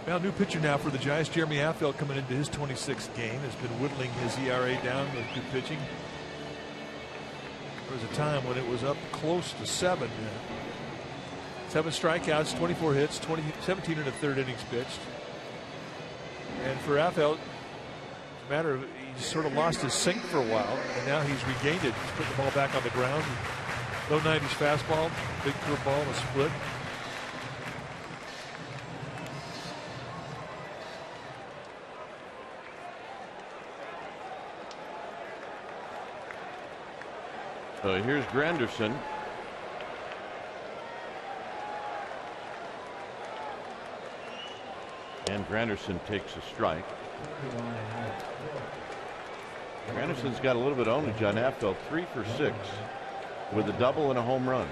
Now, new pitcher now for the Giants, Jeremy Affeldt, coming into his 26th game, has been whittling his ERA down with good pitching. There was a time when it was up close to 7. 7 strikeouts, 24 hits, 17 in the 3rd innings pitched. And for Affeldt, it's a matter of he sort of lost his sink for a while, and now he's regained it. He's putting the ball back on the ground. Low 90s fastball, big curveball, and a split. So here's Granderson. And Granderson takes a strike. Anderson's got a little bit of ownage on Affel, 3 for 6 with a double and a home run.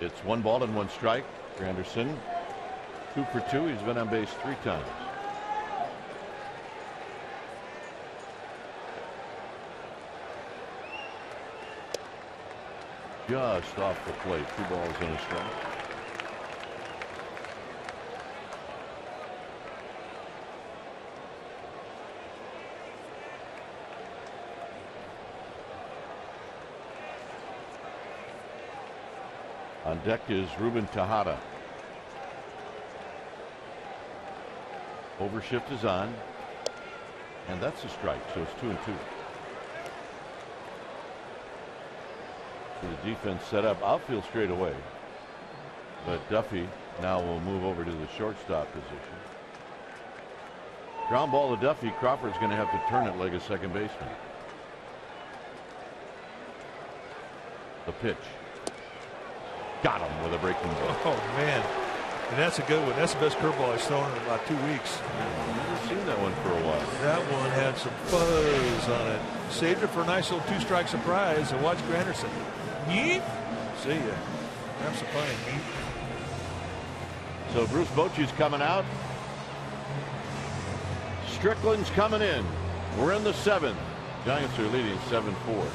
It's 1 ball and 1 strike for Anderson. 2 for 2. He's been on base 3 times. Just off the plate. 2 balls and a strike. On deck is Ruben Tejada. Overshift is on, and that's a strike, so it's 2-2. So the defense set up outfield straight away, but Duffy now will move over to the shortstop position. Ground ball to Duffy. Crawford's going to have to turn it like a second baseman. The pitch. Got him with a breaking ball. Oh, man. And that's a good one. That's the best curveball he's thrown in about 2 weeks. I've never seen that one for a while. That one had some fuzz on it. Saved it for a nice little 2-strike surprise. And watch Granderson. Yeet. See ya. Have some fun. Yeet. So Bruce Bochy's coming out. Strickland's coming in. We're in the 7th. Giants are leading 7-4.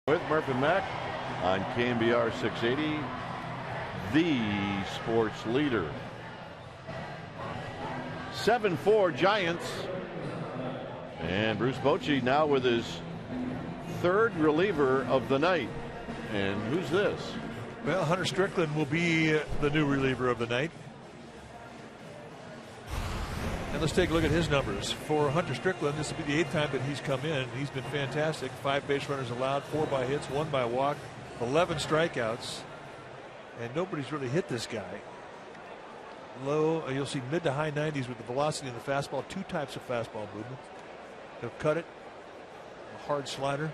With Murph and Mack on KNBR 680, the sports leader. 7-4 Giants. And Bruce Bochy now with his 3rd reliever of the night. And who's this? Well, Hunter Strickland will be the new reliever of the night. And let's take a look at his numbers. For Hunter Strickland, this will be the 8th time that he's come in. He's been fantastic. 5 base runners allowed, 4 by hits, 1 by walk, 11 strikeouts. And nobody's really hit this guy. Low, you'll see mid to high 90s with the velocity in the fastball. 2 types of fastball movement. He'll cut it, a hard slider,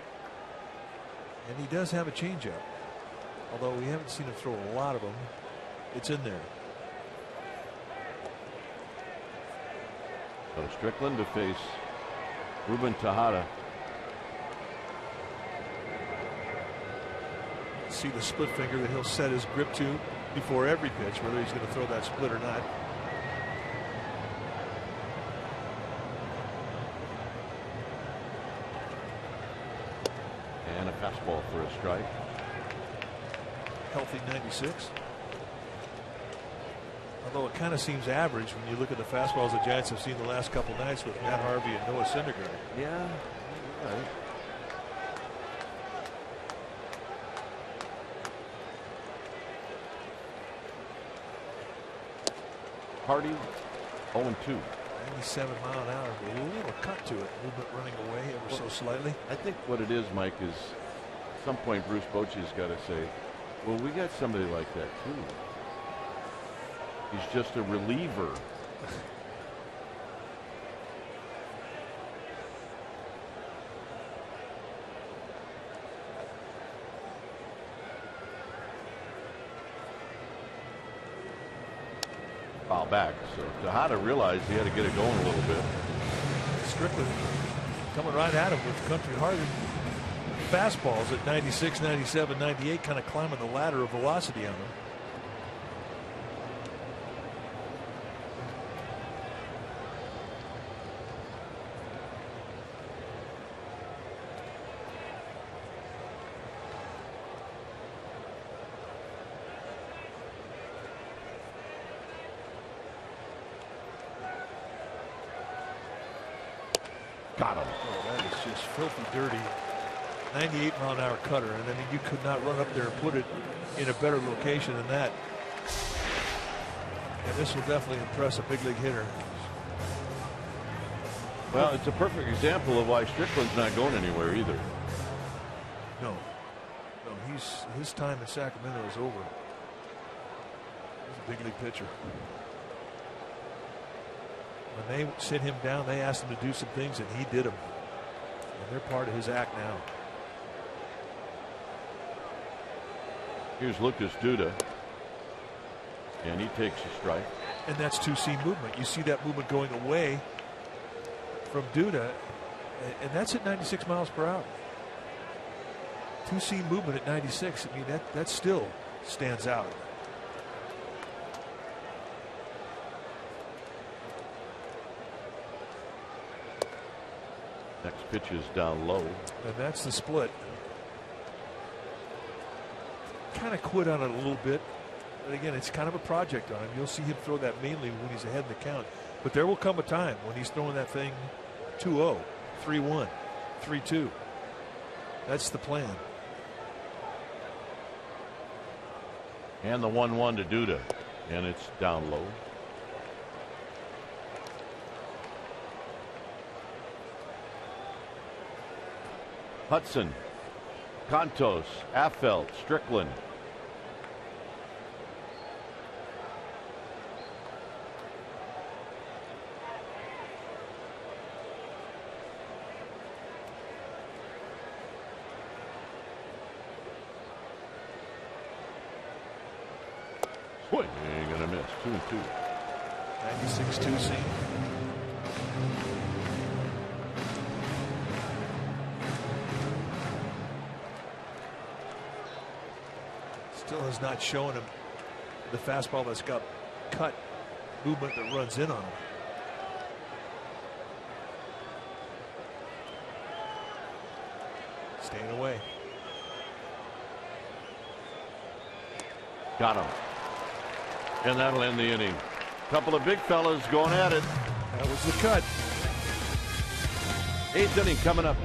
and he does have a changeup. Although we haven't seen him throw a lot of them, it's in there. So Strickland to face Ruben Tejada. See the split finger that he'll set his grip to before every pitch, whether he's going to throw that split or not. And a fastball for a strike. Healthy 96. Although it kind of seems average when you look at the fastballs the Giants have seen the last couple nights with Matt Harvey and Noah Syndergaard. Yeah. Right. Hardy, 0-2. 97 mile an hour, but a little cut to it. A little bit running away ever so slightly. I think what it is, Mike, is at some point Bruce Bochy's got to say, well, we got somebody like that too. He's just a reliever. Foul back. So Tejada realized he had to get it going a little bit. Strickland coming right at him with country hardened fastballs at 96, 97, 98, kind of climbing the ladder of velocity on him. Got him. Oh, that is just filthy dirty. 98 mile an hour cutter, and I mean, you could not run up there and put it in a better location than that. And this will definitely impress a big league hitter. Well, it's a perfect example of why Strickland's not going anywhere either. No, his time in Sacramento is over. He's a big league pitcher. When they sit him down, they asked him to do some things, and he did them. And they're part of his act now. Here's Lucas Duda, and he takes a strike. And that's two-seam movement. You see that movement going away from Duda, and that's at 96 miles per hour. Two-seam movement at 96. I mean, that still stands out. Next pitch is down low. And that's the split. Kind of quit on it a little bit. But again, it's kind of a project on him. You'll see him throw that mainly when he's ahead in the count. But there will come a time when he's throwing that thing 2-0, 3-1, 3-2. That's the plan. And the 1-1 to Duda. And it's down low. Hudson, Contos, Affelt, Strickland. Swing, ain't gonna miss. 2-2. 96 two-seam. Still has not shown him the fastball that's got cut movement that runs in on him. Staying away. Got him. And that'll end the inning. Couple of big fellas going at it. That was the cut. 8th inning coming up.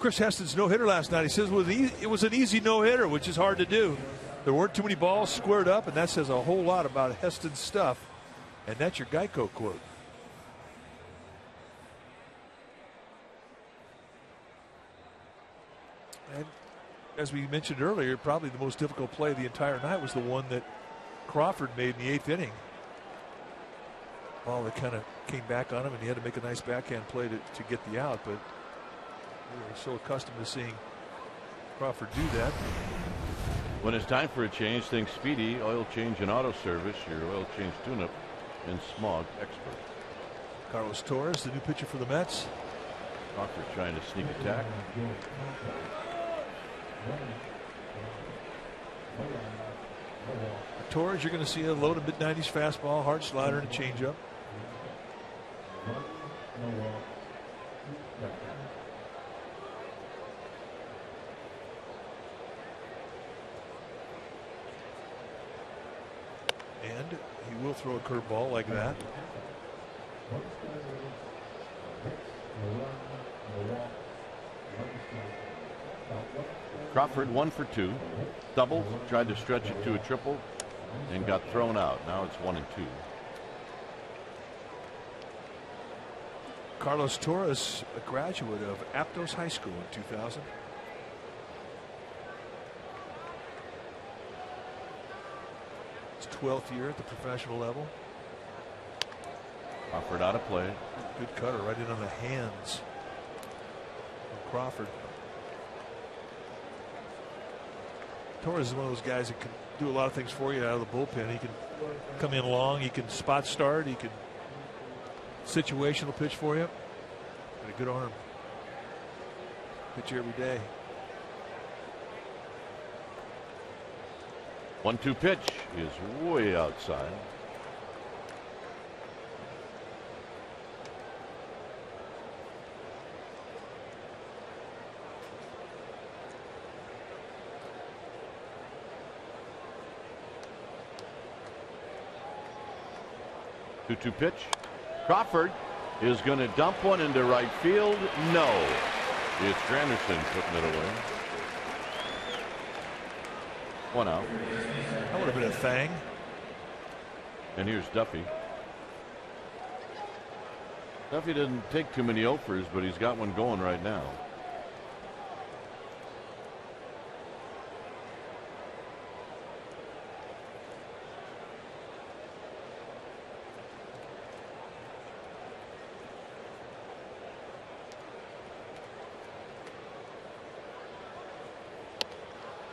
Chris Heston's no-hitter last night. He says it was an easy no-hitter, which is hard to do. There weren't too many balls squared up, and that says a whole lot about Heston's stuff. And that's your Geico quote. And as we mentioned earlier, probably the most difficult play of the entire night was the one that Crawford made in the 8th inning. Ball that kind of came back on him, and he had to make a nice backhand play to get the out. But we were so accustomed to seeing Crawford do that. When it's time for a change, think Speedy Oil Change and Auto Service, your oil change tune-up and smog expert. Carlos Torres, the new pitcher for the Mets. Crawford trying to sneak attack. Torres, you're going to see a low to mid-90s fastball, hard slider, and a changeup. And he will throw a curveball like that. Crawford 1 for 2. Doubled, tried to stretch it to a triple, and got thrown out. Now it's 1 and 2. Carlos Torres, a graduate of Aptos High School in 2000. His 12th year at the professional level. Crawford out of play. Good cutter right in on the hands of Crawford. Torres is one of those guys that can do a lot of things for you out of the bullpen. He can come in long. He can spot start. He can situational pitch for you. Got a good arm. Pitcher every day. 1-2 pitch is way outside. Two pitch. Crawford is going to dump one into right field. No. It's Granderson putting it away. 1 out. That would have been a thing. And here's Duffy. Duffy didn't take too many offers, but he's got one going right now.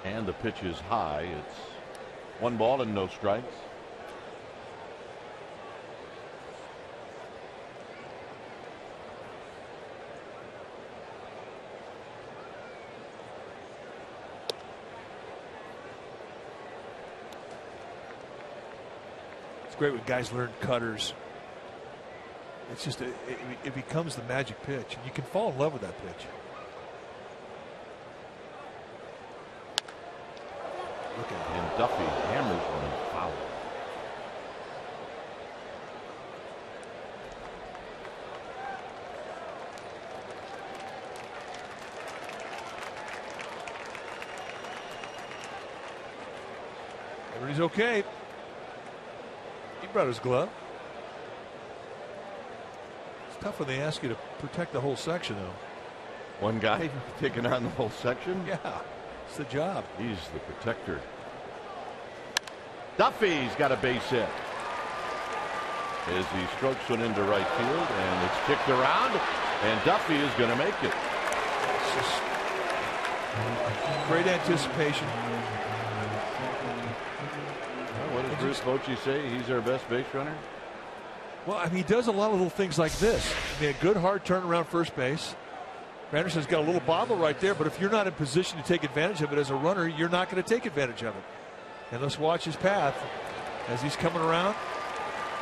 And the pitch is high. It's 1 ball and no strikes. It's great when guys learn cutters. It's just it becomes the magic pitch, and you can fall in love with that pitch. Look at him. And Duffy hammers one foul. Everybody's okay. He brought his glove. It's tough when they ask you to protect the whole section, though. One guy taking on the whole section? Yeah, it's the job. He's the protector. Duffy's got a base hit as he strokes one into right field, and it's kicked around, and Duffy is going to make it. It's just great anticipation. Well, what does Bruce Bochy say? He's our best base runner? Well, I mean, he does a lot of little things like this. I mean, a good hard turn around first base. Anderson's got a little bobble right there, but if you're not in position to take advantage of it as a runner, you're not going to take advantage of it. And let's watch his path as he's coming around.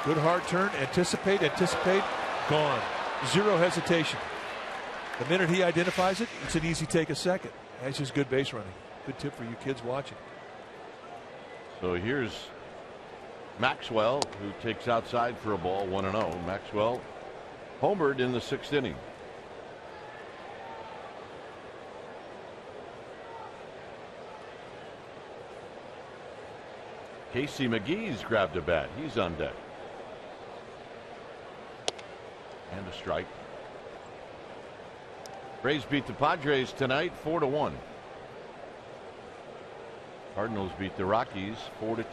Good hard turn, anticipate, gone. Zero hesitation. The minute he identifies it, it's an easy take a second. That's just good base running. Good tip for you kids watching. So here's Maxwell, who takes outside for a ball, 1-0. Maxwell homered in the 6th inning. Casey McGee's grabbed a bat. He's on deck. And a strike. Braves beat the Padres tonight 4-1. Cardinals beat the Rockies 4-2.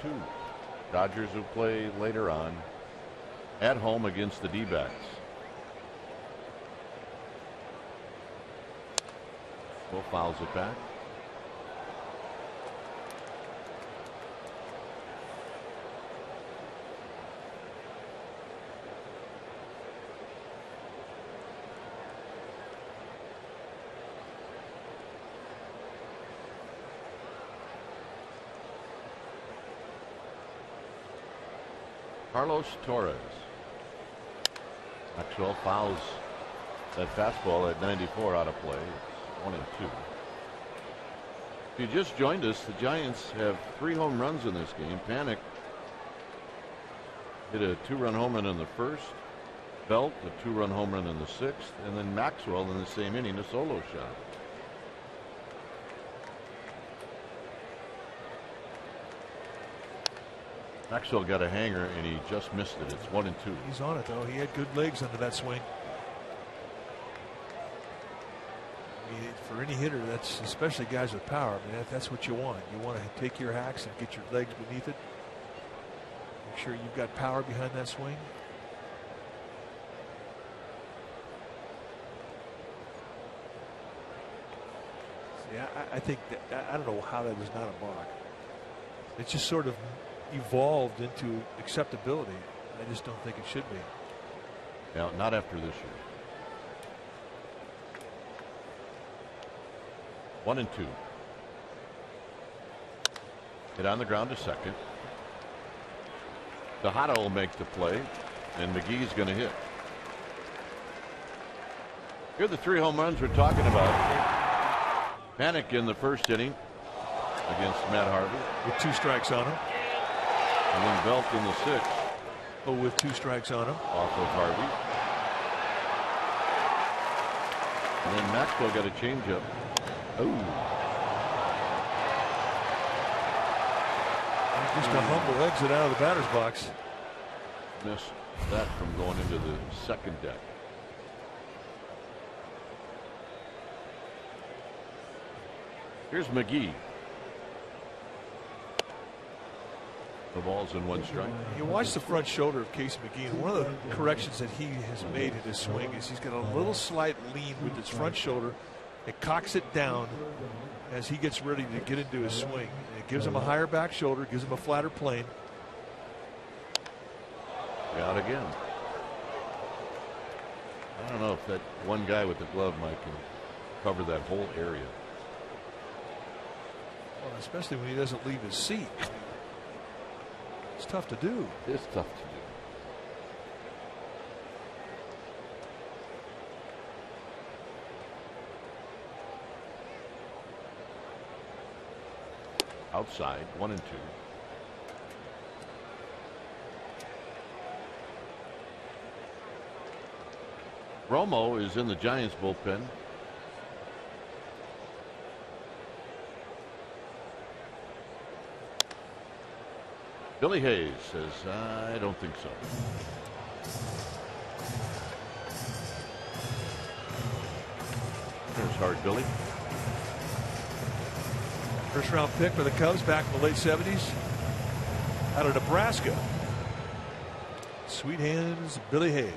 Dodgers will play later on at home against the D-backs. Will fouls it back. Carlos Torres. Maxwell fouls that fastball at 94 out of play. It's 1-2. If you just joined us, the Giants have 3 home runs in this game. Panic hit a 2-run home run in the first. Belt a 2-run home run in the 6th, and then Maxwell in the same inning a solo shot. Maxwell got a hanger and he just missed it. It's 1-2. He's on it though. He had good legs under that swing. I mean, for any hitter, that's especially guys with power. I mean, that's what you want. You want to take your hacks and get your legs beneath it. Make sure you've got power behind that swing. See, I think that, I don't know how that was not a balk. It just sort of evolved into acceptability. I just don't think it should be. Yeah, not after this year. 1-2. Hit on the ground to second. Tejada will make the play, and McGee's going to hit. Here are the 3 home runs we're talking about. Panic in the first inning against Matt Harvey with 2 strikes on him. And then Belt in the 6th. Oh, with 2 strikes on him. Off of Harvey. And then Maxwell got a changeup. Oh. Just a humble exit out of the batter's box. Missed that from going into the second deck. Here's McGee. The ball's in 1 strike. You watch the front shoulder of Casey McGee, and one of the corrections that he has made in his swing is he's got a little slight lean with his front shoulder. It cocks it down as he gets ready to get into his swing. It gives him a higher back shoulder, gives him a flatter plane. Out again. I don't know if that one guy with the glove might can cover that whole area. Well, especially when he doesn't leave his seat. It's tough to do. It's tough to do. Outside, 1-2. Romo is in the Giants bullpen. Billy Hayes says, I don't think so. There's hard Billy. First round pick for the Cubs back in the late 70s. Out of Nebraska. Sweet hands, Billy Hayes.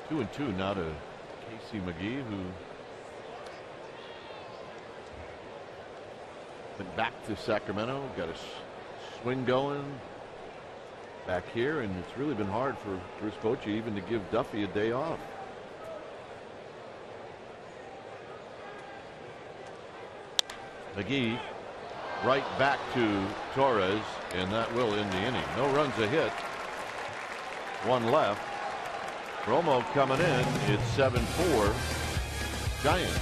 Two and two now to Casey McGee, who went back to Sacramento, got a swing going back here, and it's really been hard for Bruce Bochy even to give Duffy a day off. McGee right back to Torres, and that will end the inning. No runs, a hit, 1 left. Romo coming in. It's 7-4 Giants.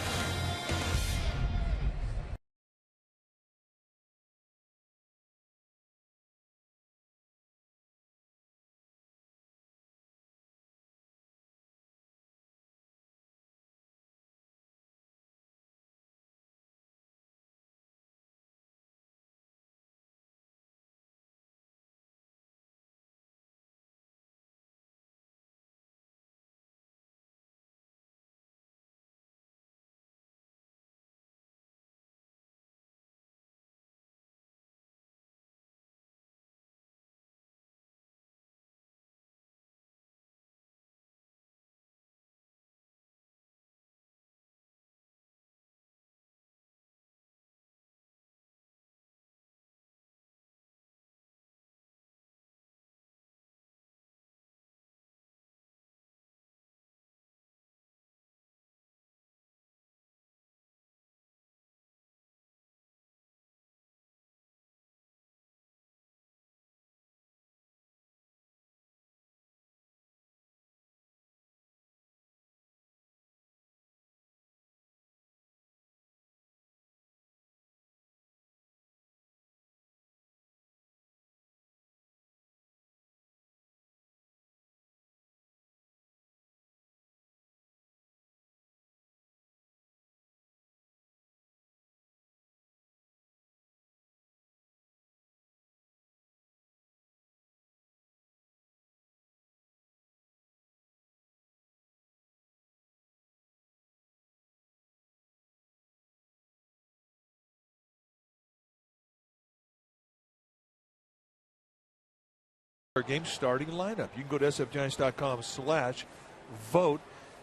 Our game starting lineup. You can go to sfgiants.com/vote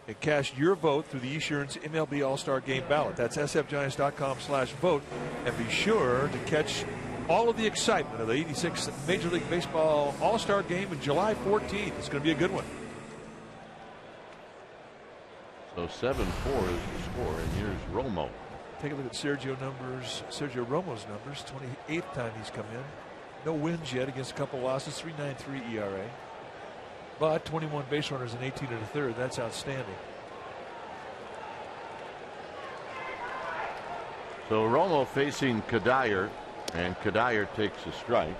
and cast your vote through the Esurance MLB All-Star Game ballot. That's sfgiants.com/vote, and be sure to catch all of the excitement of the 86th Major League Baseball All-Star Game on July 14th. It's going to be a good one. So 7-4 is the score, and here's Romo. Take a look at Sergio Romo's numbers. 28th time he's come in. No wins yet against a couple losses. 3.93 ERA. But 21 base runners and 18 1/3. That's outstanding. So Romo facing Kadire, and Kadire takes a strike.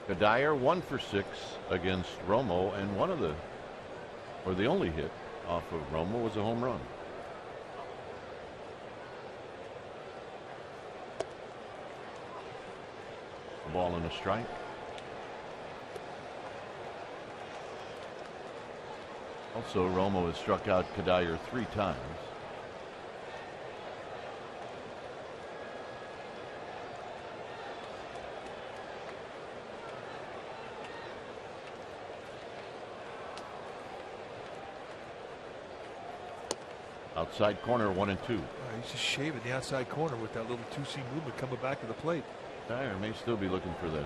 Kadire 1 for 6 against Romo, and the only hit off of Romo was a home run. A ball and a strike. Also, Romo has struck out Kadire 3 times. Outside corner, 1-2. He's just shaving the outside corner with that little two-seam movement coming back to the plate. Dyer may still be looking for that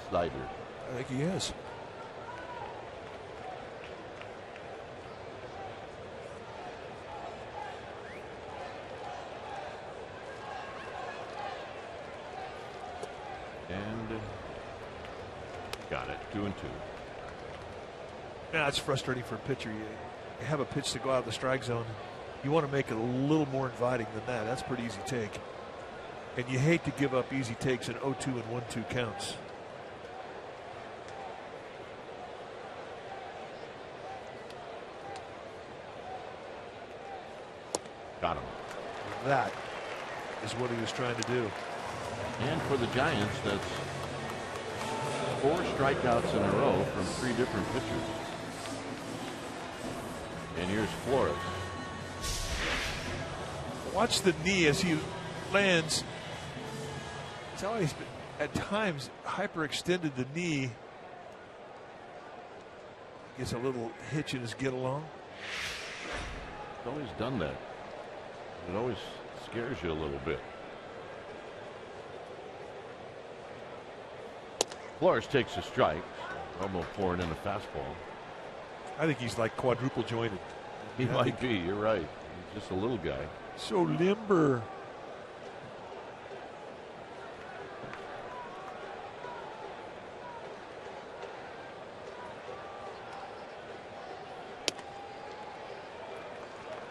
slider. I think he is. And got it. 2-2. Yeah, it's frustrating for a pitcher. You have a pitch to go out of the strike zone. You want to make it a little more inviting than that. That's a pretty easy take. And you hate to give up easy takes in 0-2 and 1-2 counts. Got him. That is what he was trying to do. And for the Giants, that's 4 strikeouts in a row from 3 different pitchers. And here's Flores. Watch the knee as he lands. It's always been, at times, hyperextended the knee. Gets a little hitch in his get along. He's always done that. It always scares you a little bit. Flores takes a strike. Romo pouring in a fastball. I think he's like quadruple jointed. He might be. You're right. He's just a little guy. So limber.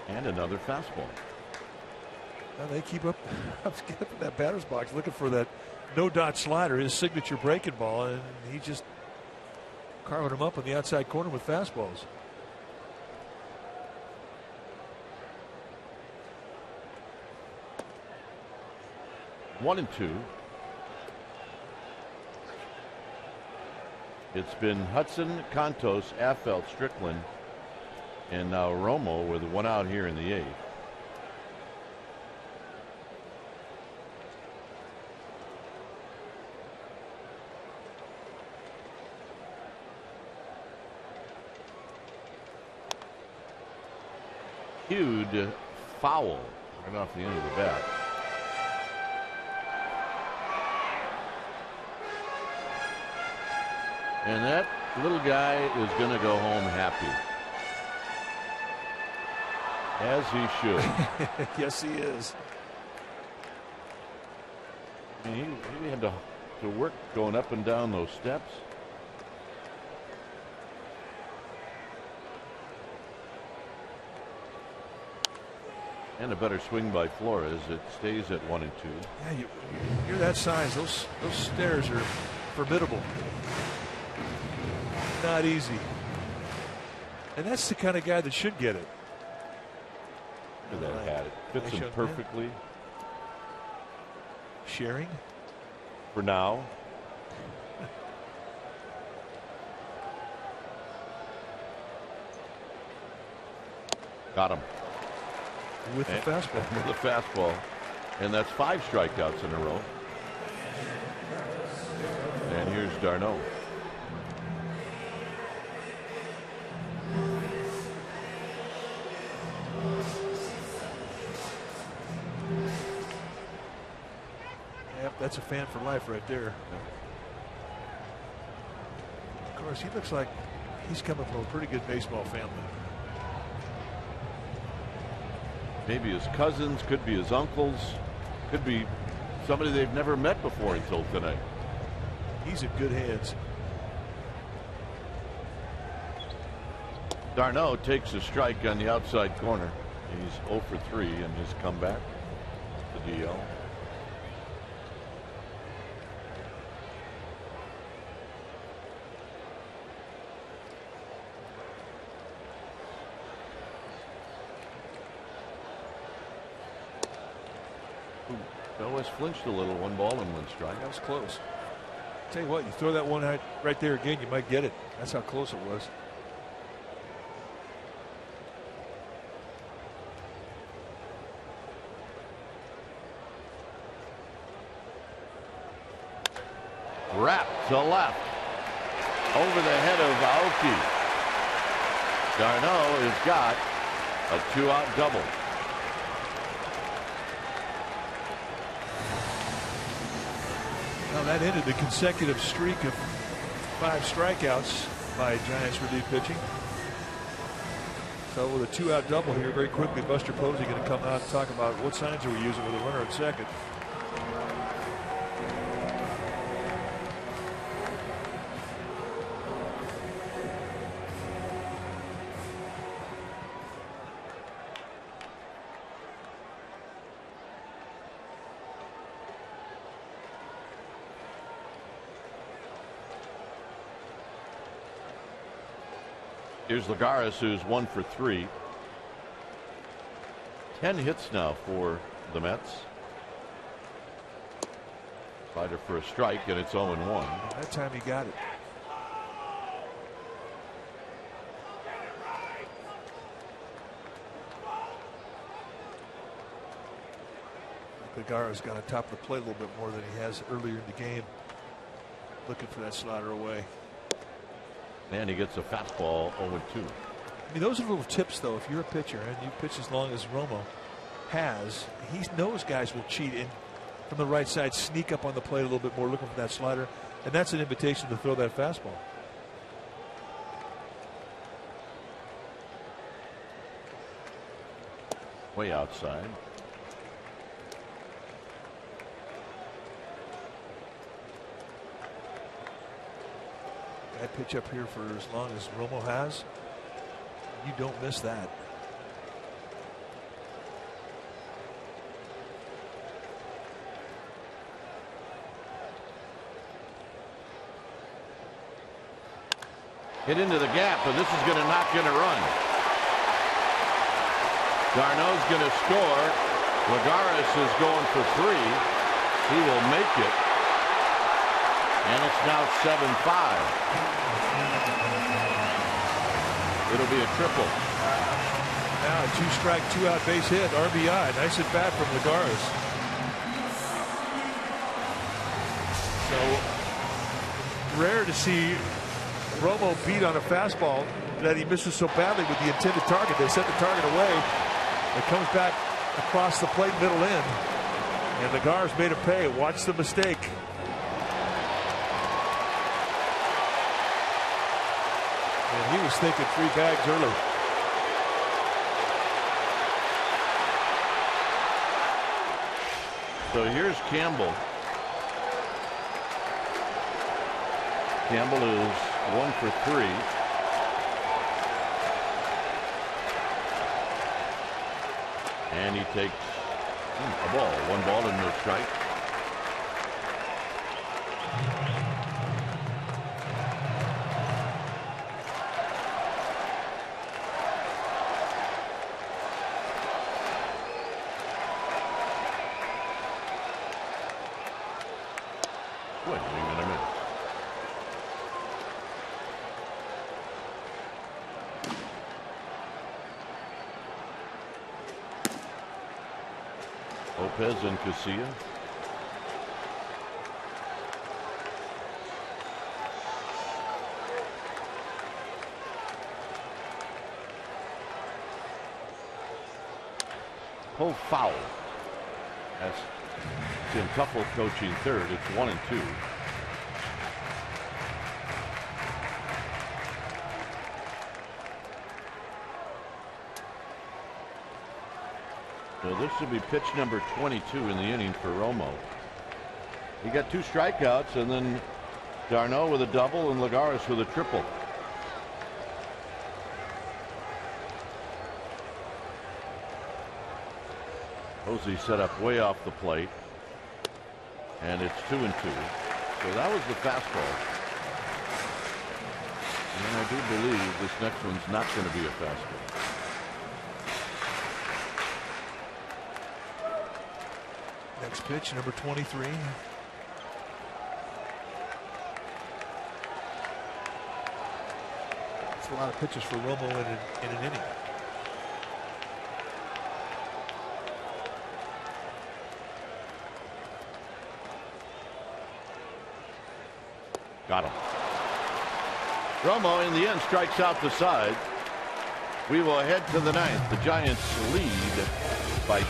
And another fastball. Now they keep up in that batter's box looking for that no-dot slider, his signature breaking ball, and he just carving him up on the outside corner with fastballs. One and two. It's been Hudson, Contos, Affelt, Strickland, and now Romo with 1 out here in the 8th. Huge foul right off the end of the bat. And that little guy is going to go home happy. As he should. Yes, he is. I mean, he had to work going up and down those steps. And a better swing by Flores. It stays at 1 and 2. Yeah, you're that size. Those stairs are formidable. Not easy. And that's the kind of guy that should get it. Look at that hat. It fits him perfectly. Sharing? For now. Got him. With the fastball. With the fastball. And that's 5 strikeouts in a row. And here's d'Arnaud. Yep, that's a fan for life right there. Of course, he looks like he's coming from a pretty good baseball family. Maybe his cousins, could be his uncles, could be somebody they've never met before until tonight. He's in good hands. d'Arnaud takes a strike on the outside corner. He's 0 for 3 in his comeback. The DL. Always flinched a little. 1 ball and 1 strike. That was close. Tell you what, you throw that one right there again, you might get it. That's how close it was. Wrapped to left. Over the head of Aoki. d'Arnaud has got a 2-out double. Now that ended the consecutive streak of 5 strikeouts by Giants relief pitching. So with a 2-out double here, very quickly Buster Posey going to come out and talk about what signs are we using with a runner at second. Here's Lagares, who's 1 for 3. 10 hits now for the Mets. Slider for a strike, and it's 0-1. That time he got it. Lagares got to top the plate a little bit more than he has earlier in the game. Looking for that slider away. And he gets a fastball 0-2. I mean, those are little tips, though. If you're a pitcher and you pitch as long as Romo has, he knows guys will cheat in from the right side, sneak up on the plate a little bit more, looking for that slider, and that's an invitation to throw that fastball. Way outside. That pitch up here for as long as Romo has, you don't miss that. Hit into the gap, but this is going to knock in a run. d'Arnaud's going to score. Lagares is going for 3. He will make it. And it's now 7-5. It'll be a triple. Now a 2-strike, 2-out base hit, RBI. Nice at bat from Lagares. So rare to see Romo beat on a fastball that he misses so badly with the intended target. They set the target away. It comes back across the plate, middle in. And Lagares made a pay. Watch the mistake. And he was thinking 3 bags early. So here's Campbell. Campbell is 1 for 3. And he takes a ball. 1 ball and no strike. Lopez and Casilla. Pulled foul. That's Tim Tuffle coaching third. It's 1-2. So this will be pitch number 22 in the inning for Romo. He got 2 strikeouts, and then Darno with a double and Lagares with a triple. Posey set up way off the plate, and it's 2-2. So that was the fastball. And I do believe this next one's not going to be a fastball. Next pitch, number 23. That's a lot of pitches for Romo in an inning. Got him. Romo in the end strikes out the side. We will head to the ninth. The Giants lead by 2.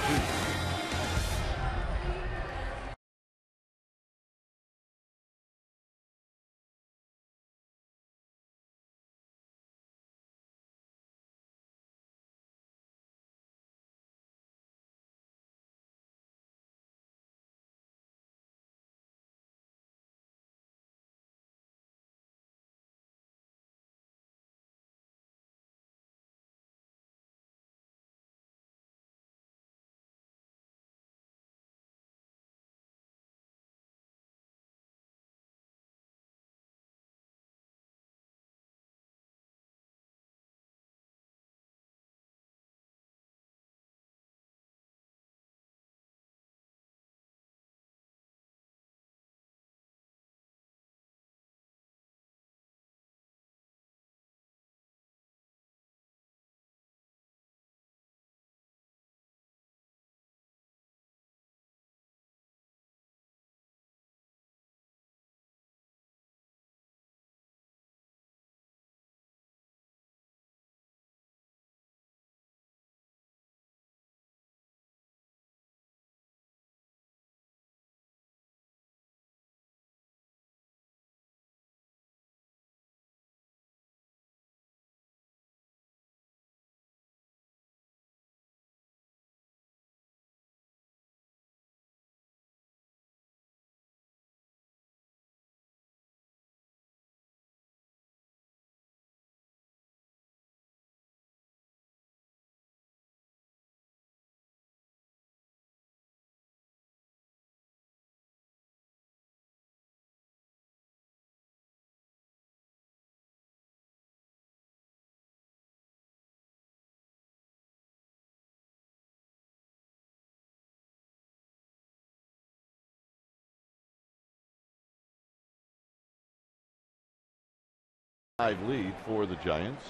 Lead for the Giants.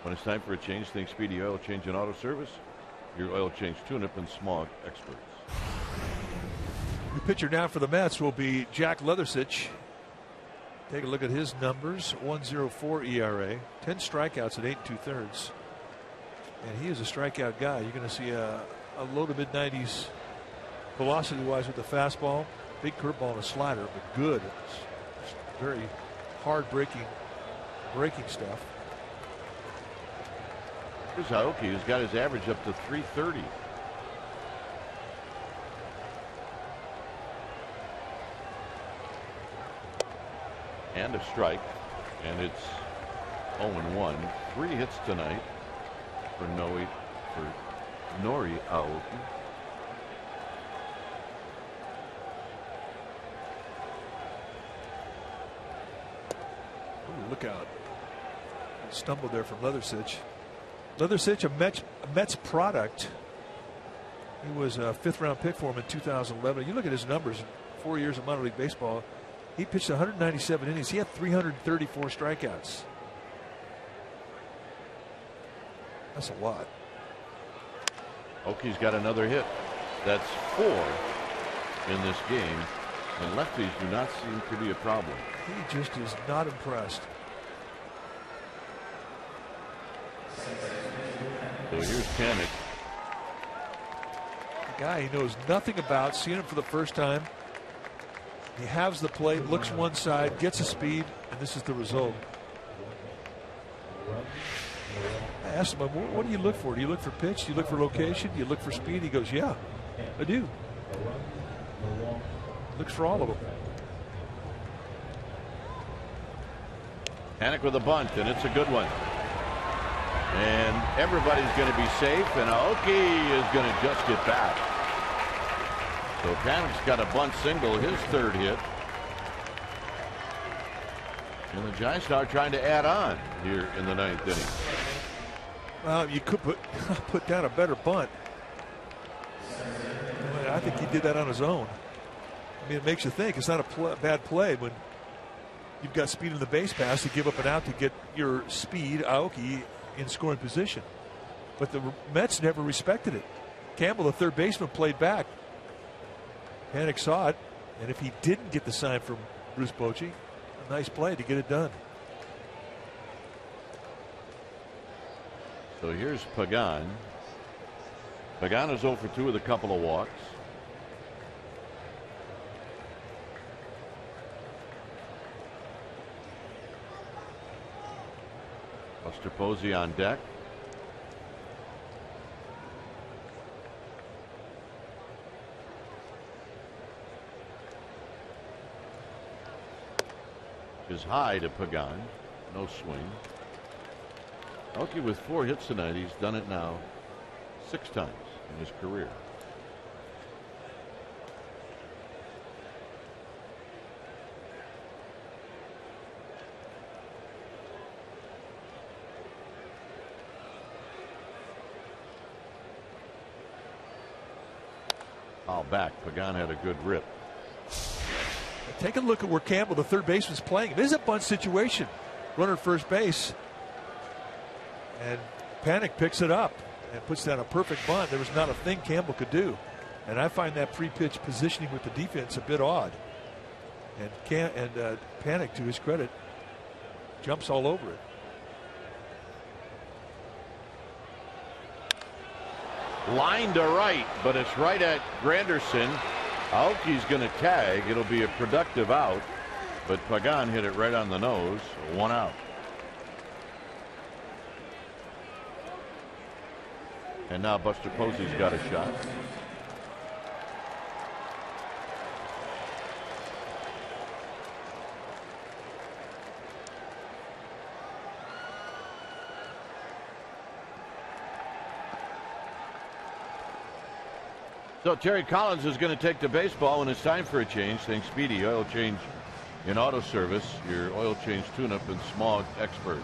When it's time for a change, think Speedy Oil Change and Auto Service. Your oil change tune-up and smog experts. The pitcher now for the Mets will be Jack Leathersich. Take a look at his numbers. 1.04 ERA, 10 strikeouts at 8 2/3. And he is a strikeout guy. You're going to see a low to mid 90s velocity-wise with the fastball. Big curveball and a slider, but good. Very hard breaking stuff. Here's Aoki, who's got his average up to 330. And a strike, and it's 0-1. 3 hits tonight for Nori Aoki. Look out. Stumbled there from Leathersich. Leathersich, a Mets product. He was a 5th round pick for him in 2011. You look at his numbers, 4 years of minor league baseball. He pitched 197 innings. He had 334 strikeouts. That's a lot. Oakie's got another hit. That's 4 in this game, and lefties do not seem to be a problem. He just is not impressed. So here's Panic. A guy he knows nothing about, seeing him for the first time. He halves the plate, looks one side, gets a speed, and this is the result. I asked him, what do you look for? Do you look for pitch? Do you look for location? Do you look for speed? He goes, yeah, I do. Looks for all of them. Panic with a bunt, and it's a good one. And everybody's going to be safe, and Aoki is going to just get back. So Panic's got a bunt single, his 3rd hit. And the Giants now are trying to add on here in the 9th inning. Well, you could put down a better bunt. I think he did that on his own. I mean, it makes you think. It's not a bad play when you've got speed in the base pass to give up an out to get your speed, Aoki, in scoring position. But the Mets never respected it. Campbell, the third baseman, played back. Panic saw it, and if he didn't get the sign from Bruce Bochy, a nice play to get it done. So here's Pagan. Pagan is 0 for 2 with a couple of walks. Buster Posey on deck. Is high to Pagan. No swing. Aoki with 4 hits tonight. He's done it now 6 times in his career. Foul back. Pagan had a good rip. Take a look at where Campbell, the third baseman's playing. It is a bunt situation. Runner at first base. And Panic picks it up and puts down a perfect bunt. There was not a thing Campbell could do. And I find that pre-pitch positioning with the defense a bit odd. And Panic, to his credit, jumps all over it. Line to right, but it's right at Granderson. Aoki's going to tag. It'll be a productive out, but Pagan hit it right on the nose. 1 out. And now Buster Posey's got a shot. So Terry Collins is going to take the baseball when it's time for a change. Think Speedy Oil Change in Auto Service, your oil change tune-up and smog experts.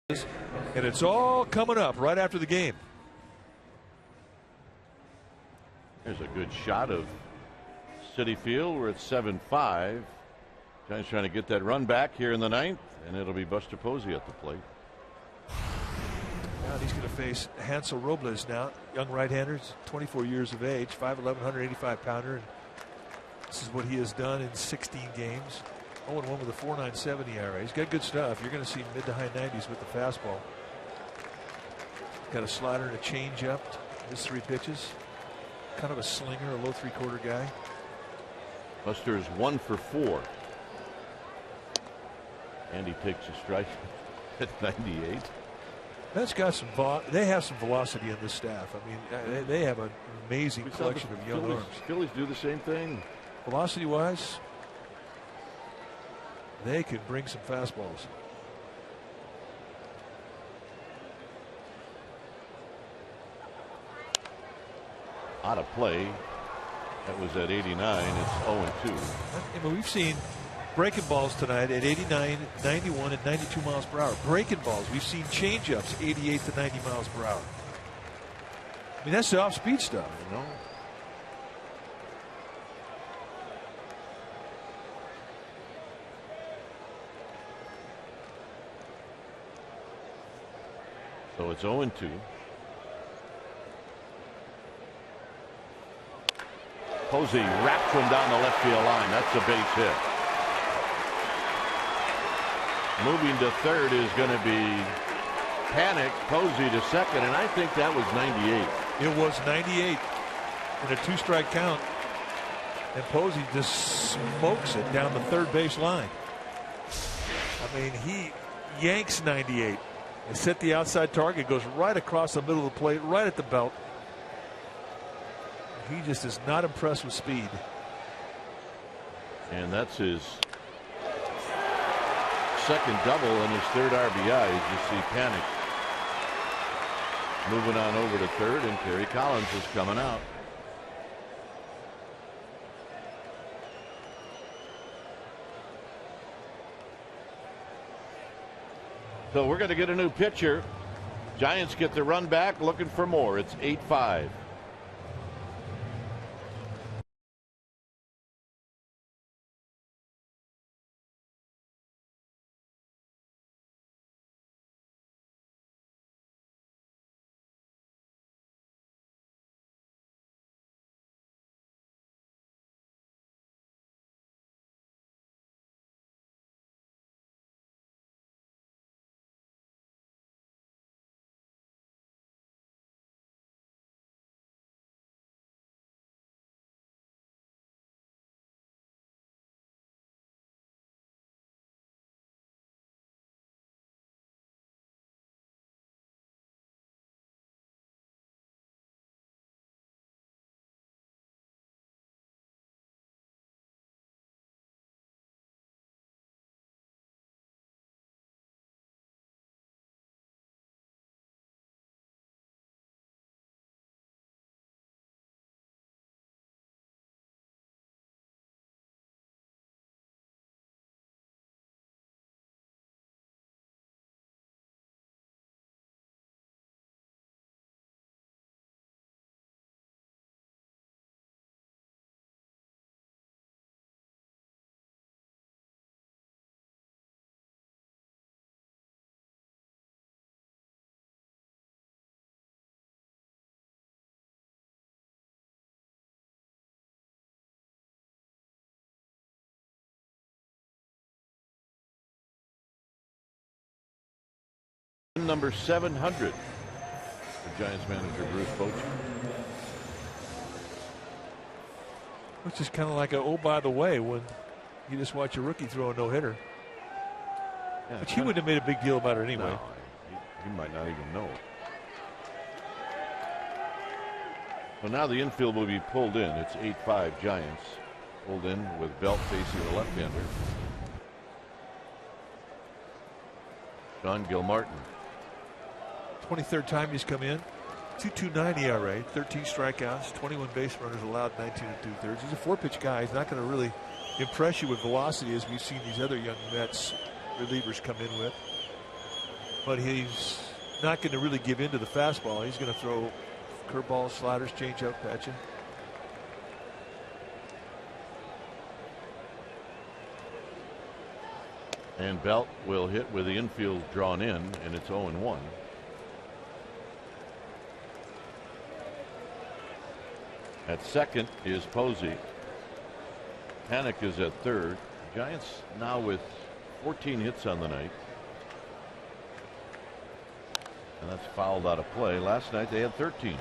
And it's all coming up right after the game. There's a good shot of Citi Field. We're at 7-5. Giants trying to get that run back here in the ninth, and it'll be Buster Posey at the plate. Now he's going to face Hansel Robles now, young right-hander, 24 years of age, 5'11", 185 pounder. And this is what he has done in 16 games. 0-1 with a 4.97 ERA. He's got good stuff. You're going to see mid to high 90s with the fastball. Got a slider and a changeup. His 3 pitches. Kind of a slinger, a low 3/4 guy. Buster is 1 for 4. And he takes a strike at 98. That's got some. They have some velocity in this staff. I mean, they have an amazing collection of young arms. Phillies do the same thing. Velocity-wise, they can bring some fastballs. Out of play. That was at 89. It's 0-2. I mean, we've seen breaking balls tonight at 89, 91, and 92 miles per hour. Breaking balls. We've seen changeups 88 to 90 miles per hour. I mean, that's the off-speed stuff. You know. So it's 0-2. Posey wraps one down the left field line. That's a base hit. Moving to third is going to be Panic. Posey to second, and I think that was 98. It was 98 in a 2-strike count, and Posey just smokes it down the third base line. I mean, he yanks 98. They set the outside target, goes right across the middle of the plate, right at the belt. He just is not impressed with speed. And that's his second double and his 3rd RBI. You see Panic moving on over to third, and Terry Collins is coming out. So we're going to get a new pitcher. Giants get the run back, looking for more. It's 8-5. Number 700 for Giants manager Bruce Bochy. Which is kind of like a, oh, by the way, when you just watch a rookie throw a no-hitter. Yeah, but he wouldn't have made a big deal about it anyway. No, he might not even know. So now the infield will be pulled in. It's 8-5 Giants. Pulled in with Belt facing the left-hander. Sean Gilmartin. 23rd time he's come in. 2.29 ERA, 13 strikeouts, 21 base runners allowed, 19 2/3. He's a 4-pitch guy. He's not going to really impress you with velocity as we've seen these other young Mets relievers come in with. but he's not going to really give in to the fastball. He's going to throw curveballs, sliders, changeup, patching. And Belt will hit with the infield drawn in, and it's 0-1. At second is Posey. Panic is at third. Giants now with 14 hits on the night. And that's fouled out of play. Last night they had 13.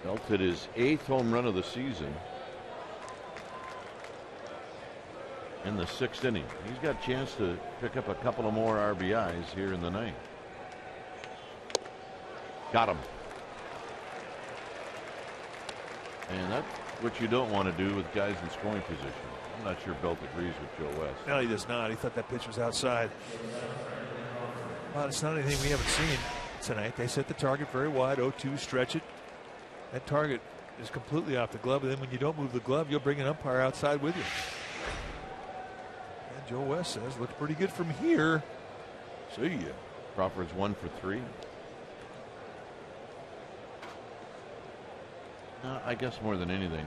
Belt hit his 8th home run of the season in the 6th inning. He's got a chance to pick up a couple of more RBIs here in the 9th. Got him. And that's what you don't want to do with guys in scoring position. I'm not sure Belt agrees with Joe West. No, he does not. He thought that pitch was outside. Well, it's not anything we haven't seen tonight. They set the target very wide, 0-2, stretch it. That target is completely off the glove, and then when you don't move the glove, you'll bring an umpire outside with you. And Joe West says, looks pretty good from here. See ya. Crawford's 1 for 3. I guess more than anything,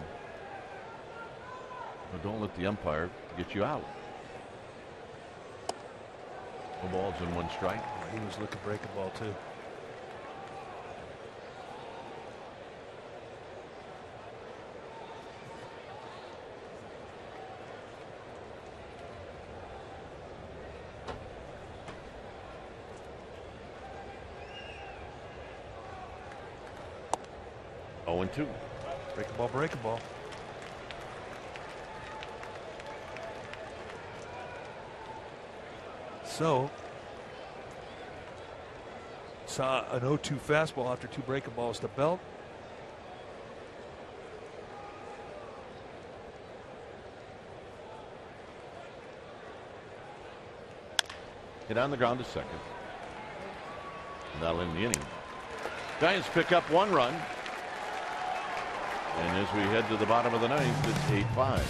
but don't let the umpire get you out. No balls and 1 strike. He was looking breaking ball too. And 2. Breaking ball, breaking ball. So, saw an 0-2 fastball after 2 breaking balls to Belt. Hit on the ground to second. And that'll end the inning. Giants pick up 1 run. And as we head to the bottom of the 9th, it's 8-5.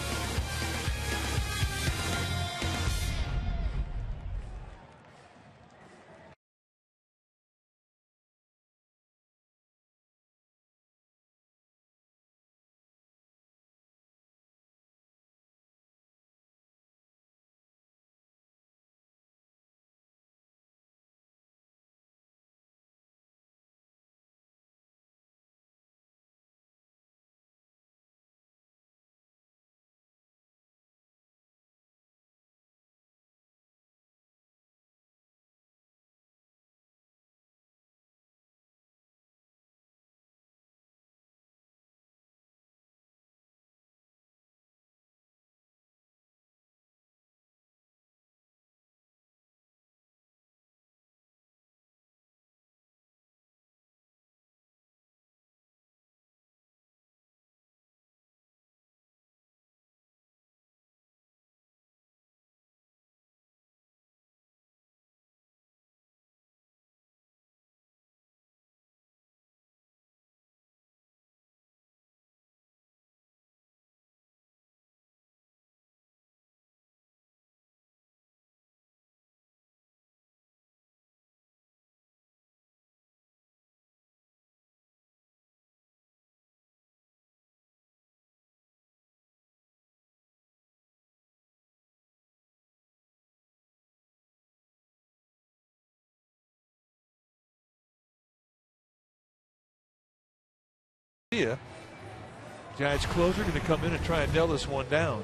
Giants closer going to come in and try and nail this one down.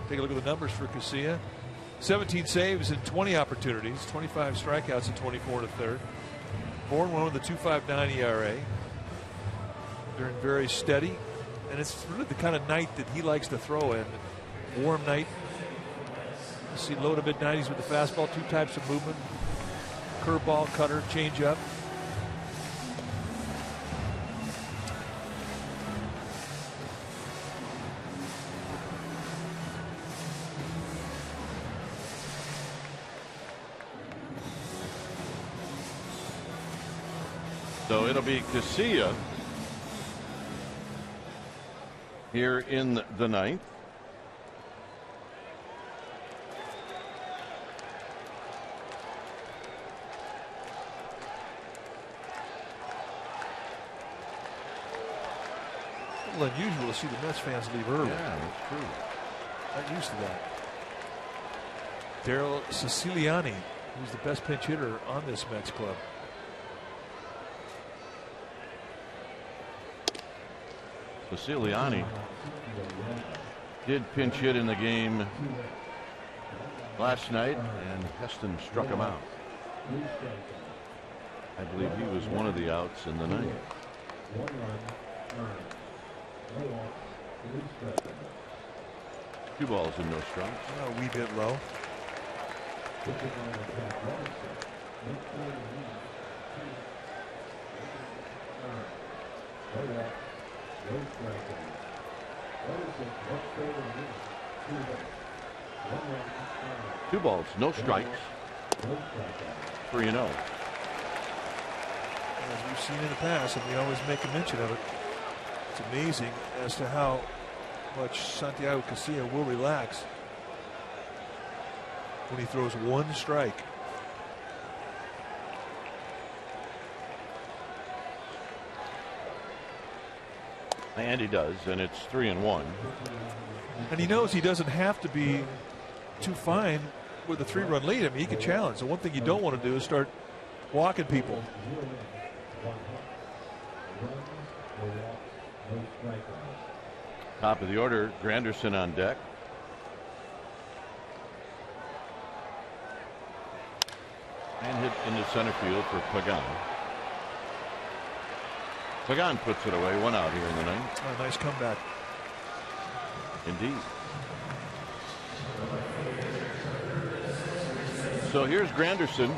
Take a look at the numbers for Casilla. 17 saves and 20 opportunities, 25 strikeouts and 24 and a third. Bourne won with a 2.59 ERA. They're very steady, and it's really the kind of night that he likes to throw in. Warm night. You see low to mid 90s with the fastball, 2 types of movement: curveball, cutter, changeup. So it'll be Casilla here in the ninth. A little unusual to see the Mets fans leave early. Yeah, that's true. Not used to that. Daryl Siciliani, who's the best pinch hitter on this Mets club. Siciliani did pinch hit in the game last night, and Heston struck him out. I believe he was one of the outs in the ninth. 2 balls and no strikes. A wee bit low. Two balls, no strikes. 3-0. As we've seen in the past, and we always make a mention of it, it's amazing as to how much Santiago Casilla will relax when he throws 1 strike. And he does, and it's 3-1. And he knows he doesn't have to be too fine with a 3-run lead. I mean, he can challenge. The one thing you don't want to do is start walking people. Top of the order, Granderson on deck. And hit into center field for Pagan. Pagan puts it away. 1 out here in the ninth. Oh, nice comeback. Indeed. So here's Granderson.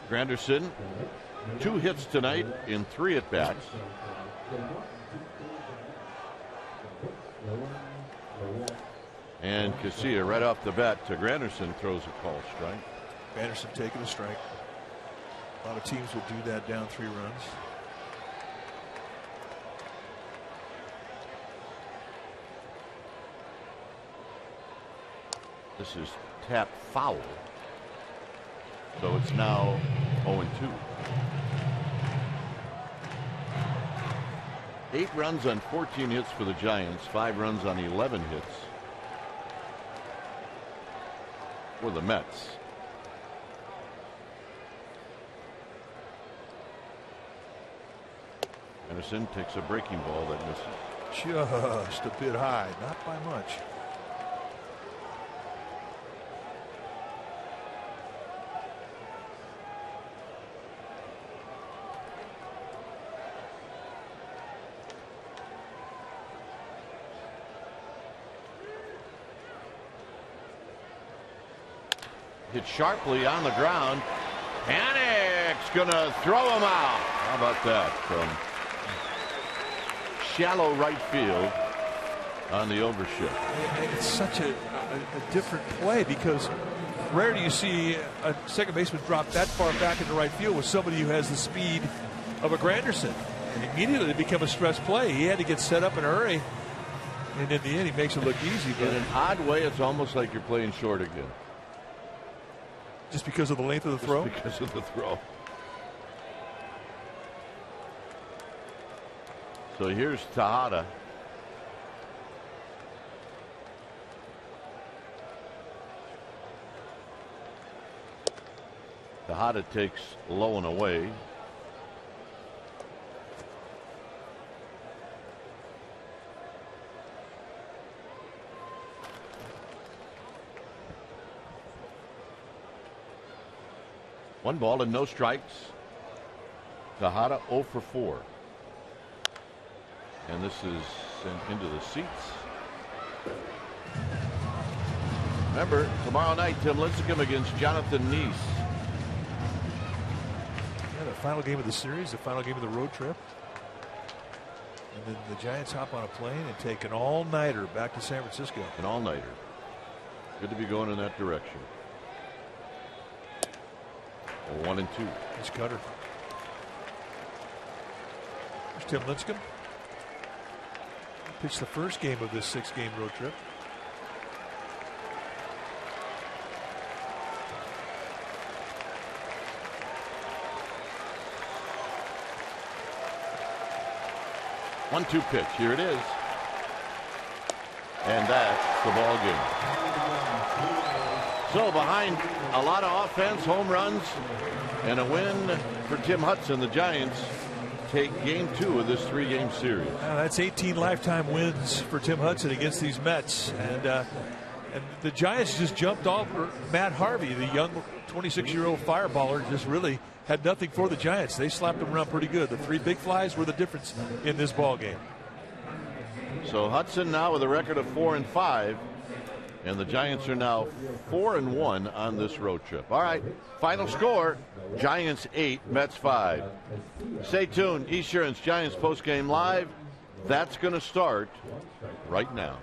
Granderson, 2 hits tonight in 3 at-bats. And Casilla right off the bat to Granderson throws a call strike. Granderson taking a strike. A lot of teams will do that down 3 runs. This is tap foul. So it's now 0-2. 8 runs on 14 hits for the Giants, 5 runs on 11 hits for the Mets. Anderson takes a breaking ball that misses. Just a bit high, not by much. Hit sharply on the ground. Panic's gonna throw him out. How about that from shallow right field on the overshift? It's such a different play, because rare do you see a second baseman drop that far back into right field with somebody who has the speed of a Granderson. And immediately it became a stress play. He had to get set up in a hurry. And in the end, he makes it look easy. But in an odd way, it's almost like you're playing short again. Just because of the length of the throw? Just because of the throw. So here's Tejada. Tejada takes low and away. One ball and no strikes. Tejada 0 for 4. And this is sent into the seats. Remember, tomorrow night, Tim Lincecum against Jonathan Neese. Yeah, the final game of the series, the final game of the road trip. And then the Giants hop on a plane and take an all-nighter back to San Francisco. An all-nighter. Good to be going in that direction. 1-2. It's Cutter. There's Tim Lincecum. Pitched the first game of this 6-game road trip. One-two pitch. Here it is. And that's the ball game. So behind a lot of offense, home runs, and a win for Tim Hudson, the Giants take game 2 of this 3-game series. That's 18 lifetime wins for Tim Hudson against these Mets. And the Giants just jumped off Matt Harvey, the young 26-year-old fireballer, just really had nothing for the Giants. They slapped them around pretty good. The 3 big flies were the difference in this ball game. So Hudson now with a record of 4-5, and the Giants are now 4-1 on this road trip. All right, final score: Giants 8, Mets 5. Stay tuned. Esurance Giants postgame live. That's going to start right now.